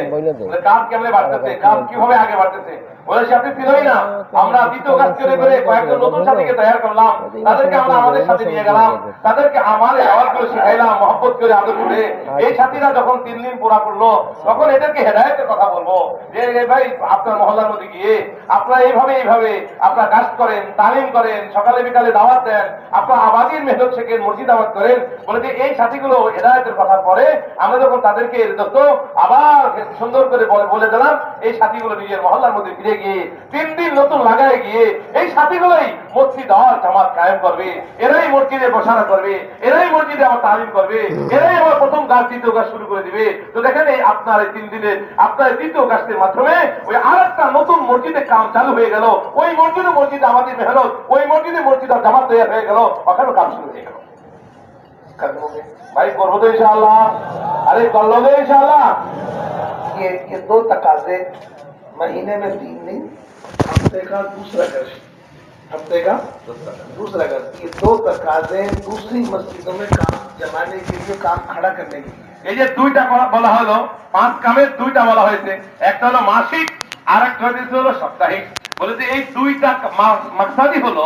কাজ কেমনে বাড়তেছে, কাজ কিভাবে আগে বাড়তেছে, বলে সাথে ছিলই না, আমরা দ্বিতীয় কাজ করে করে কয়েকজন নতুন সাথীকে তৈরি করলাম, তাদেরকে আমরা আমাদের সাথে নিয়ে গেলাম, তাদেরকে আমাদের আওয়াজগুলো শিখাইলাম মহব্বত করে আদর করে। এই সাথীরা যখন 3 দিন পুরা করলো তখন এদেরকে হেদায়েতের কথা বলবো যে ভাই আপনার মহল্লার মধ্যে গিয়ে আপনারা এইভাবে আপনারা কাজ করেন, তালিম করেন, সকালে বিকালে দাওয়াত দেন, আপনারা আবাদির মেহনত শেখেন, মসজিদ দাওয়াত করেন। বলে যে এই সাথীগুলো হেদায়েতের কথা পরে আমরা যখন তাদেরকে দোস্ত আবার সুন্দর করে বলে দিলাম, এই সাথীগুলো নিজের মহল্লার মধ্যে ফিরে গিয়ে 3 দিন নতুন লাগায় গিয়ে এই সাথীগুলোই মসজিদ আর জামাত কায়েম করবে, এরাই মসজিদে বসানো করবে, এরাই মসজিদে আবার তালিম করবে, এরাই আবার প্রথম গাছ দ্বিতীয় গাছ শুরু করে দিবে। তো দেখেন এই আপনার এই 3 দিনের আপনার দ্বিতীয় গাছের মাধ্যমে ওই আরেকটা নতুন মসজিদে কাম চালু হয়ে গেল, ওই মসজিদ আমাদের মেহনত, ওই মসজিদ আর জামাত তৈরি হয়ে গেল, ওখানেও কাম শুরু হয়ে গেল। भाई করবো তো इंशाअल्लाह, अरे कर लोगे इंशाअल्लाह। ये 2 तकाजे, महीने में 3 दिन, हफ्ते का दूसरा गश्त, हफ्ते का दूसरा गश्त, ये 2 तकाजे दूसरी मस्जिदों में काम जमाने के लिए, काम खड़ा करने के लिए। এই যে 2টা বলা হলো, 5 কামের 2টা বলা হয়েছে, একটা হলো মাসিক আর একটা হলো সাপ্তাহিক। বলে যে এই দুইটা মাকসাদই হলো,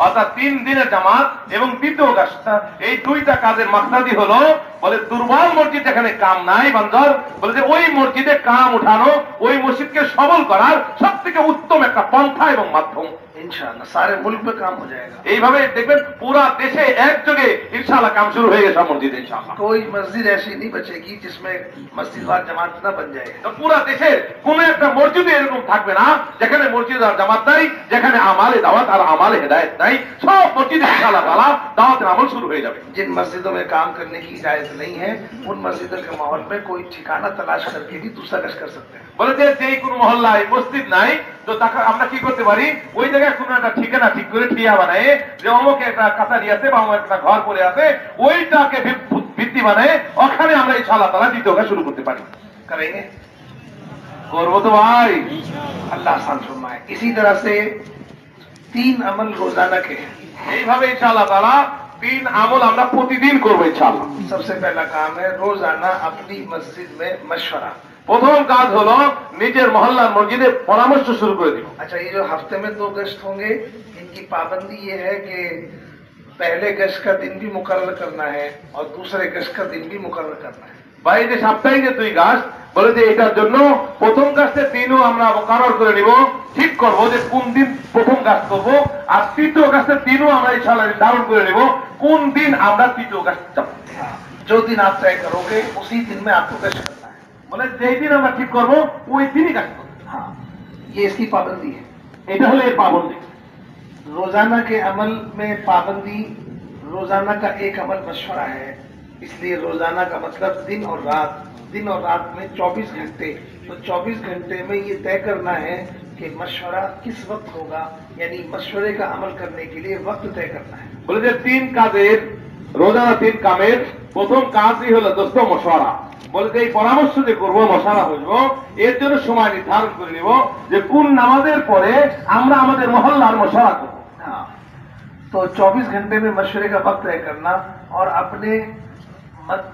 অর্থাৎ 3 দিনের জামাত এবং দ্বিতীয় কাজটা, এই দুইটা কাজের মাকসাদই হলো বলে দুর্বল মসজিদ যেখানে কাম নাই বান্দর, বলে যে ওই মসজিদে কাম উঠানো, ওই মসজিদকে সবল করার সব থেকে উত্তম একটা পন্থা এবং মাধ্যম। इंशाअल्लाह सारे मुल्क में काम हो जाएगा। এইভাবে দেখবেন পুরা দেশে একযোগে ইনশাআল্লাহ কাম শুরু হয়ে গেছে মসজিদে ইনশাআল্লাহ। कोई मस्जिद ऐसी नहीं बचेगी जिसमें मस्जिदवार जमात न बन जाए। তো পুরা দেশে কোন একটা মসজিদে এরকম থাকবে না যেখানে মসজিদ আর জামাত নাই, যেখানে আমালে দাওয়াত আর আমালে হেদায়েত নাই। সব মসজিদে ইনশাআল্লাহ তাআলা দাওয়াতের আমল শুরু হয়ে যাবে। जिन मस्जिदों में काम करने की इजाजत नहीं है, उन मस्जिदों के माहौल में कोई ठिकाना तलाश करके भी दूसरा कश कर सकते हैं। বলে যে যেই কোন মহল্লায় মসজিদ নাই, তো তাকে আমরা কি করতে পারি, ওই জায়গায় কোনো একটা ঠিকানা ঠিক করে ঠিয়া বানায় যে অমুকে একটা কাতারি আছে বা অমুক একটা ঘর পড়ে আছে, ওইটাকে ভিত্তি বানায় ওখানে আমরা ইনশাআল্লাহ তাআলা দ্বিতীয় কাজ শুরু করতে পারি। करेंगे, করবো তো ভাই, अल्लाह आसान फरमाए। इसी तरह से 3 अमल रोजाना के हैं। এইভাবে ইনশাআল্লাহ তাআলা 3 আমল আমরা প্রতিদিন করবো ইনশাআল্লাহ। सबसे पहला काम है रोजाना अपनी मस्जिद में मशवरा। প্রথম কাজ হলো নিজের মহল্লার মসজিদে পরামর্শ শুরু করে দিব। अच्छा, ये जो हफ्ते में 2 गश्त होंगे, इनकी पाबंदी ये है कि पहले गश्त का दिन भी मुकर्रर करना है और दूसरे गश्त का दिन भी मुकर्रर करना है। ভাই যে সাপ্তাহিক যে 2 গাছ বলে যে এটার জন্য প্রথম গাছের দিনও আমরা মুকাররর করে নিব, ঠিক করব যে কোন দিন প্রথম গাছ করব, আর তৃতীয় গাছের দিনও আমরা ইনশাআল্লাহ নির্ধারণ করে নিব কোন দিন আমরা তৃতীয় গাছ যাব। जो दिन आप तय करोगे उसी दिन में आपको गश्त करना है। বলে যেই দিন আমরা ঠিক করব ওই দিনই গাছ করব। हाँ, ये इसकी पाबंदी है। এটা হলো এর পাবন্দি। रोजाना के अमल में पाबंदी, रोजाना का एक अमल मशवरा है, इसलिए रोजाना का मतलब दिन और रात। दिन और रात में 24 घंटे, तो 24 घंटे में ये तय करना है कि मशवरा किस वक्त होगा, यानी मशवरे का अमल करने के लिए वक्त तय करना है। বলে যে 3 কাজের, রোজানা 3 কামের প্রথম কাজই হলো দোস্ত মশওয়ারা। বলে যে এই পরামর্শ যে করবো, মশওয়ারা হইব, এর জন্য সময় নির্ধারণ করে নিব যে কোন নামাজের পরে আমরা আমাদের মহল্লার মশওয়ারা করব। हाँ, तो 24 घंटे में मशवरे का वक्त तय करना और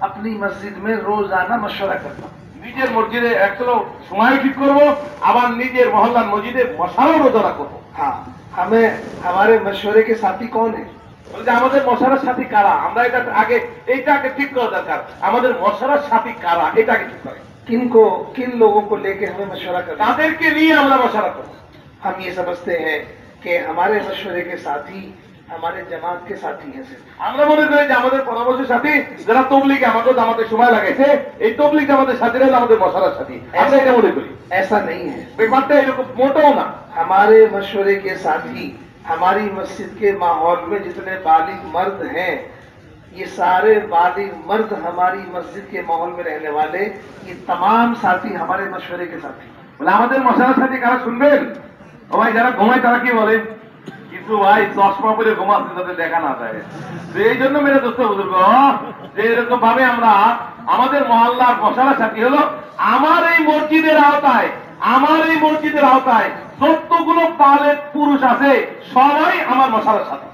अपनी मस्जिद में रोजाना मशवरा करना। নিজের মসজিদে একচলো সময় ঠিক করব, আবার নিজের মহল্লার মসজিদে মশারা রোজা করব। हाँ, हमें हमारे मशवरे के साथी कौन है? বলে যে আমাদের মশারার সাথী কারা, আমরা এটা আগে এইটাকে ঠিক করা দরকার। আমাদের মশারার সাথী কারা এটাকে ঠিক করে, किन लोगों को लेके हमें मशवरा करना। তাদেরকে নিয়ে আমরা মশারা করব। हम ये समझते हैं कि हमारे मशवरे के साथी हमारे जमात के साथी हैं सिर्फ। আমরা মনে করি যে আমাদের পরামর্শের সাথী যারা তবলিগে আমাদের জামাতে সময় লাগাইছে, এই তবলিগ জামাতের সাথীরা হলো আমাদের মশারার সাথী। আমরা এটা মনে করি, ऐसा नहीं है। ব্যাপারটা এরকম মোটেও না। हमारे मशवरे के साथी हमारी मस्जिद के माहौल में जितने बालिग मर्द हैं, ये सारे बालिग मर्द हमारी मस्जिद के माहौल में रहने वाले, ये तमाम साथी हमारे मशवरे के साथी। বলে আমাদের মশারার সাথী কারা শুনবেন? ও ভাই যারা ঘুমায় তারা কি বলে, কিন্তু ভাই চশমা পরে ঘুমাচ্ছে যাতে দেখা না যায়। তো এই জন্য মেরে দোস্ত বুজুর্গ, যে এরকম ভাবে আমরা আমাদের মহল্লার মশারার সাথী হলো আমার এই মসজিদের আওতায়, আমার এই মসজিদের আওতায় যতগুলো পালের পুরুষ আছে সবাই আমার মশারার সাথী।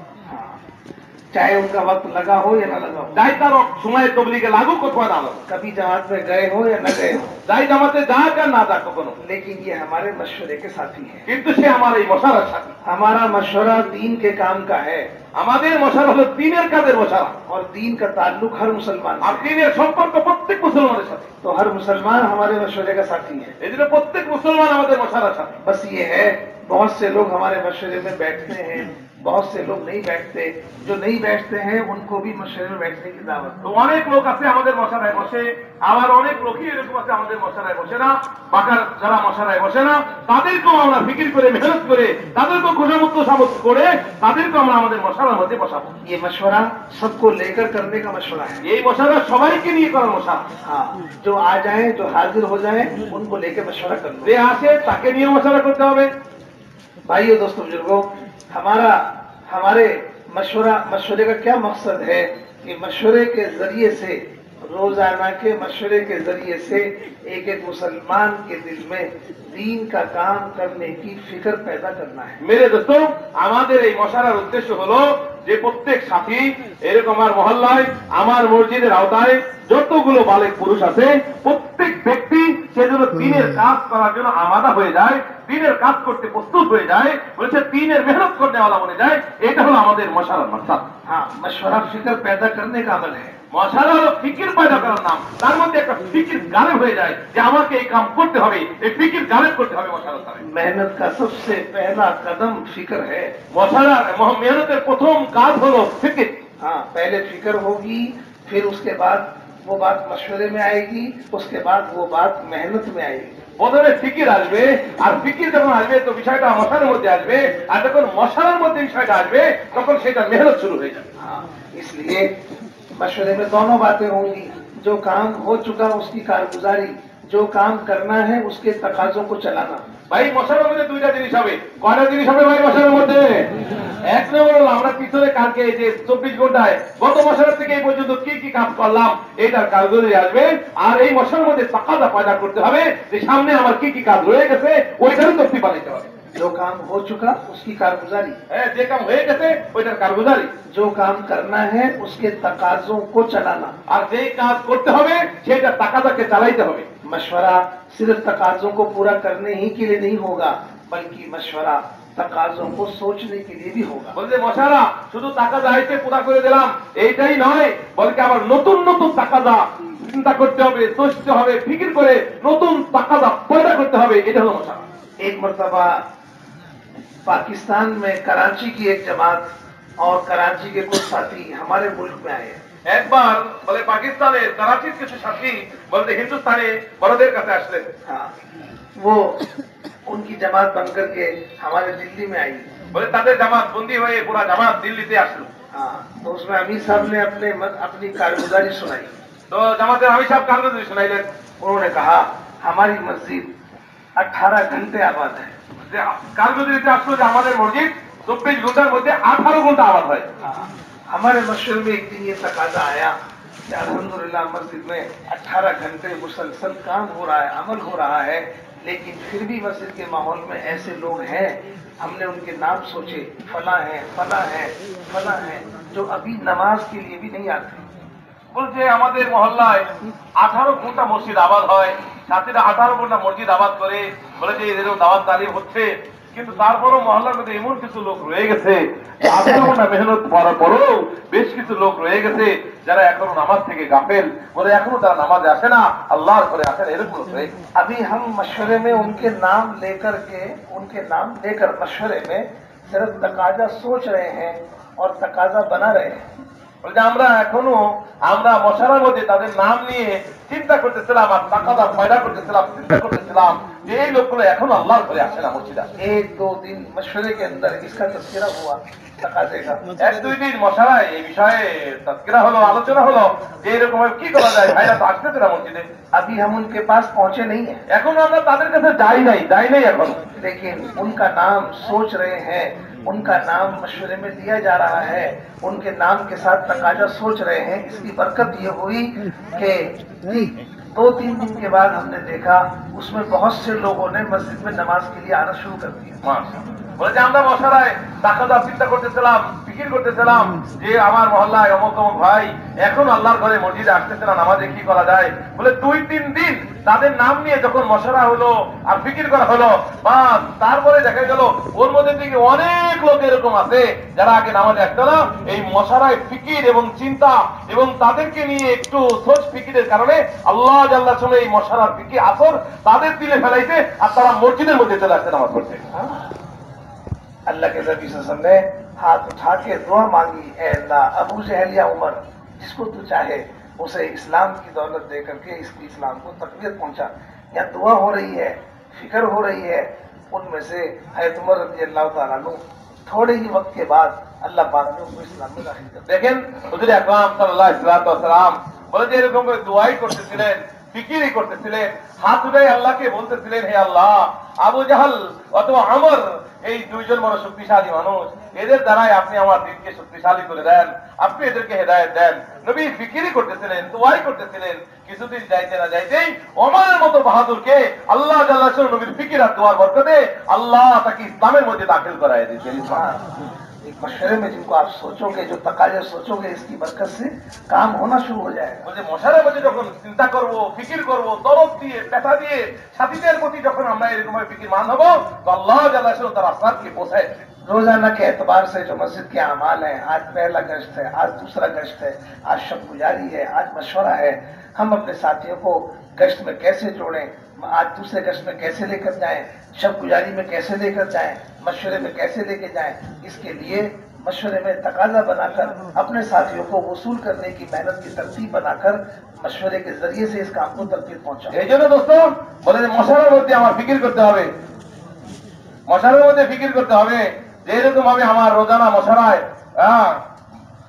चाहे उनका वक्त लगा हो या न लगा हो, যাই তার সময় তবলিগে লাগুক অথবা না লাগুক, कभी जमात में गए हो या न गए हो, যাই জামাতে যাক আর না যাক কখনো, लेकिन ये हमारे मशवरे के साथी हैं। কিন্তু সে আমার এই মশারার সাথী। हमारा मशवरा दीन के काम का है আমাদের মশারা হলো দিনের কাজের মশারা, और दीन का ताल्लुक हर मुसलमान আর से है। দিনের সম্পর্ক প্রত্যেক মুসলমানের সাথে। तो हर मुसलमान हमारे मशवरे का साथी है। এই জন্য প্রত্যেক মুসলমান আমাদের মশারার সাথে। बस ये है, बहुत से लोग हमारे मशवरे में बैठते हैं, बहुत से लोग नहीं बैठते। जो नहीं बैठते हैं उनको भी मशवरे में बैठने की दावत। তো অনেক লোক আছে আমাদের মশারায় বসে, আবার অনেক লোকই এরকম আছে আমাদের মশারায় বসে না। বাকার যারা মশারায় বসে না তাদেরকেও আমরা ফিকির করে মেহনত করে তাদেরকেও খুশামুক্ত সামত করে তাদেরকেও আমরা আমাদের মশারার মধ্যে বসাবো। ये मशवरा सबको लेकर करने का मशवरा है। এই মশারা সবাইকে নিয়ে করার মশারা। हाँ, जो आ जाए, जो हाजिर हो जाए, उनको लेकर मशवरा कर लो। যে আসে তাকে নিয়ে মশারা করতে হবে। भाइयों, दोस्तों, बुजुर्गों, हमारे मशवरे का क्या मकसद है कि मशवरे के जरिए से, रोजाना के मशवरे के जरिए से एक एक मुसलमान के दिल में दीन का काम करने की फिक्र पैदा करना है। মেরে দোস্ত, আমাদের এই মশারার উদ্দেশ্য হলো যে প্রত্যেক সাথী এরকম আমার মহল্লায়, আমার মসজিদের আওতায় যতগুলো বালেক পুরুষ আছে প্রত্যেক ব্যক্তি সে যেন দিনের কাজ করার জন্য আমাদা হয়ে যায়, দিনের কাজ করতে প্রস্তুত হয়ে যায়, বলেছে দিনের মেহনত করতে वाला বনে যায়। এটা হলো আমাদের মশালার মাকসাদ। हाँ, मशवरा फिक्र पैदा करने का अमल है। মশালা হলো ফিকির পয়দা করার নাম। তার মধ্যে একটা ফিকির গালেব হয়ে যায় যে আমাকে এই কাম করতে হবে, এই ফিকির গালেব করতে হবে মশালার দ্বারা। मेहनत का सबसे पहला कदम फिक्र है। মশালার মেহনতের প্রথম কাজ হলো ফিকির। हाँ, पहले फिक्र होगी, फिर उसके बाद वो बात मशवरे में आएगी, उसके बाद वो बात मेहनत में आएगी। প্রথমে ফিকির আসবে, আর ফিকির যখন আসবে তো বিষয়টা মশালার মধ্যে আসবে, আর যখন মশালার মধ্যে বিষয়টা আসবে তখন সেটা মেহনত শুরু হয়ে যাবে। हाँ, इसलिए मशवरे में दोनों बातें होंगी, जो काम हो चुका उसकी कारगुजारी, जो काम करना है उसके तकाजों को चलाना। ভাই মশালার মধ্যে দুইটা জিনিস হবে। কয়টা জিনিস হবে ভাই মশালার মধ্যে? এক নম্বর হলো আমরা পিছনে কালকে এই যে 24 ঘন্টায় গত মশালা থেকে এই পর্যন্ত কি কি কাজ করলাম এটার কাজগুলি আসবে, আর এই মশালার মধ্যে তাকাদা পয়দা করতে হবে যে সামনে আমার কি কি কাজ রয়ে গেছে ওইটারও তফসিল বানাইতে হবে। जो काम हो चुका उसकी कारगुजारी, হ্যাঁ, যে কাম হয়ে গেছে ওইটার কারগুজারি, जो काम करना है उसके तकाजों को चलाना। আর যেই কাজ করতে হবে সেটা তাকাদাকে চালাইতে হবে। मशवरा सिर्फ तकाजों को पूरा करने ही के लिए नहीं होगा, बल्कि मशवरा तकाजों को सोचने के लिए भी होगा। বলতে মশারা শুধু তাকাদা আইতে পুরা করে দিলাম এইটাই নয়, বলকে আবার নতুন নতুন তাকাদা চিন্তা করতে হবে, সোচতে হবে, ফিকির করে নতুন তাকাদা পয়দা করতে হবে। এটা হলো মশারা। एक मरतबा पाकिस्तान में कराची की एक जमात और कराची के कुछ साथी हमारे मुल्क में आए। একবার বলে পাকিস্তানের করাচির কিছু সাথী বলতে হিন্দুস্তানে বড়দের কাছে আসলেন। हाँ, वो उनकी जमात बनकर के हमारे दिल्ली में आई। বলে তাদের জামাত বন্দী হয়ে পুরা জামাত দিল্লিতে আসলো। हाँ, तो उसमें अमीर साहब ने अपनी कारगुजारी सुनाई। তো জামাতের আমির সাহেব কারগুজারি শুনাইলেন। उन्होंने कहा हमारी मस्जिद 18 घंटे आबाद है। যে কারগুজারিতে আসলো যে আমাদের মসজিদ 24 ঘন্টার মধ্যে 18 ঘন্টা আবাদ হয়। हाँ, हमारे मशवरे में एक दिन ये तकाजा आया कि अल्हम्दुलिल्लाह मस्जिद में 18 घंटे मुसलसल काम हो रहा है, अमल हो रहा है, लेकिन फिर भी मस्जिद के माहौल में ऐसे लोग हैं, हमने उनके नाम सोचे, फला है फला है फला है, जो अभी नमाज के लिए भी नहीं आते। বলছে আমাদের মহল্লায় 18 ঘন্টা মসজিদ আবাদ হয়, সাথীরা 18 ঘন্টা মসজিদ আবাদ করে, বলে যে এদেরও দাওয়াত তালিম হচ্ছে, কিন্তু তারপরও মহল্লার মধ্যে এমন কিছু লোক রয়ে গেছে 18 ঘন্টা মেহনত করার পরেও বেশ কিছু লোক রয়ে গেছে যারা এখনো নামাজ থেকে গাফেল, বলে এখনো তারা নামাজে আসে না, আল্লাহর ঘরে আসে না, এরকম লোক রয়ে গেছে। अभी हम मशवरे में उनके नाम लेकर मशवरे में सिर्फ तकाजा सोच रहे हैं और तकाजा बना रहे हैं। বলছে আমরা মশালার মধ্যে তাদের নাম নিয়ে চিন্তা করতেছিলাম আর তাকাদা পয়দা করতেছিলাম, চিন্তা করতেছিলাম যে এই লোকগুলো এখন আল্লাহর ঘরে আসে না, মসজিদে। 1-2 दिन मशवरे के अंदर इसका तस्करा हुआ तकाजे का। 1-2 দিন মশালায় এই বিষয়ে তাজকিরা হলো, আলোচনা হলো যে এরকম কি করা যায়, ভাইরা তো আসতেছে না মসজিদে। अभी हम उनके पास पहुंचे नहीं है, এখন আমরা তাদের কাছে যাই নাই এখন, लेकिन उनका नाम सोच रहे हैं, उनका नाम मशवरे में दिया जा रहा है, उनके नाम के साथ तकाजा सोच रहे हैं। इसकी बरकत ये हुई कि 2-3 दिन के बाद हमने देखा उसमें बहुत से लोगों ने मस्जिद में नमाज के लिए आना शुरू कर दिया। বলে যে আমরা মশালায় তাকাদা চিন্তা করতেছিলাম, ফিকির করতেছিলাম যে আমার মহল্লায় অমুক অমুক ভাই এখন আল্লাহর ঘরে মসজিদে আসতেছে না, নামাজে কি করা যায়। বলে 2-3 দিন তাদের নাম নিয়ে যখন মশারা হলো আর ফিকির করা হলো, বা তারপরে দেখা গেল ওর মধ্যে থেকে অনেক লোক এরকম আছে যারা আগে নামাজে আসতো না, এই মশারায় ফিকির এবং চিন্তা এবং তাদেরকে নিয়ে একটু সোচ ফিকিরের কারণে আল্লাহ জাল্লাহ শুনে এই মশারার ফিকির আসর তাদের দিলে ফেলাইতে আর তারা মসজিদের মধ্যে চলে আসতে নামাজ পড়তে। अल्लाह के नबी सल्लल्लाहु अलैहि वसल्लम ने हाथ उठा के दुआ मांगी, ऐ अल्लाह अबू जहल या उमर जिसको तू चाहे उसे इस्लाम की दौलत दे करके इसकी इस्लाम को तकवीर पहुंचा। या दुआ हो रही है, फिक्र हो रही है, उनमें से हज़रत उमर रज़ी अल्लाह ताला अन्हु थोड़े ही वक्त के बाद अल्लाह पाक ने उनको इस्लाम में दाखिल कर दिया। দেখেন হুজুর আকরাম সাল্লাল্লাহু আলাইহি ওয়াসাল্লাম বলে যে এরকম করে দোয়াই করতেছিলেন, ফিকিরই করতেছিলেন, হাত উঠাই আল্লাহকে বলতেছিলেন, হে আল্লাহ আবু জাহল অথবা আমর এই দুইজন বড় শক্তিশালী মানুষ, এদের দ্বারাই আপনি আমার দিনকে শক্তিশালী করে দেন, আপনি এদেরকে হেদায়েত দেন। নবী ফিকিরই করতেছিলেন, দোয়াই করতেছিলেন। কিছুদিন যাইতে না যাইতেই ওমরের মতো বাহাদুরকে আল্লাহ জাল্লাহু নবীর ফিকির আর দোয়ার বরকতে আল্লাহ তাকে ইসলামের মধ্যে দাখিল করায় দিয়েছেন। एक मशवरे में जिनको आप सोचोगे, जो तकाजे सोचोगे, इसकी बरकत से काम होना शुरू हो जाएगा। বলছে মশারের মধ্যে যখন চিন্তা করব, ফিকির করব, দরদ দিয়ে ব্যথা দিয়ে সাথীদের প্রতি যখন আমরা এরকম ফিকিরমান হব, তো আল্লাহ জাল্লা শাহ তার আসরারকে পৌঁছায় দেবে। रोजाना के एतबार से जो मस्जिद के अमाल है, आज पहला गश्त है, आज दूसरा गश्त है, आज शब गुजारी है, आज मशवरा है, हम अपने साथियों को गश्त में कैसे जोड़ें, आज दूसरे गश्त में कैसे लेकर जाएं, शब गुजारी में कैसे लेकर जाएं, मशवरे में कैसे लेके जाएं, इसके लिए मशवरे में तकाजा बनाकर अपने साथियों को वसूल करने की मेहनत की तरतीब बनाकर मशवरे के जरिए से इस काम को तरतीब पहुंचा। এই জন্য দোস্ত বলে যে মশারের মধ্যে আমার ফিকির করতে হবে, মশারের মধ্যে ফিকির করতে হবে যে এরকম ভাবে আমার রোজানা মশারায়,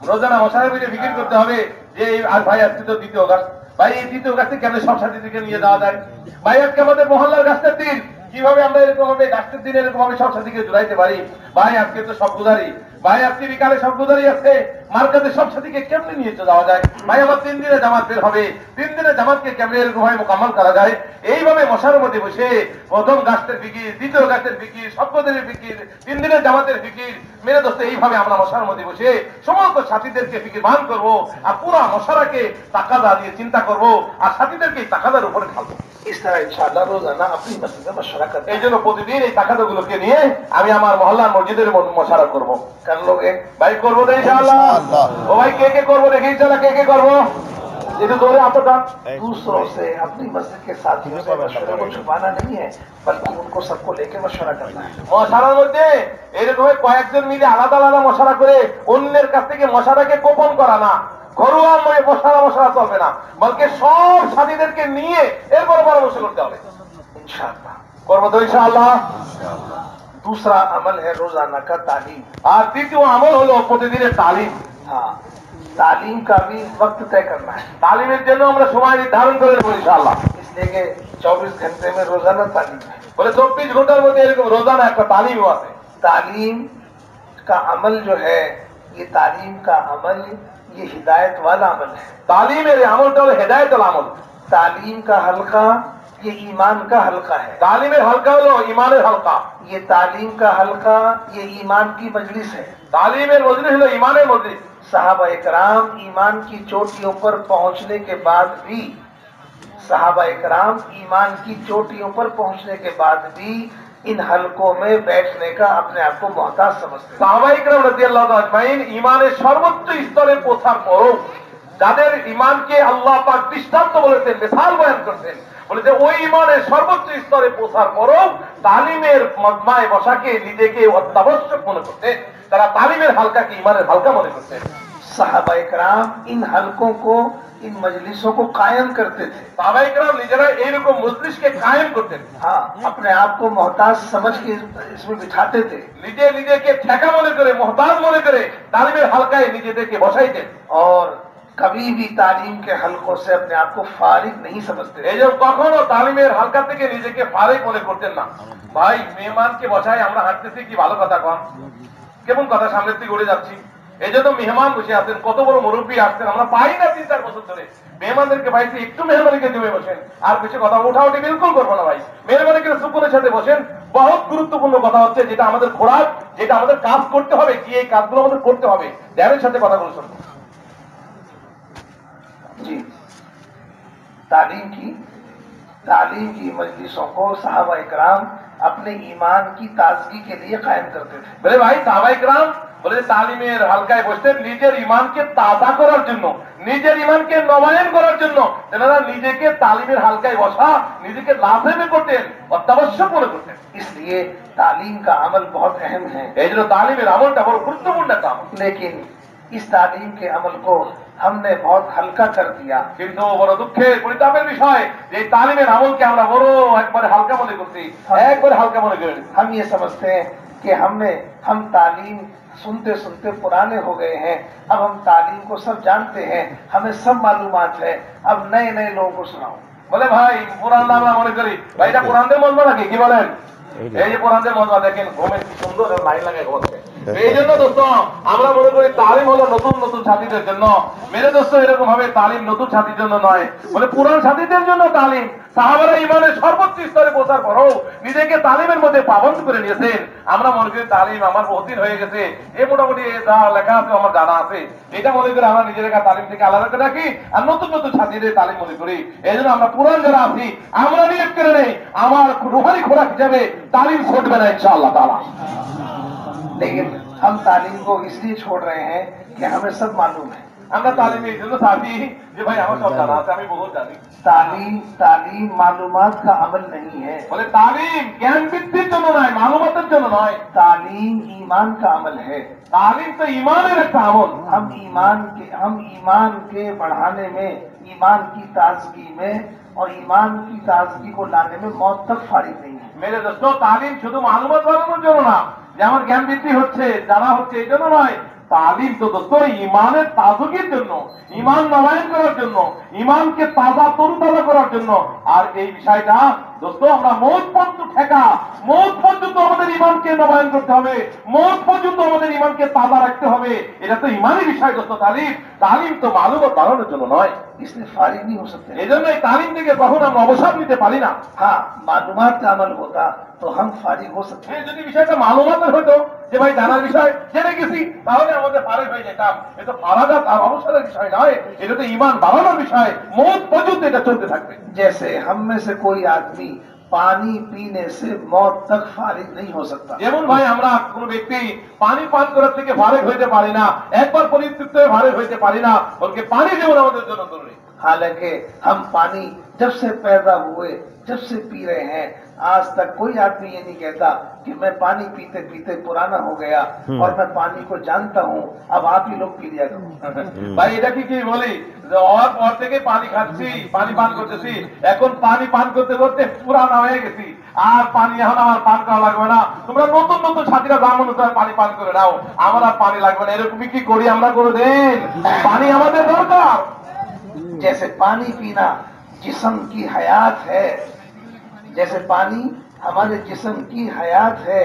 রোজানা মশারের মধ্যে ফিকির করতে হবে যে আর ভাই আজকে তো দ্বিতীয় গাছ, ভাই এই দ্বিতীয় গাছটি কেন সব সাথীদেরকে নিয়ে যাওয়া যায়, ভাই আজকে আমাদের মহল্লার গাছের দিন, কিভাবে আমরা এরকম ভাবে গাছের দিন এরকম ভাবে সব সাথীকে জুড়াইতে পারি, ভাই আজকে তো সব গুজারি, ভাই আজকে বিকালে সব গুজারি আছে, মার্কেটে সব সাথীকে কেমনে নিয়ে যাওয়া যায়, ভাই আমার 3 দিনে জামাত বের হবে, 3 দিনে জামাতকে কেমনে এরকম ভাবে মোকাম্মল করা যায়। এইভাবে মশার মধ্যে বসে প্রথম গাছের ফিকির, দ্বিতীয় গাছের ফিকির, সপ্তদিনের ফিকির, 3 দিনের জামাতের ফিকির, মেরে দোস্ত এইভাবে আমরা মশার মধ্যে বসে সমস্ত সাথীদেরকে ফিকিরমান করব, আর পুরা মশারাকে তাকাদা দিয়ে চিন্তা করব, আর সাথীদেরকে এই তাকাদার উপরে ঢালবো। इस तरह इंशाअल्लाह रोजाना अपनी मस्जिद में मशवरा करते এই জন্য প্রতিদিন এই তাকাদাগুলোকে নিয়ে আমি আমার মহল্লার মসজিদের মশারা করব। कर लोगे। ভাই করবো তো ইনশাআল্লাহ। ও ভাই কে কে করবো দেখি ইনশাআল্লাহ, কে কে করবো একটু জোরে হাত দাও। दूसरों से अपनी मस्जिद के साथियों से मशवरे को छुपाना नहीं है, बल्कि उनको सबको लेकर मशवरा करना है। মশারার মধ্যে এরকম কয়েকজন মিলে আলাদা আলাদা মশারা করে অন্যের কাছ থেকে মশারাকে গোপন করা না, ঘরোয়া মশারা চলবে না, বলকে সব সাথীদেরকে নিয়ে এরপর পরামর্শ করতে হবে। इंशाअल्लाह করবো তো ইনশাআল্লাহ। दूसरा अमल है रोजाना का तालीम। আর তৃতীয় আমল হলো প্রতিদিনের তালিম। हाँ, तालीम का भी वक्त तय करना है, তালিমের জন্য আমরা সময় নির্ধারণ করে দেবো ইনশাআল্লাহ। इसलिए कि 24 घंटे में रोजाना तालीम है। বলে 24 ঘন্টার মধ্যে এরকম রোজানা একটা তালিমও আছে। तालीम का अमल जो है, ये तालीम का अमल ये हिदायत वाला अमल है। তালিমের এই আমলটা হলো হেদায়েতুল আমল। तालीम का हल्का ये ईमान का हल्का है। তালিমের হালকা হলো ইমানের হালকা। ये तालीम का हल्का ये ईमान की मजलिस है। তালিমের মজলিস হলো ইমানের মজলিস। सहाबा इकराम ईमान की चोटियों पर पहुंचने के बाद भी, सहाबा इकराम ईमान की चोटियों पर पहुंचने के बाद भी इन हलकों में बैठने का अपने आप को मोहताज समझते हैं। সাহাবায়ে কেরাম রাদিয়াল্লাহু তাআলা আজমাইন ইমানের সর্বোচ্চ স্তরে পৌঁছার পরও যাদের ইমানকে আল্লাহ পাক দৃষ্টান্ত বলেছেন, মিসাল বয়ান করছেন, বলে যে ওই ইমানের সর্বোচ্চ স্তরে পৌঁছার পরও তালিমের মজমায় বসাকে নিজেকে অত্যাবশ্যক মনে করতেন, তারা তালিমের হালকাকে ইমানের হালকা মনে করতেন। सहाबा इकराम इन हलकों को, इन मजलिसों को कायम करते थे। সাহাবায়ে কেরাম নিজেরা এইরকম মজলিসকে কায়েম করতেন। हाँ, अपने आप को मोहताज समझ के इसमें बिठाते थे নিজেকে ঠেকা মনে করে, মোহতাজ মনে করে তালিমের হালকায় নিজেদেরকে বসাইতেন। और कभी भी तालीम के हलकों से अपने आप को फारिग नहीं समझते। এই যে কখনো তালিমের হালকা থেকে নিজেকে ফারিক মনে করতেন না। ভাই মেহমানকে বসায় আমরা হাঁটতেছি, কি ভালো কথা কন, কেমন কথা সামনের দিকে উড়ে যাচ্ছি। এই জন্য মেহমান বসে আছেন, কত বড় মুরব্বী আসছেন, আমরা পাই না 3-4 বছর ধরে। মেহমানদেরকে ভাই একটু মেহরবানিকে জমে বসেন, আর কিছু কথা উঠাউঠি বিলকুল করবো না ভাই, মেহরবানি করে সুকুনের সাথে বসেন। বহুত গুরুত্বপূর্ণ কথা হচ্ছে, যেটা আমাদের খোরাক, যেটা আমাদের কাজ করতে হবে, কি এই কাজগুলো আমাদের করতে হবে, ধ্যানের সাথে কথাগুলো শুনবো। जी, तालीम की मजलिसों को सहाबा इकराम अपने ईमान की ताजगी के लिए कायम करते थे। বলে ভাই সাহাবায়ে কেরাম বলে তালিমের হালকায় বসতেন নিজের ইমানকে তাজা করার জন্য, নিজের ইমানকে নবায়ন করার জন্য। তেনারা নিজেকে তালিমের হালকায় বসা, নিজেকে লাজেমে করতেন, অত্যাবশ্যক মনে করতেন। इसलिए तालीम का अमल बहुत अहम है, এই জন্য তালিমের আমলটা বড় গুরুত্বপূর্ণ একটা আমল। लेकिन इस तालीम के अमल को हमने बहुत हल्का कर दिया। কিন্তু বড় দুঃখের পরিতাপের বিষয় যে এই তালিমের আমলকে আমরা বড় একবারে হালকা মনে করছি, একবারে হালকা মনে করি। हम ये समझते हैं कि हम तालीम सुनते सुनते पुराने हो गए हैं, अब हम तालीम को सब जानते हैं, हमें सब मालूमात है, अब नए नए लोगों को सुनाओ। বলে ভাই কোরআন আমরা মনে করি, ভাই এটা কোরআনদের মজমা নাকি, কি বলেন? এই যে কোরআনদের মজমা দেখেন, ঘুমে কি সুন্দর লাইন লাগায় ঘুমাচ্ছে। এই জন্য দোস্ত আমরা মনে করি তালিম হলো নতুন নতুন সাথীদের জন্য। মেরে দোস্ত এরকম ভাবে তালিম নতুন সাথীর জন্য নয়, বলে পুরান সাথীদের জন্য তালিম। সাহাবারা ইমানের সর্বোচ্চ স্তরে পৌঁছার পরও নিজেকে তালিমের মধ্যে পাবন্ধ করে নিয়েছেন। আমরা মনে করি তালিম আমার বহুদিন হয়ে গেছে, এ মোটামুটি যা লেখা আছে আমার জানা আছে, এটা মনে করি আমরা নিজের তালিম থেকে আলাদা করে রাখি আর নতুন নতুন সাথীদের তালিম মনে করি। এই জন্য আমরা পুরান যারা আছি আমরা নিয়োগ করে নেই আমার রুহানি খোরাক হিসাবে তালিম ছুটবে না ইনশাআল্লাহ তাআলা। लेकिन हम तालीम को इसलिए छोड़ रहे हैं कि हमें सब मालूम है। আমরা তালিমে এই জন্য সাথী যে ভাই আমার সব জানা আছে, আমি বহুত জানি। तालीम मालूमात का अमल नहीं है, বলে তালিম জ্ঞান বৃদ্ধির জন্য নয়, মালুমাতের জন্য নয়। तालीम ईमान का अमल है। तालीम तो ईमाনের একটা আমল। हम ईमान के बढ़ाने में, ईमान की ताजगी में और ईमान की ताजगी को लाने में मौत तक फारिग नहीं है। मेरे दोस्तों तालीम শুধু মালুমাত বাড়ানোর জন্য না, যে আমার জ্ঞান বৃদ্ধি হচ্ছে জানা হচ্ছে এই জন্য নয়। তালিম তো দোস্ত ইমানের তাজগির জন্য, ইমান নবায়ন করার জন্য, ইমানকে তাজা তরুতাজা করার জন্য। আর এই বিষয়টা দোস্ত আমরা মৌত পর্যন্ত ঠেকা, মৌত পর্যন্ত আমাদের ইমানকে নবায়ন করতে হবে, মৌত পর্যন্ত আমাদের ইমানকে তাজা রাখতে হবে। এটা তো ইমানের বিষয় দোস্ত। তালিম তো মালুমাত বাড়ানোর জন্য নয়, इसलिए फारिग नहीं हो सकते। এই জন্য এই তালিম থেকে কখন আমরা অবসর নিতে পারি না। हाँ, मालूमात का अमल होता तो हम फारिग हो सकते। যদি বিষয়টা মালুমাতের হতো যে ভাই জানার বিষয় জেনে গেছি, তাহলে আমাদের ফারিগ হয়ে যেতাম। এটা ফারাগাত আর অবসরের বিষয় নয়, এটা তো ইমান বাড়ানোর বিষয়। মৌত পর্যন্ত এটা চলতে থাকবে। जैसे हम में से कोई आदमी पानी पीने से मौत तक फारिग नहीं हो सकता। যেমন ভাই আমরা কোন ব্যক্তি পানি পান করার থেকে ফারিগ হইতে পারি না, একবার পরিতৃপ্ত হয়ে ফারিগ হইতে পারি না, বলকে পানি যেমন আমাদের জন্য জরুরি। हालांकि हम पानी जब से पैदा हुए, जब से पी रहे हैं, आज तक कोई आदमी ये नहीं कहता कि मैं पानी पीते पीते पुराना हो गया और मैं पानी को जानता हूँ, अब आप ही लोग पी लिया करो। ভাই এটা কি বলি, और পর থেকে পানি খাচ্ছি, পানি পান করতেছি, এখন পানি পান করতে করতে পুরানা হয়ে গেছি, আর পানি এখন আমার পান করা লাগবে না। তোমরা নতুন নতুন সাথীরা ব্রাহ্মণ অনুসারে পানি পান করে নাও, আমার আর পানি লাগবে না। এরকমই কি করি আমরা করে দেন? পানি আমাদের দরকার। जैसे पानी पीना जिस्म की हयात है, जैसे पानी हमारे जिस्म की हयात है,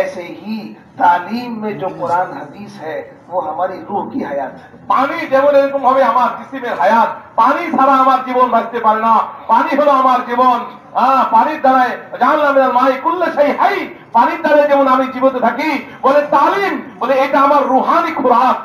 ऐसे ही तालीम में जो कुरान हदीस है वो हमारी रूह की हयात है। পানি যেমন এরকম ভাবে আমার জিসিমের হায়াত, পানি ছাড়া আমার জীবন বাঁচতে পারে না। পানি হলো আমার জীবন। পানির দ্বারাই জানলাম মাই কুল্লে সেই হাই, পানির দ্বারাই যেমন আমি জীবিত থাকি। বলে তালিম, বলে এটা আমার রুহানি খোরাক।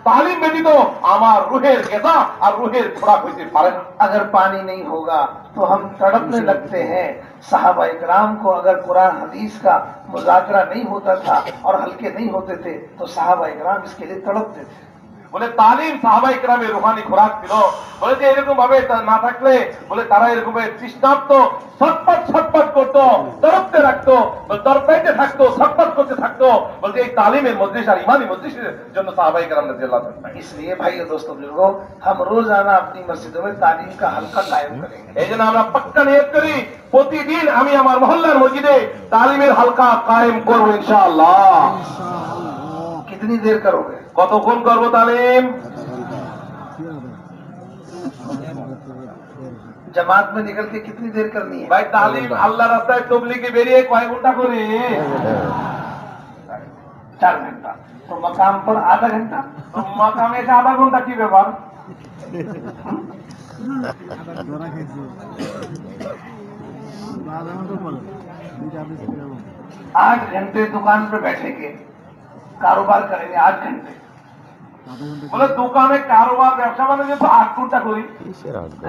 तालीम व्यतीत আমার রুহের গেজা আর রুহের খোরাক হইতে পারে না। अगर पानी नहीं होगा तो हम तड़पने लगते हैं। सहाबा इकराम को अगर कुरान हदीस का मुज़ाकरा नहीं होता था और हल्के नहीं होते थे तो सहाबा इकराम इसके लिए तड़पते थे। বলে তালিম সাহাবা ইকরামের রুহানি খোরাক ছিল। বলে যে এরকম ভাবে না থাকলে বলে তারা এরকম তৃষ্ণার্ত ছটপট করতো, তড়পতে রাখতো, তড়পাইতে থাকতো, ছটপট করতে থাকতো। বলতে এই তালিমের মজলিস আর ইমানি মজলিসের জন্য সাহাবা ইকরাম রাদিয়াল্লাহু তাআলা। इसलिए भाइयों दोस्तों बुजुर्गों, हम रोजाना अपनी मस्जिदों में तालीम का हल्का कायम करेंगे। এই জন্য আমরা পাক্কা নিয়ত করি প্রতিদিন আমি আমার মহল্লার মসজিদে তালিমের হালকা কায়েম করব ইনশাআল্লাহ। कितनी देर करोगे? কতক্ষণ করব তালিম? जमात में निकल के कितनी देर करनी है? ভাই তালিম আল্লাহ রাস্তায় তবলিগে বেরিয়ে কয় ঘন্টা করি? 4 घंटा। तो मकाम पर आधा घंटा। মাকামে এসে আধা ঘন্টা কি ব্যাপার? आठ घंटे दुकान पे बैठेंगे, कारोबार करेंगे 8 घंटे। বলে দোকানে কারোবার ব্যবসা বাণিজ্য তো 8 ঘন্টা করি,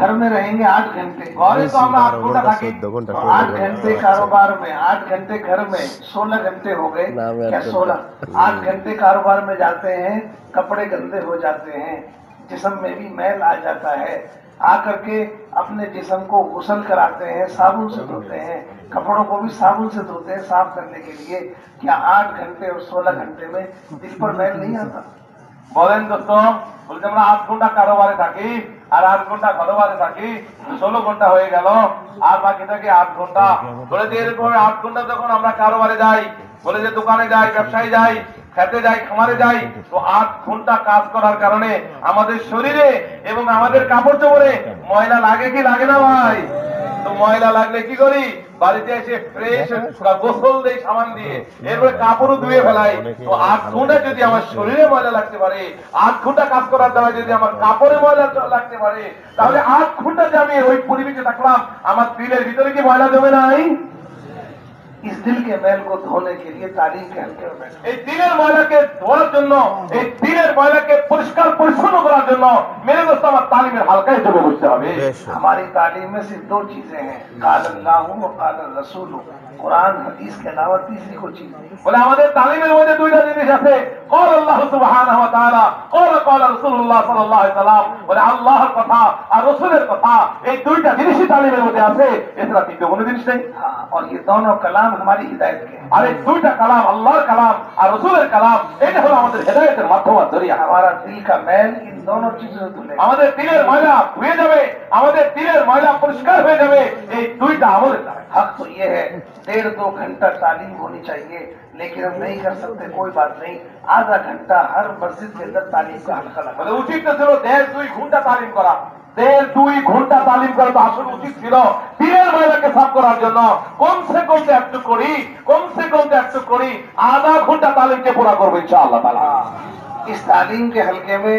घर में रहेंगे 8 घंटे। ঘরে তো আমরা 8 ঘন্টা থাকি। 8 घंटे कारोबार में, 8 घंटे घर में, 16 घंटे हो गए क्या? 16। 8 घंटे कारोबार में जाते हैं, कपड़े गंदे हो जाते हैं, जिस्म में भी मैल आ जाता है। आकर के अपने जिस्म को गुसल कराते हैं, साबुन से धोते हैं, कपड़ों को भी साबुन से धोते हैं साफ करने के लिए। क्या 8 घंटे और 16 घंटे में दिल पर मैल नहीं आता? বলেন দোস্ত, বলতে আমরা 8 ঘন্টা কারোবারে থাকি আর 8 ঘন্টা ঘরবারে থাকি, 16 ঘন্টা হয়ে গেল, আর বাকি থাকে 8 ঘন্টা। বলে যে এরকম 8 ঘন্টা যখন আমরা কারোবারে যাই, বলে যে দোকানে যাই, ব্যবসায় যাই, খেতে যাই, খামারে যাই, তো 8 ঘন্টা কাজ করার কারণে আমাদের শরীরে এবং আমাদের কাপড় চোপড়ে ময়লা লাগে কি লাগে না ভাই? তো ময়লা লাগলে কি করি? বাড়িতে এসে ফ্রেশ গোসল দেই সাবান দিয়ে, এরপরে কাপড়ও ধুয়ে ফেলাই, তো 8 ঘন্টা যদি আমার শরীরে ময়লা লাগতে পারে, 8 ঘন্টা কাজ করার দ্বারা যদি আমার কাপড়ে ময়লা লাগতে পারে, তাহলে 8 ঘন্টা যে আমি ওই পরিবেশে থাকলাম, আমার দিলের ভিতরে কি ময়লা জমে নাই? इस दिल के मैल को धोने के लिए तालीम के हल्के में बैठो। এই দিলের ময়লাকে ধোয়ার জন্য, এই দিলের ময়লাকে পরিষ্কার পরিচ্ছন্ন করার জন্য মেরে দোস্ত আমার তালিমের হালকায় জমে বসতে হবে। हमारी तालीम में सिर्फ 2 चीजें हैं, काल अल्लाह व काल रसूल। कुरान हदीस के अलावा तीसरी कोई चीज नहीं। বলে আমাদের তালিমের মধ্যে 2টা জিনিস আছে, قال الله سبحانه وتعالى, قال رسول الله صلى الله عليه وسلم। বলে আল্লাহর কথা আর রাসূলের কথা, এই 2টা জিনিসই তালিমের মধ্যে আছে, এছাড়া তৃতীয় কোনো জিনিস নেই। हाँ, और ये दोनों कलाम हमारी हिदायत के हैं। আর এই 2টা কালাম, আল্লাহর কালাম আর রাসূলের কালাম, এটা হলো আমাদের হেদায়েতের মাধ্যম আর জরিয়া। हमारा दिल का मैल इन दोनों चीजों से धुले। আমাদের দিলের ময়লা ধুয়ে যাবে, আমাদের দিলের ময়লা পরিষ্কার হয়ে যাবে এই 2টা আমলের দ্বারা। हक तो ये है 1.5-2 घंटा तालीम होनी चाहिए, लेकिन हम नहीं कर सकते, कोई बात नहीं। आधा घंटा हर मस्जिद के अंदर तालीम का हल्का लगा। মানে উচিত তো ছিল 1.5-2 ঘন্টা তালিম করা, 1.5-2 ঘন্টা তালিম করা তো আসলে উচিত ছিল দিলের ময়লাকে সাফ করার জন্য। কমসে কম একটু করি আধা ঘন্টা তালিমকে পুরা করবো ইনশাআল্লাহ তাআলা। इस तालीम के हल्के में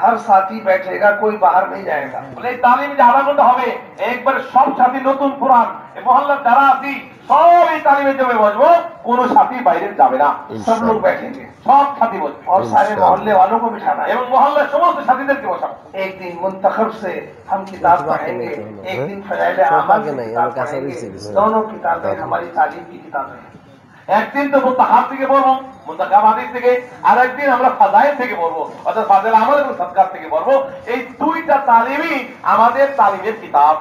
हर साथी बैठेगा, कोई बाहर नहीं जाएगा। বলে এই তালিম যে আধা ঘন্টা হবে, একবার সব সাথী নতুন পুরান এই মহল্লার যারা আছি সব এই তালিমে জমে বসবো, কোন সাথী বাইরে যাবে না, सब लोग बैठेंगे সব সাথী বসবে और सारे मोहल्ले वालों को बिठाना है। এবং মহল্লার সমস্ত সাথীদেরকে বসাবো। एक दिन मुंतखब से हम किताब पढ़ेंगे, एक दिन फजाइल आमाल से किताब पढ़ेंगे। दोनों किताबें हमारी तालीम की किताबें हैं। একদিন তো মুতাহাব থেকে পড়বো, মুতাকাব হাদিস থেকে, আর একদিন আমরা ফাজাইল থেকে পড়বো, অর্থাৎ ফাজাইল আমল এবং সাদকাত থেকে পড়বো। এই 2টা তালিমই আমাদের তালিমের কিতাব।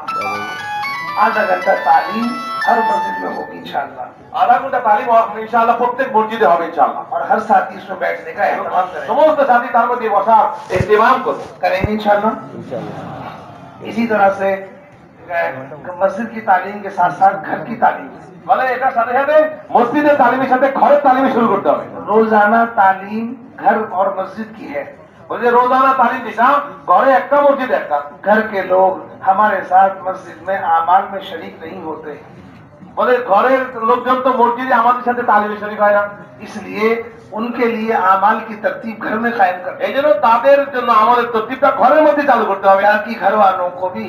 आधा घंटा तालीम हर मस्जिद में होगी इंशाअल्लाह, আধা ঘন্টা তালিম ইনশাআল্লাহ প্রত্যেক মসজিদে হবে ইনশাআল্লাহ। और हर साथी इसमें बैठने का एहतमाम करें সমস্ত সাথী তার মধ্যে বসার ইহতিমাম করবে। करेंगे इंशाअल्लाह। इसी तरह से मस्जिद की तालीम के साथ साथ घर की तालीम, মানে এটার সাথে সাথে মসজিদের তালিমের সাথে ঘরের তালিম শুরু করতে হবে। रोजाना तालीम घर और मस्जिद की है। বলছে রোজানা তালিম দিতাম, ঘরে একটা মসজিদ একটা। घर के लोग हमारे साथ मस्जिद में आमाल में शरीक नहीं होते, বলে ঘরের লোকজন তো মসজিদে আমাদের সাথে তালিমে শরীক হয় না, इसलिए उनके लिए आमाल की तरतीब घर में कायम कर, এই জন্য তাদের জন্য আমাদের তরতিবটা ঘরের মধ্যে চালু করতে হবে, ताकि घर वालों को भी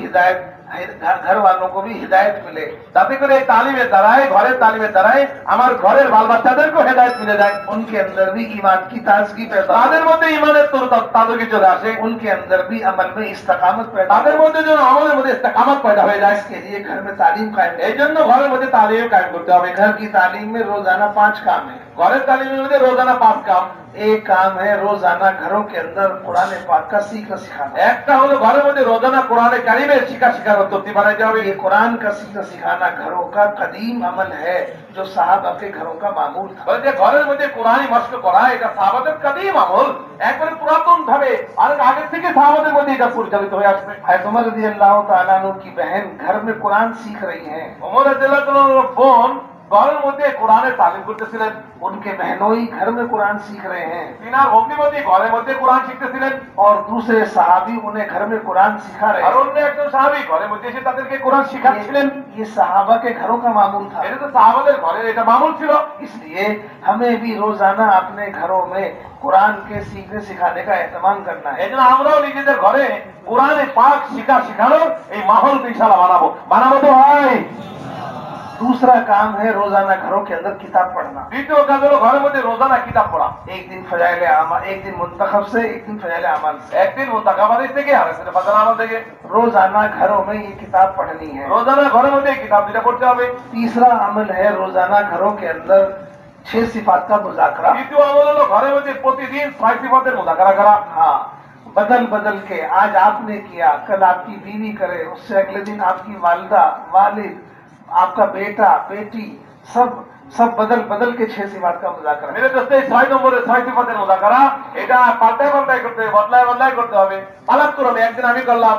हिदायत मिले। যাতে করে এই তালিমের দ্বারাই, ঘরের তালিমের দ্বারাই আমার ঘরের বাল বাচ্চাদেরকেও হেদায়েত মিলে যায়, उनके अंदर भी ईमान की ताजगी पैदा हो, তাদের মধ্যে ইমানের তাজগি চলে আসে, उनके अंदर भी अमल में इस्तकामत पैदा তাদের हो। মধ্যে যেন আমলের মধ্যে ইস্তেকামত পয়দা হয়ে যায়। इसके लिए घर में तालीम कायम, এই জন্য ঘরের মধ্যে তালিম কায়েম করতে হবে। घर की तालीम में रोजाना 5 काम है। ঘরের তালিমের মধ্যে রোজানা 5 কাম। एक काम है रोजाना घरों के अंदर कुरान पाक का सीखना सिखाना। একটা হলো ঘরের মধ্যে রোজানা কোরআনে কারিমের শিখার তরতিব বানাইতে হবে। ये कुरान का सीखना सिखाना घरों का कदीम अमल है, जो साहबा के घरों का मामूल था। বলে যে ঘরের মধ্যে কোরআনি মস্ক করা এটা সাহাবাদের কাদিম আমল, একবারে পুরাতন ভাবে অনেক আগের থেকে সাহাবাদের মধ্যে এটা পরিচালিত হয়ে আসছে। हज़रत उमर रज़ियल्लाहु ताला अन्हु की बहन घर में कुरान सीख रही हैं, ওমর রাদিয়াল্লাহু তাআলার বোন ঘরের মধ্যে কোরআনের তালিম করতেছিলেন, उनके बहनोई घर में कुरान सीख रहे हैं, তিনার ভগ্নিপতি ঘরের মধ্যে কোরআন শিখতেছিলেন, और दूसरे सहाबी उन्हें घर में कुरान सिखा रहे আর हैं। অন্য একজন সাহাবী ঘরের মধ্যে এসে তাদেরকে কোরআন শিখাচ্ছিলেন। ये सहाबा के घरों का मामूल था, এটা তো সাহাবাদের ঘরের এটা মামুল ছিল। इसलिए हमें भी रोजाना अपने घरों में कुरान के सीखने सिखाने का एहतमाम करना है। এই জন্য আমরাও নিজেদের ঘরে কোরআনে পাক শিখানোর এই মাহল ইনশাআল্লাহ বানাবো তো ভাই। दूसरा काम है रोजाना घरों के अंदर किताब पढ़ना। দ্বিতীয় কাজ হলো ঘরের মধ্যে রোজানা কিতাব পড়া। एक दिन फजाइल आमाल, एक दिन मुंतखब से, एक दिन फजाइल आमाल से। একদিন মুতাকাব হাদিস থেকে আর একদিন ফাজাইল আমল থেকে। रोजाना घरों में ये किताब पढ़नी है। রোজানা ঘরের মধ্যে কিতাব দুটো পড়তে হবে। तीसरा अमल है रोजाना घरों के अंदर 6 सिफात का मुज़ाकरा। দ্বিতীয় আমল হলো ঘরের মধ্যে প্রতিদিন 6 সিফাতের মুযাকারা করা। हाँ, बदल बदल के आज आपने किया, कल आपकी बीवी करे, उससे अगले दिन आपकी वालिदा, वालिद, आपका बेटा, बेटी, सब बदल बदल के 6 सिफात का मुज़ाकरा। मेरे दोस्त 6 নম্বরের 6 সিফাতের মুযাকারা, এটা পাল্টায় করতে হবে, বদলায় করতে হবে। পালাক্রমে একদিন আমি করলাম,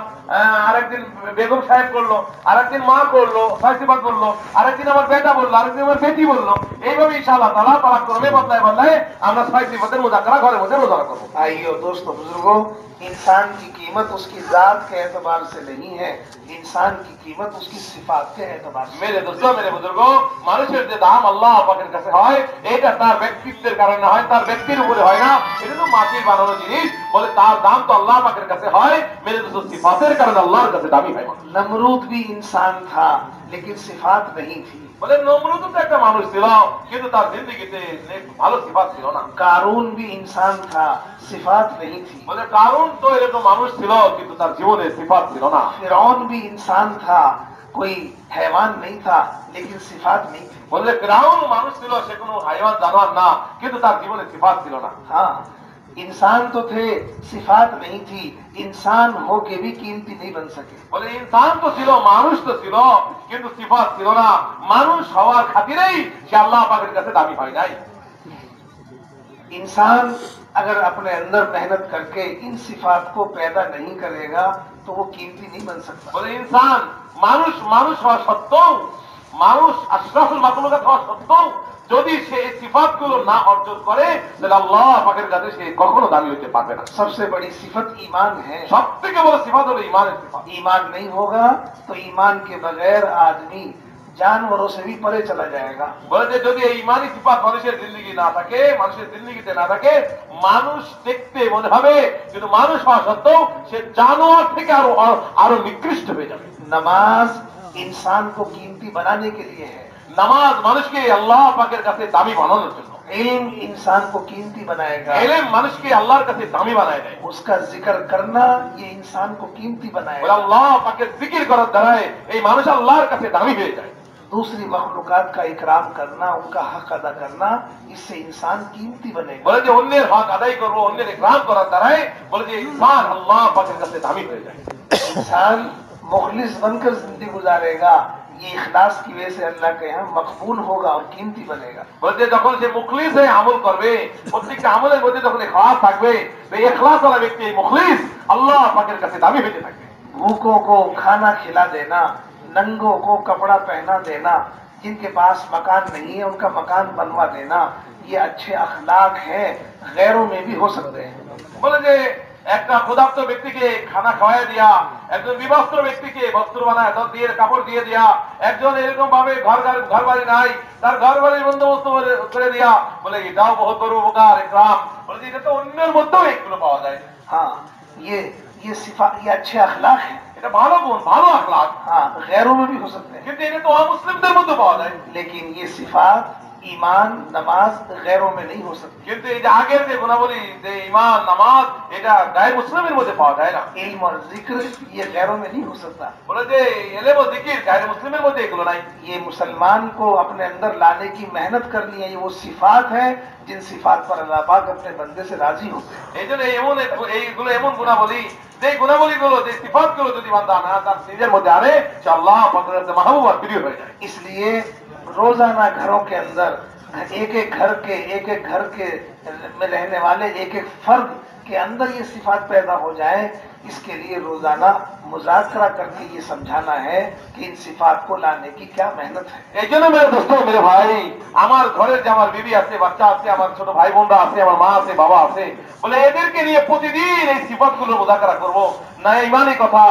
আরেকদিন বেগম সাহেব করলো, আরেকদিন মা করলো, 6 সিফাত বললো, আরেকদিন আমার বেটা বললো, আরেকদিন আমার বেটি বললো। এইভাবে ইনশাআল্লাহ তাআলা পালাক্রমে বদলায় আমরা 6 সিফাতের মুযাকারা ঘরের মধ্যে রোজা করব। भाइयों, दोस्तों, बुजुर्गों, इंसान की कीमत उसकी जात के एतबार से नहीं है, इंसान की कीमत उसकी सिफात के एतबार से। मेरे दोस्तों, मेरे बुजुर्गों, মানুষের যে দাম আল্লাহ পাকের কাছে হয় এটা তার ব্যক্তিত্বের কারণে হয়, তার ব্যক্তির উপরে হয় না। এটা তো মাটির বানানো জিনিস, বলে তার দাম তো আল্লাহ পাকের কাছে হয়। মেরে দোস্ত, সিফাতের কারণে আল্লাহর কাছে দামি হয়। नमरूद भी इंसान था लेकिन सिफात नहीं थी। বলে নমরুদ তো একটা মানুষ ছিল, কিন্তু তার জিন্দেগিতে ভালো সিফাত ছিল না। कारून भी इंसान था, सिफात नहीं थी। বলে কারণ তো এরকম মানুষ ছিল, কিন্তু তার জীবনে সিফাত ছিল না। फिरौन भी इंसान था, कोई हैवान नहीं था लेकिन सिफात नहीं थी। বলে ফিরআউন মানুষ ছিল, সে কোনো হাইওয়ান জানোয়ার না, কিন্তু তার জীবনে সিফাত ছিল না। हाँ, इंसान तो थे, सिफात नहीं थी। इंसान होके भी कीमती नहीं बन सके। বলে ইনসান তো ছিল, মানুষ তো ছিল, কিন্তু সিফাত ছিল না। মানুষ হওয়ার খাতিরেই সে আল্লাহ পাকের কাছে দামি হয় নাই। इंसान अगर अपने अंदर मेहनत करके इन सिफात को पैदा नहीं करेगा तो वो कीमती नहीं बन सकता। বলে ইনসান মানুষ মানুষ হওয়া সত্ত্বেও, মানুষ আশরাফুল মাখলুকাত হওয়া সত্ত্বেও যদি সে এই সিফাতগুলো না অর্জন করে, তাহলে আল্লাহ পাকের কাছে সে কখনো দামি হতে পারবে না। सबसे बड़ी सिफत ईमान है। সবথেকে বড় সিফাত হলো ঈমানের সিফাত। ईमान नहीं होगा तो ईमान के बगैर आदमी जानवरों से भी परे चला जाएगा। বলে যে যদি এই ঈমানি সিফাত মানুষের জিন্দেগি না থাকে, মানুষের জিন্দেগিতে না থাকে, মানুষ দেখতে মনে হবে, কিন্তু মানুষ হওয়া সত্ত্বেও সে জানোয়ার থেকে আরো নিকৃষ্ট হয়ে যাবে। नमाज इंसान को कीमती बनाने के लिए है। নামাজ মানুষকে আল্লাহ পাকের কাছে দামি বানানোর জন্য। इल्म इंसान को कीमती बनाएगा। ইলম মানুষকে আল্লাহর কাছে দামি বানায় দেয়। उसका जिक्र करना ये इंसान को कीमती বলে बनाएगा। আল্লাহ পাকের জিকির করার দ্বারাই এই মানুষ আল্লাহর কাছে দামি হয়ে যায়। दूसरी मखलूकात का इकराम करना, उनका हक अदा करना, इससे इंसान कीमती बनेगा। বলে যে অন্যের হক আদায় করবো, অন্যের ইকরাম করার দ্বারাই বলে যে ইনসান আল্লাহ পাকের কাছে দামি হয়ে যায়। इंसान मुखलिस बनकर जिंदगी गुजारेगा, ये इखलास की वजह से अल्लाह के यहाँ मकबूल होगा और कीमती बनेगा। বলে যে যখন সে মুখলিস হয়ে আমল করবে, প্রত্যেকটা আমলের মধ্যে যখন ইখলাস থাকবে, তো এই ইখলাস ওয়ালা ব্যক্তি মুখলিস আল্লাহ পাকের কাছে দামি হতে থাকবে। भूखों को खाना खिला देना, नंगों को कपड़ा पहना देना, जिनके पास मकान नहीं है उनका मकान बनवा देना, ये अच्छे अखलाक हैं, गैरों में भी हो सकते हैं। বলে যে একটা ক্ষুধার্ত ব্যক্তিকে খানা খাওয়াই দিয়া, একজন বিবস্ত্র ব্যক্তিকে বস্ত্র বানায় দিয়ে কাপড় দিয়ে দিয়া, একজন এরকম ভাবে ঘর বাড়ি নাই, তার ঘর বাড়ির বন্দোবস্ত করে দিয়া, বলে এটাও বহুত বড় উপকার, ইকরাম। বলে যে এটা তো অন্যের মধ্যেও এগুলো পাওয়া যায়। हाँ, ये सिफात, ये अच्छे अखलाक हैं। এটা ভালো গুণ, ভালো আখলাক। हाँ, गैरों में भी हो सकते हैं, কিন্তু এটা তো অমুসলিমদের মধ্যে পাওয়া যায়। लेकिन ये सिफात ईमान नमाज गैरों में नहीं हो सकती। কিন্তু এই যে আগের যে গুণাবলী, যে ঈমান নামাজ, এটা গায়ের মুসলিমের মধ্যে পাওয়া যায় না। इल्म और जिक्र ये गैरों में नहीं हो सकता। বলে যে ইলম ও জিকির গায়ের মুসলিমের মধ্যে এগুলো নাই। ये मुसलमान को अपने अंदर लाने की मेहनत करनी है। ये वो सिफात है जिन सिफात पर अल्लाह पाक अपने बंदे से राजी होते हैं। এই জন্য এইগুলো এমন গুণাবলী, যে গুণাবলীগুলো, যে সিফাতগুলো যদি বান্দা না তার নিজের মধ্যে আনে, সে আল্লাহ পাকের কাছে মাহবুব আর প্রিয় হয়ে যায়। इसलिए रोजाना घरों के अंदर एक एक घर के में रहने वाले एक एक फर्द के अंदर ये सिफात पैदा हो जाए, इसके लिए रोजाना मुज़ाकरा करके ये समझाना है कि इन सिफात को लाने की क्या मेहनत है। এই জন্য মেরে দোস্ত, মেরে ভাই, আমার ঘরের যে আমার বিবি আছে, বাচ্চা আছে, আমার ছোট ভাই বোনরা আছে, আমার মা আছে, বাবা আছে, বলে এদেরকে নিয়ে প্রতিদিন এই সিফাতগুলো মুযাকারা করব। না ঈমানি কথা,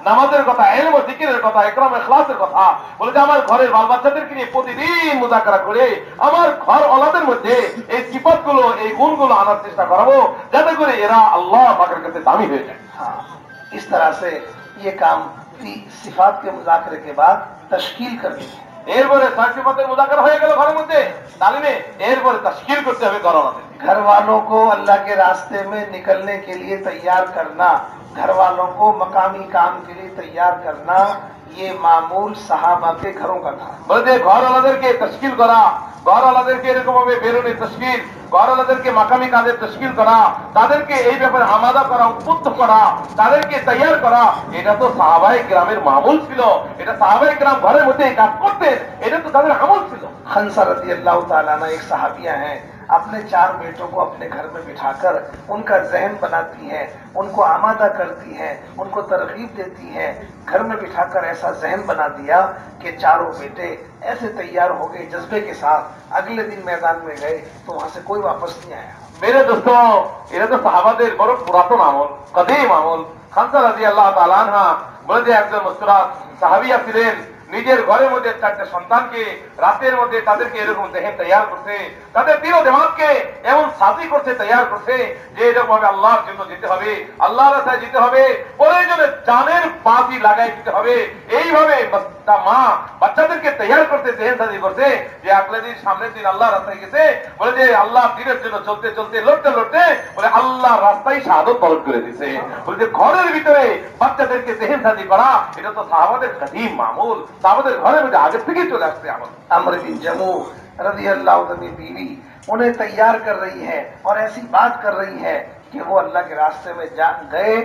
নামাজের কথা, ইলম ও জিকিরের কথা, ইকরাম ইখলাসের কথা, বলে যে আমার ঘরের বাল বাচ্চাদেরকে নিয়ে প্রতিদিন মুযাকারা করে আমার ঘর ওলাদের মধ্যে এই সিফাতগুলো, এই গুণগুলো আনার চেষ্টা করব, যাতে করে এরা আল্লাহ পাকের কাছে দামি হয়ে যায়। हाँ, इस तरह से ये काम सिफात के मुज़ाकरे के बाद तश्कील करनी है। এরপরে সিফাতের মুযাকারা হয়ে গেল ঘরের মধ্যে তালিমে, এরপরে তাশকিল করতে হবে ঘর ওলাদের। घर वालों को अल्लाह के रास्ते में निकलने के लिए तैयार करना, घर वालों को मकामी काम के लिए तैयार करना, ये मामूल सहाबा के घरों का था। বলে যে ঘর ওলাদেরকে তাশকিল করা, ঘর ওলাদেরকে এরকম ভাবে বেরোনের তাশকিল, ঘর ওলাদেরকে মাকামি কাজের তাশকিল করা, তাদেরকে এই ব্যাপারে আমাদা করা, উদ্বুদ্ধ করা, তাদেরকে তৈয়ার করা, এটা তো সাহাবায়ে কেরামের মামুল ছিল। এটা সাহাবায়ে কেরাম ঘরের মধ্যে কাজ করতেন, এটা তো তাদের আমল ছিল। खंसा रज़ी अल्लाह ताला अन्हा एक सहाबिया हैं, अपने 4 बेटों को अपने घर में बिठाकर उनका जहन बनाती हैं, उनको आमादा करती हैं, उनको तरगीब देती हैं। घर में बिठाकर ऐसा जहन बना दिया कि चारों बेटे ऐसे तैयार हो गए जज्बे के साथ। अगले दिन मैदान में गए तो वहां से कोई वापस नहीं आया। मेरे दोस्तों এরা তো সাহাবাদের বড় পুরাতন আমল, কদিম আমল। খানসা রাদিয়াল্লাহু তাআলা আনহা বলে যে একজন মুসতারাত সাহাবিয়া ছিলেন, নিজের ঘরের মধ্যে 4টা সন্তানকে রাতের মধ্যে তাদেরকে এরকম দেহেন তৈয়ার করছে, তাদের দিল দিমাগকে এমন সাজি করছে, তৈয়ার করছে যে এরকম ভাবে আল্লাহর জন্য যেতে হবে, আল্লাহর রাস্তায় যেতে হবে, প্রয়োজনে জানের বাজি লাগাই দিতে হবে। এইভাবে মা বাচ্চাদেরকে তৈয়ার করতে, দেহেন সাজি করতে, যে আগলে দিন সামনের দিন আল্লাহর রাস্তায় গেছে, বলে যে আল্লাহ দিনের জন্য চলতে চলতে লড়তে লড়তে বলে আল্লাহর রাস্তায় শাহাদত বরণ করে দিছে। বলে যে ঘরের ভিতরে বাচ্চাদেরকে দেহেন সাজি করা, এটা তো সাহাবাদের কদিম মামুল, साहबদের ঘরের মধ্যে আগে থেকে চলে আসছে আমল। अमर बिन जमू रजी अल्लाह की बीवी उन्हें तैयार कर रही है और ऐसी बात कर रही है कि वो अल्लाह के रास्ते में जा गए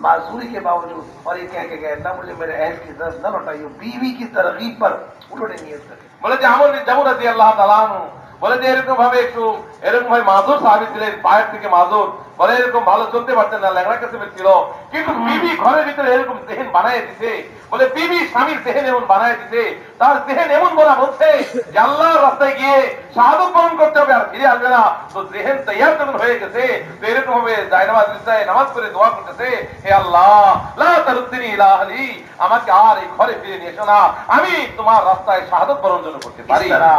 माजूरी के बावजूद, और ये कह के गए अल्लाह मुझे मेरे अहल की दर्द न लौटाइयो। बीवी की तरगीब पर उन्होंने नियत करी। বলে যে আমর বিন জামু রাদিয়াল্লাহু তাআলা আনহু বলে যে এরকম ভাবে একটু এরকম ভাবে মাজুর সাহাবী ছিলেন, পায়ের থেকে মাজুর, বলে এরকম ভালো চলতে পারতেন না, ল্যাংড়া কিসিমের ছিল, কিন্তু বিবি ঘরের ভিতরে এরকম দেহেন বানায় দিতে। বলে বিবি স্বামীর দেহেন এমন বানায় দিতে, তার দেহেন এমন বলা বলছে যে আল্লাহর রাস্তায় গিয়ে শাহাদত বরণ করতে হবে আর ফিরে আসবে না। তো দেহেন তৈয়ার যখন হয়ে গেছে, তো এরকম ভাবে জায়নামাজ বিছায় নামাজ পড়ে দোয়া করতেছে, হে আল্লাহ লা তারুদ্দিনি ইলা আহলি, আমাকে আর এই ঘরে ফিরে নিয়ে এসো না, আমি তোমার রাস্তায় শাহাদত বরণ জন্য করতে इस পারি। तरह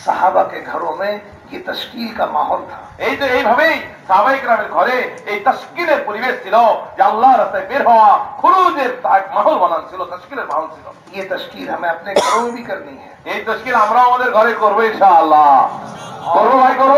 साहबा के घरों में ये तश्कील का माहौल था। এই তো এইভাবেই সাহাবায়ে কেরামের ঘরে এই তাশকিলের পরিবেশ ছিল, যে আল্লাহর রাস্তায় বের হওয়া, খুরুজের মাহল বানান ছিল, তাশকিলের মাহল ছিল। ये तश्कील हमें अपने घरों में भी करनी है। এই তাশকিল আমরা আমাদের ঘরে করব ইনশাআল্লাহ। করব ভাই, করব।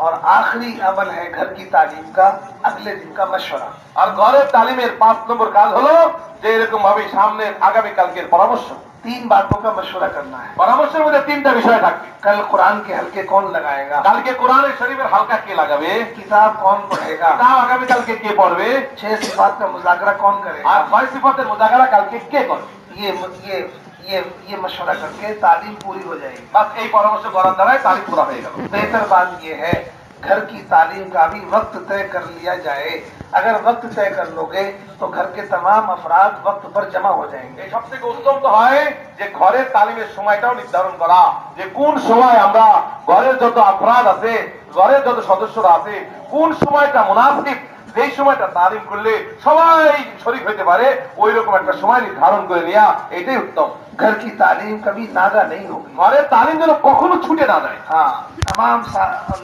और आखिरी अमल है घर की तालीम का अगले दिन का मशवरा। আর ঘরের তালিমের 5 নম্বর কাজ হলো যে এরকম ভাবে সামনে আগামী কালকের পরামর্শ। 3 बातों का मशवरा करना है। পরামর্শের মধ্যে 3টা বিষয় থাকবে। कल कुरान के हल्के कौन लगाएगा, কালকে কোরআনের শরীফের হালকা কে লাগাবে, किताब कौन पढ़ेगा, কিতাব আগামী কালকে কে পড়বে, 6 सिफात का मुजाकरा कौन करेगा। আর 6 সিফাতের মুজাকারা কালকে কে করবে। ये मशवरा करके तालीम पूरी हो जाएगी। বাস এই পরামর্শ করার দ্বারাই তালিম পুরা হয়ে গেল। बेहतर बात यह है घर की तालीम का भी वक्त तय कर लिया जाए। अगर वक्त तय कर लोगे तो घर के तमाम अफराद वक्त पर जमा हो जाएंगे। এই সবথেকে উত্তম তো হয় যে ঘরের তালিমের সময়টাও নির্ধারণ করা, যে কোন সময় আমরা ঘরের যত আফরাদ আছে, ঘরের যত সদস্যরা আছে, কোন সময়টা মুনাসিব, যেই সময়টা তালিম করলে সবাই শরীক হইতে পারে, ওই রকম একটা সময় নির্ধারণ করে নেওয়া, এটাই উত্তম। घर की तालीम कभी नागा नहीं होगी। ঘরের তালিম যেন কখনো ছুটে না যায়। हाँ, तमाम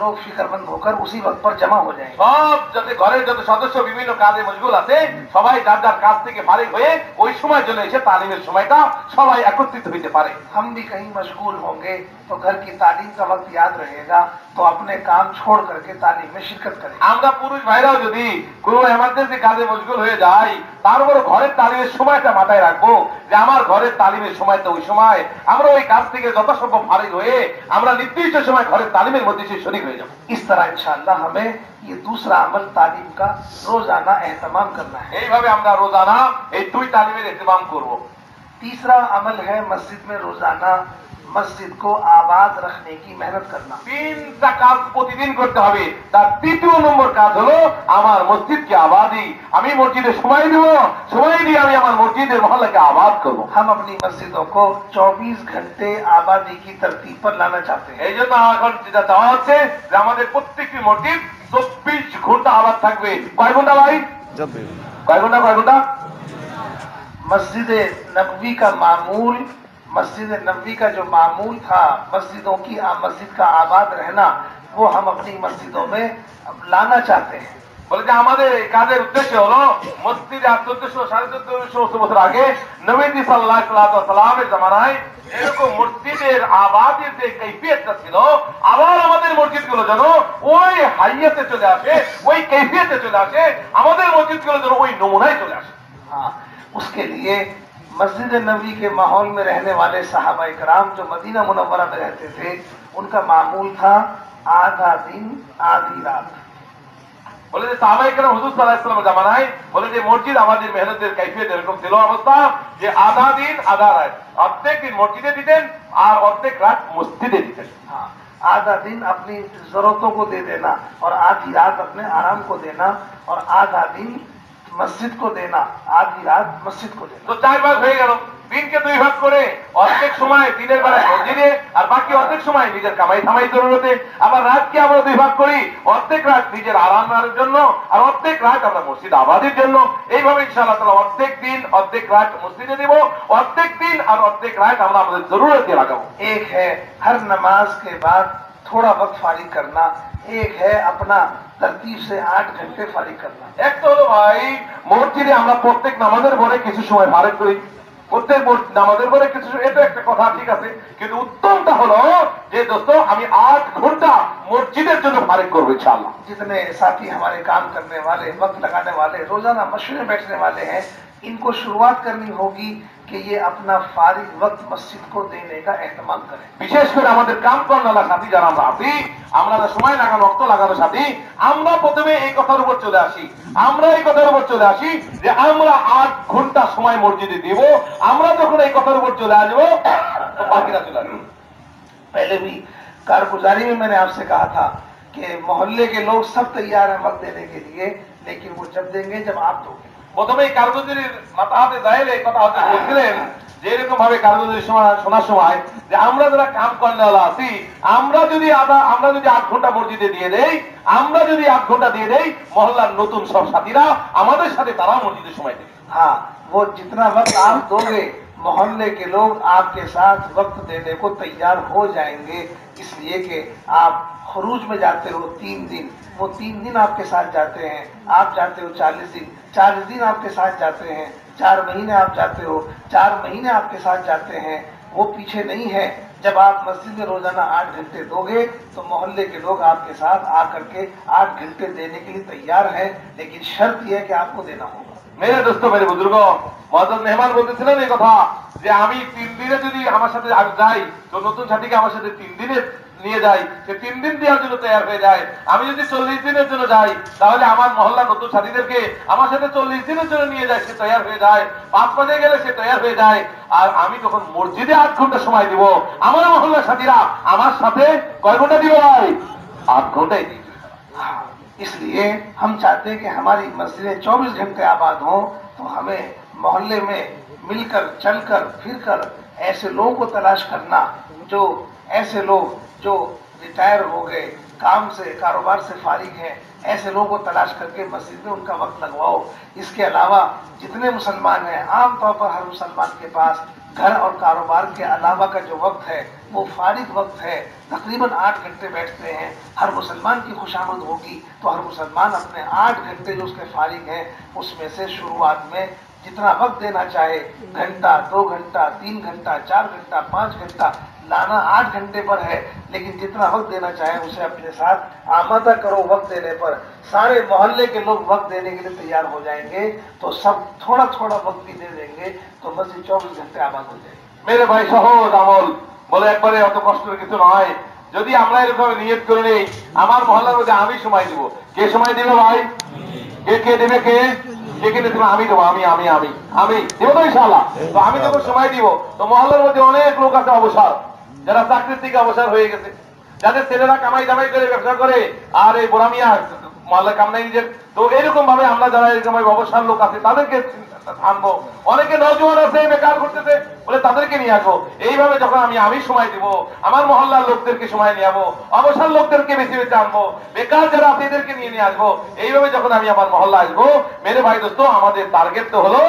लोग फिक्रमंद होकर उसी वक्त पर जमा हो जाएंगे। সব যাতে ঘরের যত সদস্য বিভিন্ন কাজে মশগুল আছে, সবাই যার যার কাজ থেকে ফারিগ হয়ে ওই সময়ের জন্য এসে তালিমের সময়টা সবাই একত্রিত হইতে পারে। हम भी कहीं मशगूल होंगे तो घर की तालीम का वक्त याद रहेगा, तो अपने काम छोड़ करके तालीम में शिरकत करेंगे। আমরা পুরুষ ভাইরাও যদি কোনো এমার্জেন্সি কাজে মশগুল হয়ে যাই, তারপর ঘরের তালিমের সময়টা মাথায় রাখবো যে আমার ঘরের তালিমের সময়টা ওই সময়, আমরা ওই কাজ থেকে যথাসম্ভব ফারিগ হয়ে আমরা নির্দিষ্ট সময় ঘরের তালিমের মধ্যে সে শরীক হয়ে যাবো। इस तरह इंशाअल्लाह हमें ये दूसरा अमल तालीम का रोजाना एहतमाम करना है। এইভাবে আমরা রোজানা এই 2 তালিমের ইহতিমাম করব। तीसरा अमल है मस्जिद में रोजाना मस्जिद को आबाद रखने की मेहनत करना। 3টা কাজ প্রতিদিন করতে হবে। তার 3য় নম্বর কাজ হলো আমার মসজিদকে আবাদি। আমি মসজিদে সময় দেব, সময় দিয়ে আমি আমার মসজিদের মহল্লাকে আবাদ করব। हम अपनी मस्जिदों को 24 घंटे आबादी की तरतीब पर लाना चाहते हैं। এই জন্য এখন যেটা চাওয়া হচ্ছে যে আমাদের প্রত্যেকটি মসজিদ 24 ঘন্টা আবাদ থাকবে। কয় ঘন্টা ভাই? কয় ঘন্টা? मस्जिद नबवी का मामूल, मस्जिद नबवी का जो मामूल था मस्जिद का आबाद रहना, वो हम अपनी मस्जिदों में लाना चाहते हैं। বলে যে আমাদের এই কাজের উদ্দেশ্য হলো মসজিদে 1400-1450 বছর আগে নবী সাল্লাল্লাহু আলাইহি ওয়াসাল্লামের জামানায় এরকম মসজিদের আবাদের যে কাইফিয়তটা ছিল, আবার আমাদের মসজিদগুলো যেন ওই হাইয়াতে চলে আসে, ওই কাইফিয়তে চলে আসে, আমাদের মসজিদগুলো যেন ওই নমুনায় চলে আসে। हाँ, उसके लिए मस्जिद नबी के माहौल में रहने वाले सहाबा इकराम जो मदीना मुनव्वरा में रहते थे, उनका मामूल था आधा दिन आधी रात। বলে যে সাহাবায়ে কেরাম হুজুর সাল্লাল্লাহু আলাইহি ওয়াসাল্লামের জামানায় বলে যে মসজিদ আমাদের মেহনতের কাইফিয়ত এরকম ছিল অবস্থা যে আধা দিন আধা রাত, অর্ধেক দিন মসজিদে দিতেন আর অর্ধেক রাত মসজিদে দিতেন। हाँ, आधा दिन अपनी जरूरतों को दे देना और आधी रात अपने आराम को देना, और आधा दिन मस्जिद को देना, आधी रात मस्जिद को देना। তো 4 ভাগ হয়ে গেল। দিনকে দুই ভাগ করে অর্ধেক সময় দিনের বেলায় মসজিদে আর বাকি অর্ধেক সময় নিজের কামাই থামাই জরুরতে, আবার রাতকে আমরা দুই ভাগ করি, অর্ধেক রাত নিজের আরামের জন্য আর অর্ধেক রাত আমরা মসজিদ আবাদের জন্য। এইভাবে ইনশাআল্লাহ তাআলা অর্ধেক দিন অর্ধেক রাত মসজিদে দিব, অর্ধেক দিন আর অর্ধেক রাত আমরা আমাদের জরুরতে লাগাবো। एक है हर नमाज के बाद थोड़ा वक्त फारिग करना, एक है अपना तरतीब से 8 घंटे फारिग करना। এক তো হলো ভাই মসজিদে আমরা প্রত্যেক নামাজের পরে কিছু সময় ফারিগ করি, প্রত্যেক নামাজের পরে কিছু, এটা একটা কথা ঠিক আছে, কিন্তু উত্তমটা হলো যে দোস্ত আমি 8 ঘন্টা মসজিদের জন্য ফারিগ করবো ইনশাআল্লাহ। जितने साथी हमारे काम करने वाले, वक्त लगाने वाले, रोजाना मशवरे बैठने वाले हैं, इनको शुरुआत करनी होगी कि ये अपना फारिग वक्त मस्जिद को देने का एहतमाम करें। বিশেষ করে আমাদের কাম করানোর সাথী যারা আমরা আছি, আমরা সময় লাগানো রক্ত লাগানো সাথী, আমরা প্রথমে এই কথার উপর চলে আসি, আমরা এই কথার উপর চলে আসি যে আমরা 8 ঘন্টা সময় মসজিদে দিব। আমরা যখন এই কথার উপর চলে আসবো তো বাকিরা চলে আসবে। पहले भी कारगुजारी में मैंने आपसे कहा था कि मोहल्ले के लोग सब तैयार हैं वक्त देने के लिए, लेकिन वो जब देंगे जब आप दोगे। প্রথমে কারগুজারির মাথা হাতে দাঁড়িয়ে এই কথা হতে বলছিলেন যে এরকম ভাবে কারগুজারি শোনার সময় যে আমরা যারা কাম করানোওয়ালা আছি, আমরা যদি 8 ঘন্টা মসজিদে দিয়ে দেই, আমরা যদি 8 ঘন্টা দিয়ে দেই, মহল্লার নতুন সব সাথীরা আমাদের সাথে তারা মসজিদে সময় দেবে। हाँ, वो जितना वक्त आप दोगे मोहल्ले के लोग आपके साथ वक्त देने को तैयार हो जाएंगे, इसलिए कि आप खरूज में जाते हो 3 दिन, वो 3 दिन आपके साथ जाते हैं, आप जाते हो 40 दिन, 40 दिन आपके साथ जाते हैं, 4 महीने आप जाते हो, 4 महीने आपके साथ जाते हैं। वो पीछे नहीं है। जब आप मस्जिद में रोजाना 8 घंटे दोगे तो मोहल्ले के लोग आपके साथ आकर के 8 घंटे देने के लिए तैयार हैं, लेकिन शर्त यह है कि आपको देना होगा। মেরে দোস্ত মেরে বুজুর্গ মহতরম মেহমান বলতেছিলেন এই কথা যে আমি 3 দিনে যদি আমার সাথে যাই তো নতুন সাথীকে আমার সাথে 3 দিনে নিয়ে যাই, সে 3 দিন দেওয়ার জন্য তৈরি হয়ে যায়। আমি যদি 40 দিনের জন্য যাই তাহলে আমার মহল্লার নতুন সাথীদেরকে আমার সাথে 40 দিনের জন্য নিয়ে যায়, সে তৈরি হয়ে যায়। 5 বাজে গেলে সে তৈরি হয়ে যায়। আর আমি যখন মসজিদে 8 ঘন্টা সময় দিব, আমার মহল্লার সাথীরা আমার সাথে কয় ঘন্টা দিব ভাই? 8 ঘন্টাই দিবে। इसलिए हम चाहते हैं कि हमारी मस्जिदें 24 घंटे आबाद हों, तो हमें मोहल्ले में मिलकर चलकर फिरकर ऐसे लोगों को तलाश करना, जो ऐसे लोग जो रिटायर हो गए, काम से कारोबार से फारिग हैं, ऐसे लोगों को तलाश करके मस्जिद में उनका वक्त लगवाओ। इसके अलावा जितने मुसलमान हैं, आमतौर पर हर मुसलमान के पास घर और कारोबार के अलावा का जो वक्त है वो फारिग वक्त है, तकरीबन 8 घंटे बैठते हैं। हर मुसलमान की खुशामद होगी तो हर मुसलमान अपने 8 घंटे जो उसके फारिग हैं उसमें से शुरुआत में जितना वक्त देना चाहे, घंटा, 2 घंटा, 3 घंटा, 4 घंटा, 5 घंटा, लाना 8 घंटे पर है, लेकिन जितना वक्त देना चाहे उसे अपने साथ आमादा करो। वक्त देने पर सारे मोहल्ले के लोग वक्त देने के लिए तैयार हो जाएंगे, तो सब थोड़ा थोड़ा वक्त भी दे देंगे तो मस्जिद 24 घंटे आबाद हो जाएगी। মেরে ভাই সহজ আমল বলে একবারে অত কষ্টের কিছু নয়। যদি আমরা এরকম নিয়ত করে নেই আমার মহল্লার মধ্যে আমি সময় দিব, কে সময় দিবে ভাই? কে দেবে? কে যেখানে তুমি আমি দেবো, আমি আমি আমি আমি দেবো তো ইনশাআল্লাহ। তো আমি যখন সময় দিব তো মহল্লার মধ্যে অনেক লোক আছে অবসর, যারা চাকরির থেকে অবসর হয়ে গেছে, যাদের ছেলেরা কামাই দামাই করে ব্যবসা করে আর এই বোরা মিয়া মহল্লা কাম নাই নিজের। তো এরকম ভাবে আমরা যারা এরকম অবসর লোক আছে তাদেরকে আনবো। অনেকে নওজোয়ান আছে বেকার করতেছে বলে তাদেরকে নিয়ে আসবো। এইভাবে যখন আমি সময় দিব, আমার মহল্লার লোকদেরকে সময় নিয়ে যাবো, অবসর লোকদেরকে বেশি বেশি আনবো, বেকার যারা আছে এদেরকে নিয়ে আসবো। এইভাবে যখন আমি আমার মহল্লা আসবো, মেরে ভাই দোস্ত আমাদের টার্গেট তো হলো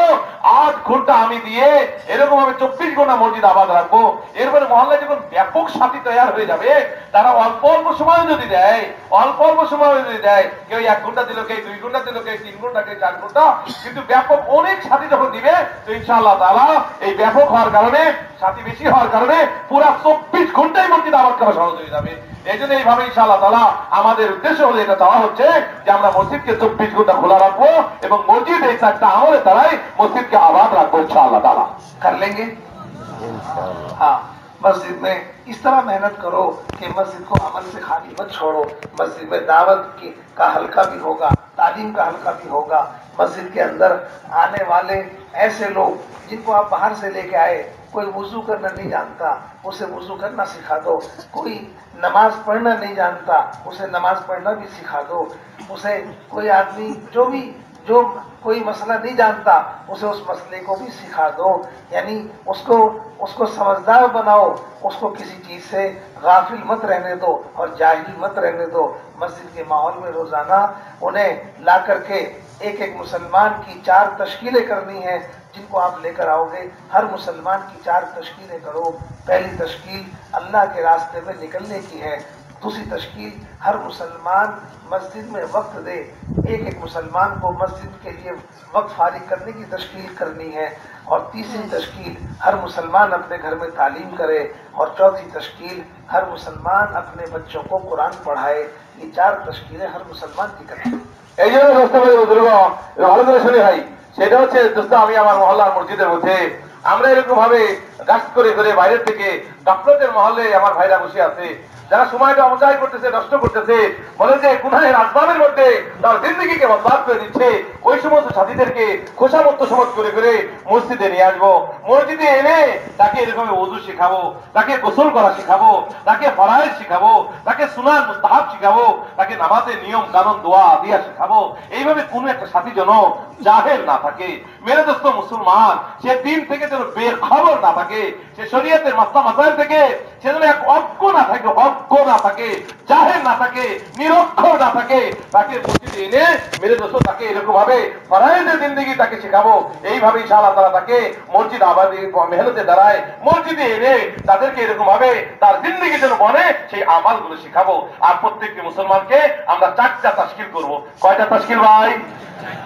8 ঘন্টা আমি দিয়ে এরকম ভাবে 24 ঘন্টা মসজিদ আবাদ রাখবো। এরপরে মহল্লায় যখন ব্যাপক সাথী তৈরি হয়ে যাবে, তারা অল্প অল্প সময় যদি দেয়, অল্প অল্প সময় যদি দেয়, কেউ 1 ঘন্টা দিল, কেউ 2 ঘন্টা দিল, কেউ 3 ঘন্টা, কেউ 4 ঘন্টা, কিন্তু ব্যাপক অনেক সাথী যখন দিবে তো ইনশাআল্লাহ তাআলা এই ব্যাপক হওয়ার কারণে, সাথী বেশি হওয়ার কারণে পুরা 24 ঘন্টাই মসজিদ আবাদ করা সহজ হয়ে যাবে। এই জন্য এইভাবে ইনশাআল্লাহ তাআলা আমাদের উদ্দেশ্য হলো এটা চাওয়া হচ্ছে যে আমরা মসজিদকে 24 ঘন্টা খোলা রাখবো এবং মসজিদ এই 4টা আমলের দ্বারাই মসজিদকে আবাদ রাখবো ইনশাআল্লাহ তাআলা। कर लेंगे हाँ। मस्जिद में इस तरह मेहनत करो कि मस्जिद को अमल से खाली मत छोड़ो। मस्जिद में दावत का हल्का भी होगा, तालीम का हल्का भी होगा। मस्जिद के अंदर आने वाले ऐसे लोग जिनको आप बाहर से लेके आए, कोई वुजू करना नहीं जानता, उसे वुजू करना सिखा दो। कोई नमाज पढ़ना नहीं जानता, उसे नमाज पढ़ना भी सिखा दो। उसे कोई आदमी जो कोई मसला नहीं जानता उसे उस मसले को भी सिखा दो, यानी उसको समझदार बनाओ, उसको किसी चीज से गाफिल मत रहने दो और जाहिल मत रहने दो। मस्जिद के माहौल में रोजाना उन्हें ला करके एक एक मुसलमान की 4 तश्कीलें करनी है, जिनको आप लेकर आओगे। हर मुसलमान की 4 तश्कीलें करो। पहली तश्कील अल्लाह के रास्ते में निकलने की है। दूसरी तश्कील हर मुसलमान मस्जिद में वक्त दे, एक एक मुसलमान को मस्जिद के लिए वक्त फारिग करने की तश्कील करनी है। और तीसरी तश्कील हर मुसलमान अपने घर में तालीम करे। और चौथी तश्कील हर मुसलमान अपने बच्चों को कुरान पढ़ाए। ये 4 तश्कीलें हर मुसलमान की करें। এই জন্য দোস্ত বুজুর্গ ভালো করে শুনে ভাই, সেটা হচ্ছে দোস্ত আমি আমার মহল্লার মসজিদের মধ্যে আমরা এরকম ভাবে গাছ করে করে বাইরের থেকে গাফলতের মহল্লে আমার ভাইরা বসে আছে, যারা সময়টা অপচয় করতেছে, নষ্ট করতেছে, বলে যে গুনাহের আসবাবের মধ্যে তার জিন্দগিকে বরবাদ করে দিচ্ছে। ওই সমস্ত সাথীদেরকে খোসামত সমাজ করে করে মসজিদে নিয়ে আসবো। মসজিদে এনে তাকে এরকম ওযু শেখাবো, তাকে গোসল করা শেখাবো, তাকে ফরায়েজ শেখাবো, তাকে সুনান মুস্তাহাব শেখাবো, তাকে নামাজের নিয়ম কানুন দোয়া দিয়া শেখাবো। এইভাবে কোন একটা সাথী যেন জাহেল না থাকে। মেরে দোস্ত মুসলমান সে দিন থেকে যেন বেখবর না থাকে, সে শরীয়তের মাসলা মাসাইল থেকে সে যেন এক অজ্ঞ না থাকে, অজ্ঞ না থাকে, জাহেল না থাকে, নিরক্ষর না থাকে। তাকে মসজিদে এনে মেরে দোস্ত তাকে এরকম ভাবে ফরায়েজের জিন্দেগি তাকে শেখাবো। এইভাবে ইনশাআল্লাহ তাআলা তাকে মসজিদ আবাদী মেহনতে দাঁড়ায় মসজিদে এনে তাদেরকে এরকম ভাবে তার জিন্দেগি যেন বনে সেই আমালগুলো শেখাবো। আর প্রত্যেকটি মুসলমানকে আমরা 4টা তাশকিল করবো। কয়টা তাশকিল ভাই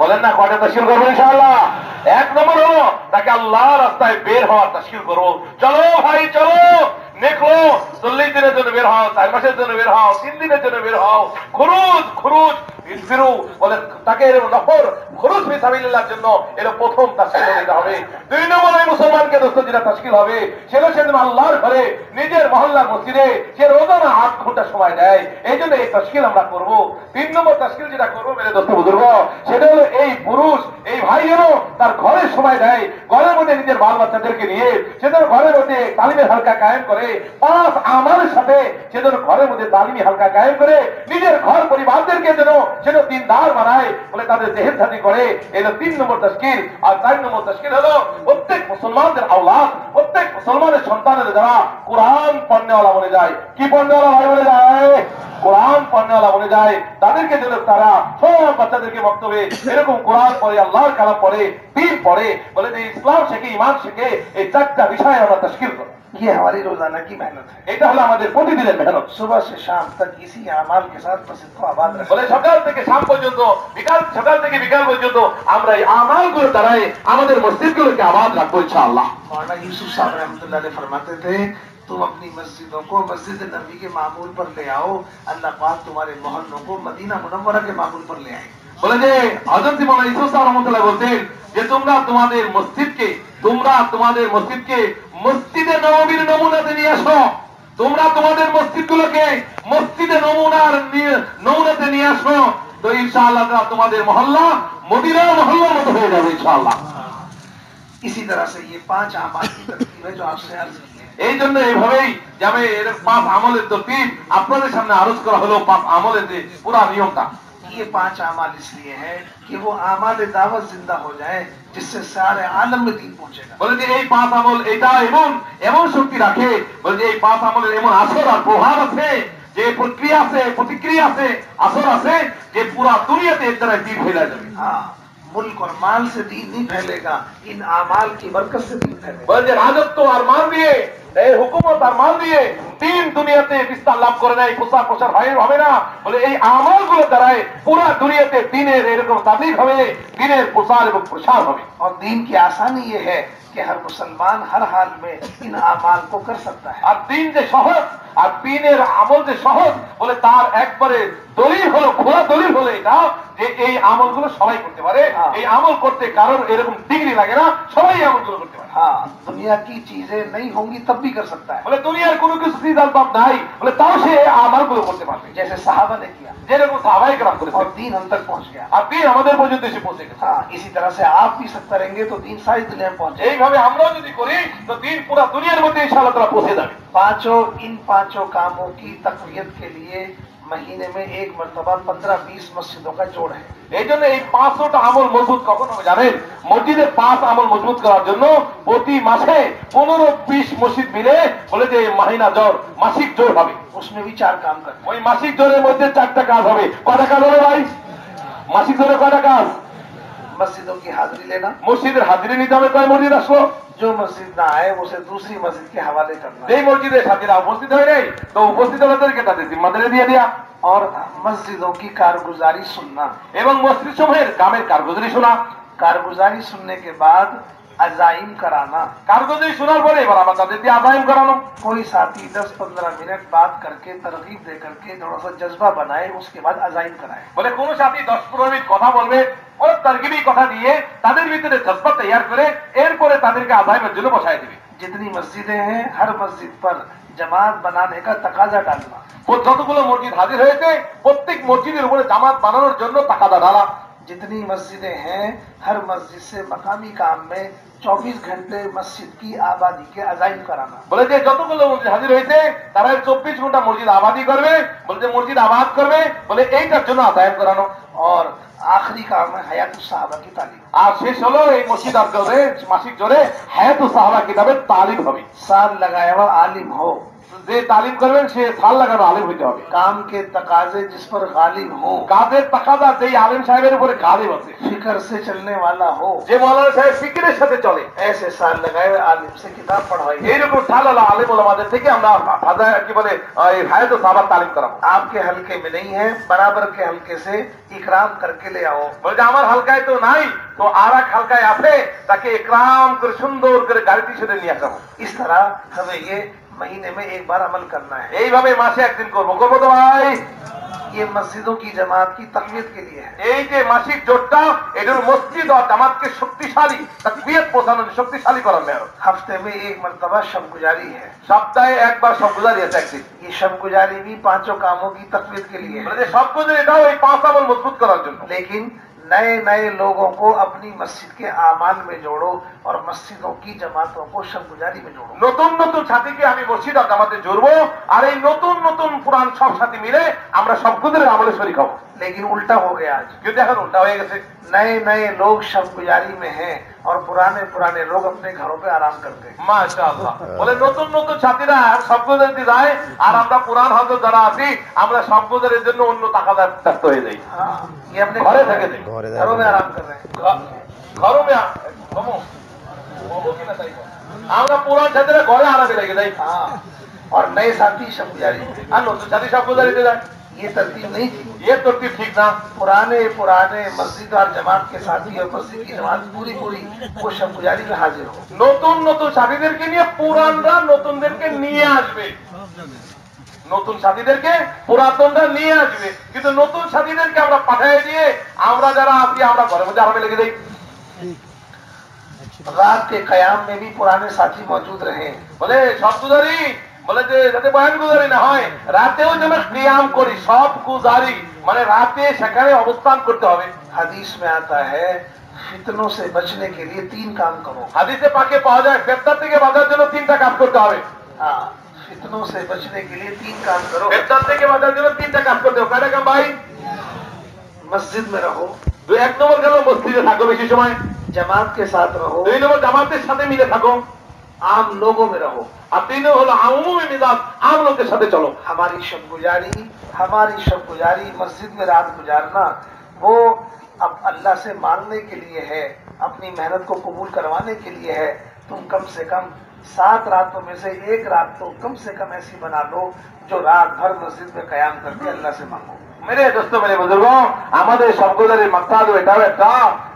বলেন না? কয়টা তাশকিল করবো ইনশাআল্লাহ? 1 নম্বর হলো তাকে আল্লাহর রাস্তায় বের হওয়ার তাশকিল করবো। চলো ভাই চলো, নিকলো, 40 দিনের জন্য বের হও, 4 মাসের জন্য বের হও, 3 দিনের জন্য বের হও। খুরুজ খুরুজ ফিরু বলে তাকে নফর খুরুজ ফি সাবিলিল্লাহর জন্য এর প্রথম তাশকিল দিতে হবে। 2 নম্বর এই মুসলমানকে দোস্ত যেটা তাশকিল হবে সেটা সেদিন আল্লাহর ঘরে নিজের মহল্লার মসজিদে সে রোজানা 8 ঘন্টা সময় দেয়। এই জন্য এই তাশকিল আমরা করব। 3 নম্বর তাশকিল যেটা করবো মেরে দোস্ত বুজুর্গ, সেটা হলো এই পুরুষ এই ভাই যেন তার ঘরে সময় দেয়, ঘরের মধ্যে নিজের বাল বাচ্চাদেরকে নিয়ে সে যেন ঘরের মধ্যে তালিমের হালকা কায়েম করে। 5 আমালের সাথে সে যেন ঘরের মধ্যে তালিমি হালকা কায়েম করে নিজের ঘর পরিবারদেরকে যেন সেটা দিনদার বানায়, বলে তাদের দেহের সাথী করে। এটা 3 নম্বর তাশকিল। আর 4 নম্বর তাশকিল হলো প্রত্যেক মুসলমানদের আওলাদ, প্রত্যেক মুসলমানের সন্তানের যারা কোরআন পড়নেওয়ালা বনে যায়। কি পড়নেওয়ালা ভাই বলে যায়? কোরআন পড়নেওয়ালা বনে যায়। তাদেরকে যেন তারা সব বাচ্চাদেরকে বক্তব্যে এরকম কোরআন পড়ে, আল্লাহর কালাম পড়ে, দিন পড়ে, বলে যে ইসলাম শেখে, ইমান শেখে। এই 4টা বিষয় আমরা তাশকিল করব। ये हमारी रोजाना की मेहनत है। এটা হলো আমাদের প্রতিদিনের মেহনত। सुबह से शाम तक इसी अमाल के साथ मस्जिद को आबाद रखें। বলে সকাল থেকে শাম পর্যন্ত, সকাল থেকে বিকাল পর্যন্ত আমরা এই আমালগুলো দ্বারাই আমাদের মসজিদগুলোকে আবাদ রাখবো ইনশাআল্লাহ। मौलाना यूसुफ साहब रहमतुल्लाह अलैह फरमाते थे, तुम अपनी मस्जिदों को मस्जिद नबी के मामूल पर ले आओ, अल्लाह पाक तुम्हारे मोहल्लों को मदीना मुनव्वरा के मामूल पर ले आए। বলে যে হযরত মৌলানা ইউসুফ সাহেব রাহমাতুল্লাহ বলতেন যে তোমরা তোমাদের মসজিদকে মসজিদে নববীর নমুনাতে নিয়ে আসো। তোমরা তোমাদের মসজিদগুলোকে মসজিদে নমুনাতে নিয়ে আসো, তো ইনশাআল্লাহ তোমাদের মহল্লা মদিনা মহল্লার মতো হয়ে যাবে ইনশাআল্লাহ। इसी तरह से ये 5 अमाल की तरतीब है जो आपसे अर्ज की है। এই জন্য এইভাবেই যাবে এর 5 আমলের তরতিব আপনাদের সামনে আরজ করা হলো। 5 আমলের যে পুরা নিয়মটা, ये 5 अमाल इसलिए है कि वो अमाल दावत जिंदा हो जाए, जिससे सारे आलम में दीन पहुंचेगा। বলে যে এই 5 আমল এটা এমন শক্তি রাখে, বলে যে এই 5 আমলের এমন আসর আর প্রভাব আছে, যে প্রক্রিয়া আছে, প্রতিক্রিয়া আছে, আসর আছে, যে পুরা দুনিয়াতে এর দ্বারা দীন ফেলা যাবে। हाँ, मुल्क और माल से दीन नहीं फैलेगा, इन अमाल की बरकत से दीन फैलेगा। বলে যে রাজত্ব আর মাল দিয়ে, এই হুকুমত আর মাল দিয়ে দিন দুনিয়াতে বিস্তার লাভ করে নাই, প্রচার প্রসার হবে না। বলে এই আমলগুলো দ্বারাই পুরা দুনিয়াতে দিনের এরকম তাবলীগ হবে, দিনের প্রচার এবং প্রসার হবে। और दीन की आसानी ये है कि हर मुसलमान हर हाल में इन अमाल को कर सकता है। আর দিন যে সহজ, আর দিনের আমল যে সহজ, বলে তার একবারে দলিল হলো, খোলা দলিল হলো এটা যে এই আমলগুলো সবাই করতে পারে। এই আমল করতে কারোর এরকম ডিগ্রি লাগে না, সবাই এই আমলগুলো করতে পারে। हाँ, दुनिया की चीजें नहीं होंगी तब भी कर सकता है। বলে দুনিয়ার কোনো কিছু চিজ আসবাব নাই, বলে তাও সে এই আমলগুলো করতে পারবে। जैसे सहाबा ने किया যেরকম সাহাবায়ে কেরাম করেছে, और दीन हम तक पहुंच गया। আর দিন আমাদের পর্যন্ত এসে পৌঁছে গেছে। हाँ, इसी तरह से आप भी सब करेंगे तो दीन सारी दुनिया में पहुंचे। এইভাবে আমরাও যদি করি তো দিন পুরা দুনিয়ার মধ্যে ইনশাআল্লাহ তাআলা পৌঁছে যাবে। इन पांचों कामों की तकवीयत के लिए महीने में एक मरतबा 15-20 मस्जिदों का जोड़ है। এই জন্য এই 500টা আমল মজবুত কখন হবে জানেন? মসজিদের 5 আমল মজবুত করার জন্য প্রতি মাসে 15-20 মসজিদ মিলে বলে যে মাহিনা জোর, মাসিক জোর হবে। उसमें भी 4 काम करते ওই মাসিক জোরের মধ্যে 4টা কাজ হবে। কয়টা কাজ হবে ভাই? মাসিক জোরে কয়টা কাজ? हैं। मस्जिदों की हाजिरी लेना, মসজিদের হাজিরি নিতে হবে। কয় মসজিদ আসলো? जो मस्जिद ना आए उसे दूसरी मस्जिद के हवाले करना, যেই মসজিদের হাজিরা উপস্থিত হয় নাই তো উপস্থিত হলেদেরকে তাদের জিম্মাদারি দিয়ে দেয়া, और मस्जिदों की कारगुजारी सुनना। এবং মসজিদ সমূহের কামের কারগুজারি শোনা। कारगुजारी सुनने के बाद अजाइम कराना। কারগুজারি শোনার পরে এবার আবার তাদের দিয়ে আদায়ন করানো। कोई साथी 10-15 मिनट बात करके तरगीब दे करके थोड़ा सा जज्बा बनाए, उसके बाद अजाइम कराए। বলে কোন সাথী 10-15 মিনিট কথা বলবে, ওর তারগিবি কথা দিয়ে তাদের ভিতরে জজ্বা তৈরি করে এরপরে তাদেরকে আদায়নের জন্য বসায় দিবে। जितनी मस्जिदें हैं हर मस्जिद पर जमात बनाने का तकाजा डालना। যতগুলো মসজিদ হাজির হয়েছে প্রত্যেক মসজিদের উপরে জামাত বানানোর জন্য তাকাদা ঢালা। जितनी मस्जिदें हैं हर मस्जिद से मकामी काम में 24 घंटे मस्जिद की आबादी के अजाइम कराना। বলে যে যতগুলো মসজিদ হাজির হয়েছে তারা 24 ঘন্টা মসজিদ আবাদি করবে, বলে যে মসজিদ আবাদ করবে, বলে এইটার জন্য আদায়ন করানো। और आखिरी काम है हयात साहबा की तालीम। আর শেষ হলো এই মসজিদ আর জোরে মাসিক জোরে হায়াতুস সাহাবা কিতাবের তালিম হবে। साल लगाया हुआ आलिम हो, যে তালিম করবেন সে সাল লাগানো আলিম হইতে হবে। काम के तकाजे जिस पर गालिब हो, কাজের তাকাদা যেই আলিম সাহেবের উপরে গালিব আছে, फिक्र से चलने वाला हो, যে মৌলানা সাহেব ফিকিরের সাথে চলে, ऐसे साल लगाए हुए आलिम से किताब पढ़वाइए। এইরকম সাল আলা আলিম ওলামাদের থেকে আমরা কি বলে এই হায়াতুস সাহাবার তালিম করাবো। आपके हल्के में नहीं है, बराबर के हल्के से इकराम करके ले आओ। বলে যে আমার হালকায় তো নাই, তো আর এক হালকায় আছে, তাকে ইকরাম করে সুন্দর করে গাড়িতে সেটা নিয়ে আসা হবে। इस तरह हमें ये महीने में एक बार अमल करना है। এইভাবে মাসে একদিন করবো। করবো তো ভাই? ये मस्जिदों की जमात की तकवीत के लिए है। এই যে মাসিক জোটটা এটার মসজিদ আর জামাতকে শক্তিশালী তাকবিয়ত পৌঁছানোর শক্তিশালী করার মেয়র। हफ्ते में एक मरतबा शब गुजारी है। সপ্তাহে একবার সব গুজারি আছে একদিন। ये शब गुजारी भी 5 कामों की तकवीत के लिए है। মানে যে সব গুজারি এটাও এই 5 আমল মজবুত করার জন্য। लेकिन नए नए लोगों को अपनी मस्जिद के आमाल में जोड़ो और मस्जिदों की जमातों को शब गुजारी में जोड़ो। নতুন নতুন সাথীকে আমি মসজিদ আর জামাতে জড়বো, আর এই নতুন নতুন পুরান সব সাথী মিলে আমরা সব গুজারের আমলে শরীক হবো। लेकिन उल्टा हो गया आज, কিন্তু এখন উল্টা হয়ে গেছে। नए नए लोग शब गुजारी में हैं और पुराने पुराने लोग अपने घरों पे आराम करते हैं। মাশাআল্লাহ। বলে নতুন নতুন সাথীরা সব গুজারিতে যায়, আর আমরা পুরান হযরত যারা আছি আমরা সব গুজারের জন্য অন্য তাকাদার ব্যস্ত হয়ে যাই। हाँ, ये अपने ঘরে থেকে যাই, घरों में आराम कर रहे हैं। ঘরও আমরা পুরান সাথীরা ঘরে আরামে লেগে যাই, हाँ, और नए साथी शब गुजारी में। আর নতুন সাথী সব গুজারিতে যায়। ये तरतीब नहीं थी। ये तरतीब ठीक ना। पुराने पुराने मस्जिद और जमात के साथी और मस्जिद की जमात पूरी पूरी वो शब गुजारी में हाजिर हो। নতুন নতুন সাথীদেরকে নিয়ে পুরানরা নতুনদেরকে নিয়ে আসবে, নতুন সাথীদেরকে পুরাতনরা নিয়ে আসবে, কিন্তু নতুন সাথীদেরকে আমরা পাঠিয়ে দিয়ে আমরা যারা আছি আমরা ঘরের মধ্যে আরামে লেগে যাই। रात के कयाम में भी पुराने साथी मौजूद रहे। বলে সব গুজারি, বলে যে যাতে বয়ান গুজারি না হয়, রাতেও যেন কিয়াম করি। সব গুজারি মানে রাতে সেখানে অবস্থান করতে হবে। हदीस में आता है फितनों से बचने के लिए 3 काम करो। হাদিসে পাকে পাওয়া যায় ফেতনা থেকে বাঁচার জন্য 3টা কাজ করতে হবে। हाँ, फितनों से बचने के लिए 3 काम करो। ফেতনা থেকে বাঁচার জন্য 3টা কাজ করতে হবে। কয়টা কাম ভাই? मस्जिद में रहो, 1 নম্বর গেল মসজিদে থাকো বেশি সময়, जमात के साथ रहो, 2 নম্বর জামাতের সাথে মিলে থাকো, आम लोगों में रहो। আর 3 হলো আমুমি মিজাজ, আম লোকের সাথে চলো। हमारी शब गुजारी मस्जिद में रात गुजारना वो अब अल्लाह से मांगने के लिए है, अपनी मेहनत को कबूल करवाने के लिए है। तुम कम से कम 7 रातों में से 1 रात तो कम से कम ऐसी बना लो जो रात भर मस्जिद में कयाम करके अल्लाह से मांगो। मेरे दोस्तों मेरे बुजुर्ग, আমাদের সবগুলোর মাকসাদ এটাও একটা,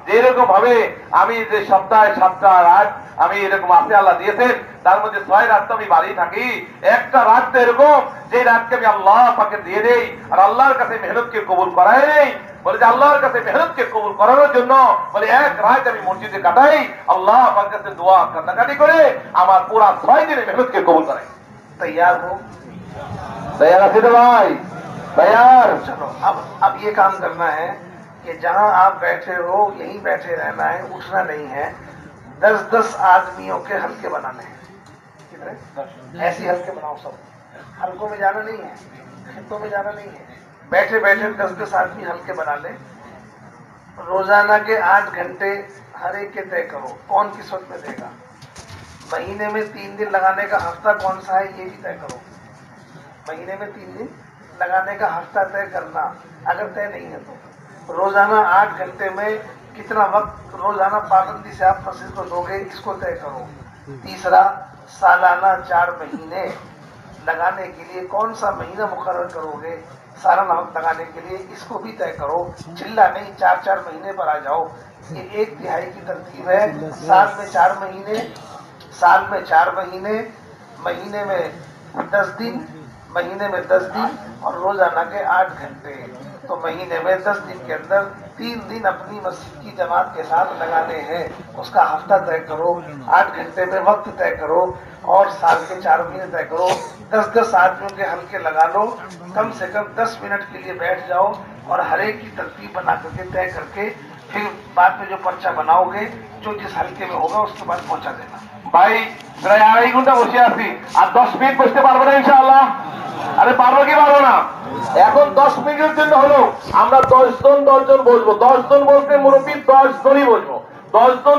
যেরকম ভাবে আমি যে সপ্তাহে 7টা রাত আমি এরকম আছে আল্লাহ দিয়েছেন, তার মধ্যে 6 রাত তো আমি বাড়ি থাকি। একটা রাত তো এরকম যে রাতকে আমি আল্লাহ পাকে দিয়ে দেই আর আল্লাহর কাছে মেহনতকে কবুল করাই নেই। বলে যে আল্লাহর কাছে মেহনতকে কবুল করানোর জন্য বলে এক রাত আমি মসজিদে কাটাই, আল্লাহ পাকের কাছে দোয়া কান্নাকাটি করে আমার পুরা 6 দিনে মেহনতকে কবুল করাই। तैयार हो? तैयार আছে তো ভাই? तैयार। चलो अब ये काम करना है कि जहां आप बैठे हो यहीं बैठे रहना है, उठना नहीं है। 10-10 आदमियों के हल्के बनाने हैं। कितने? ऐसे हल्के बनाओ, सब हल्कों में जाना नहीं है। खेतों में जाना नहीं है, बैठे बैठे 10-10 आदमी हल्के बना ले, रोजाना के 8 घंटे हर एक के तय करो, कौन किस वक्त में देगा। महीने में 3 दिन लगाने का हफ्ता कौन सा है ये भी तय करो। महीने में 3 दिन लगाने का हफ्ता तय करना, अगर तय नहीं है तो रोजाना 8 घंटे में कितना वक्त रोजाना पाबंदी से आप मस्जिद को दोगे, इसको तय करो। तीसरा, सालाना 4 महीने लगाने के लिए कौन सा महीना मुकर्रर करोगे सालाना वक्त लगाने के लिए, इसको भी तय करो। चिल्ला नहीं 4-4 महीने पर आ जाओ। ये 1/3 की तरतीब है। साल में 4 महीने, साल में 4 महीने, महीने में 10 दिन, महीने में 10 दिन और रोजाना के 8 घंटे। तो महीने में 10 दिन के अंदर 3 दिन अपनी मस्जिद की जमात के साथ लगाने हैं, उसका हफ्ता तय करो, 8 घंटे में वक्त तय करो और साल के 4 महीने तय करो। 10-10 आदमियों के हल्के लगा लो, कम से कम 10 मिनट के लिए बैठ जाओ और हर एक की तरतीब बना करके तय करके फिर बाद में जो पर्चा बनाओगे, जो जिस हल्के में होगा उसके बाद पहुंचा देना। ভাই প্রায় 2.5 ঘন্টা বসে আছি, আর 10 মিনিট বসতে পারবো না ইনশাআল্লাহ। আরে পারবো কি পারবো না? এখন 10 মিনিটের জন্য হলো আমরা 10 জন বসবো। 10 জন বলতে মুরব্বী 10 জনই বসবো। 10 জন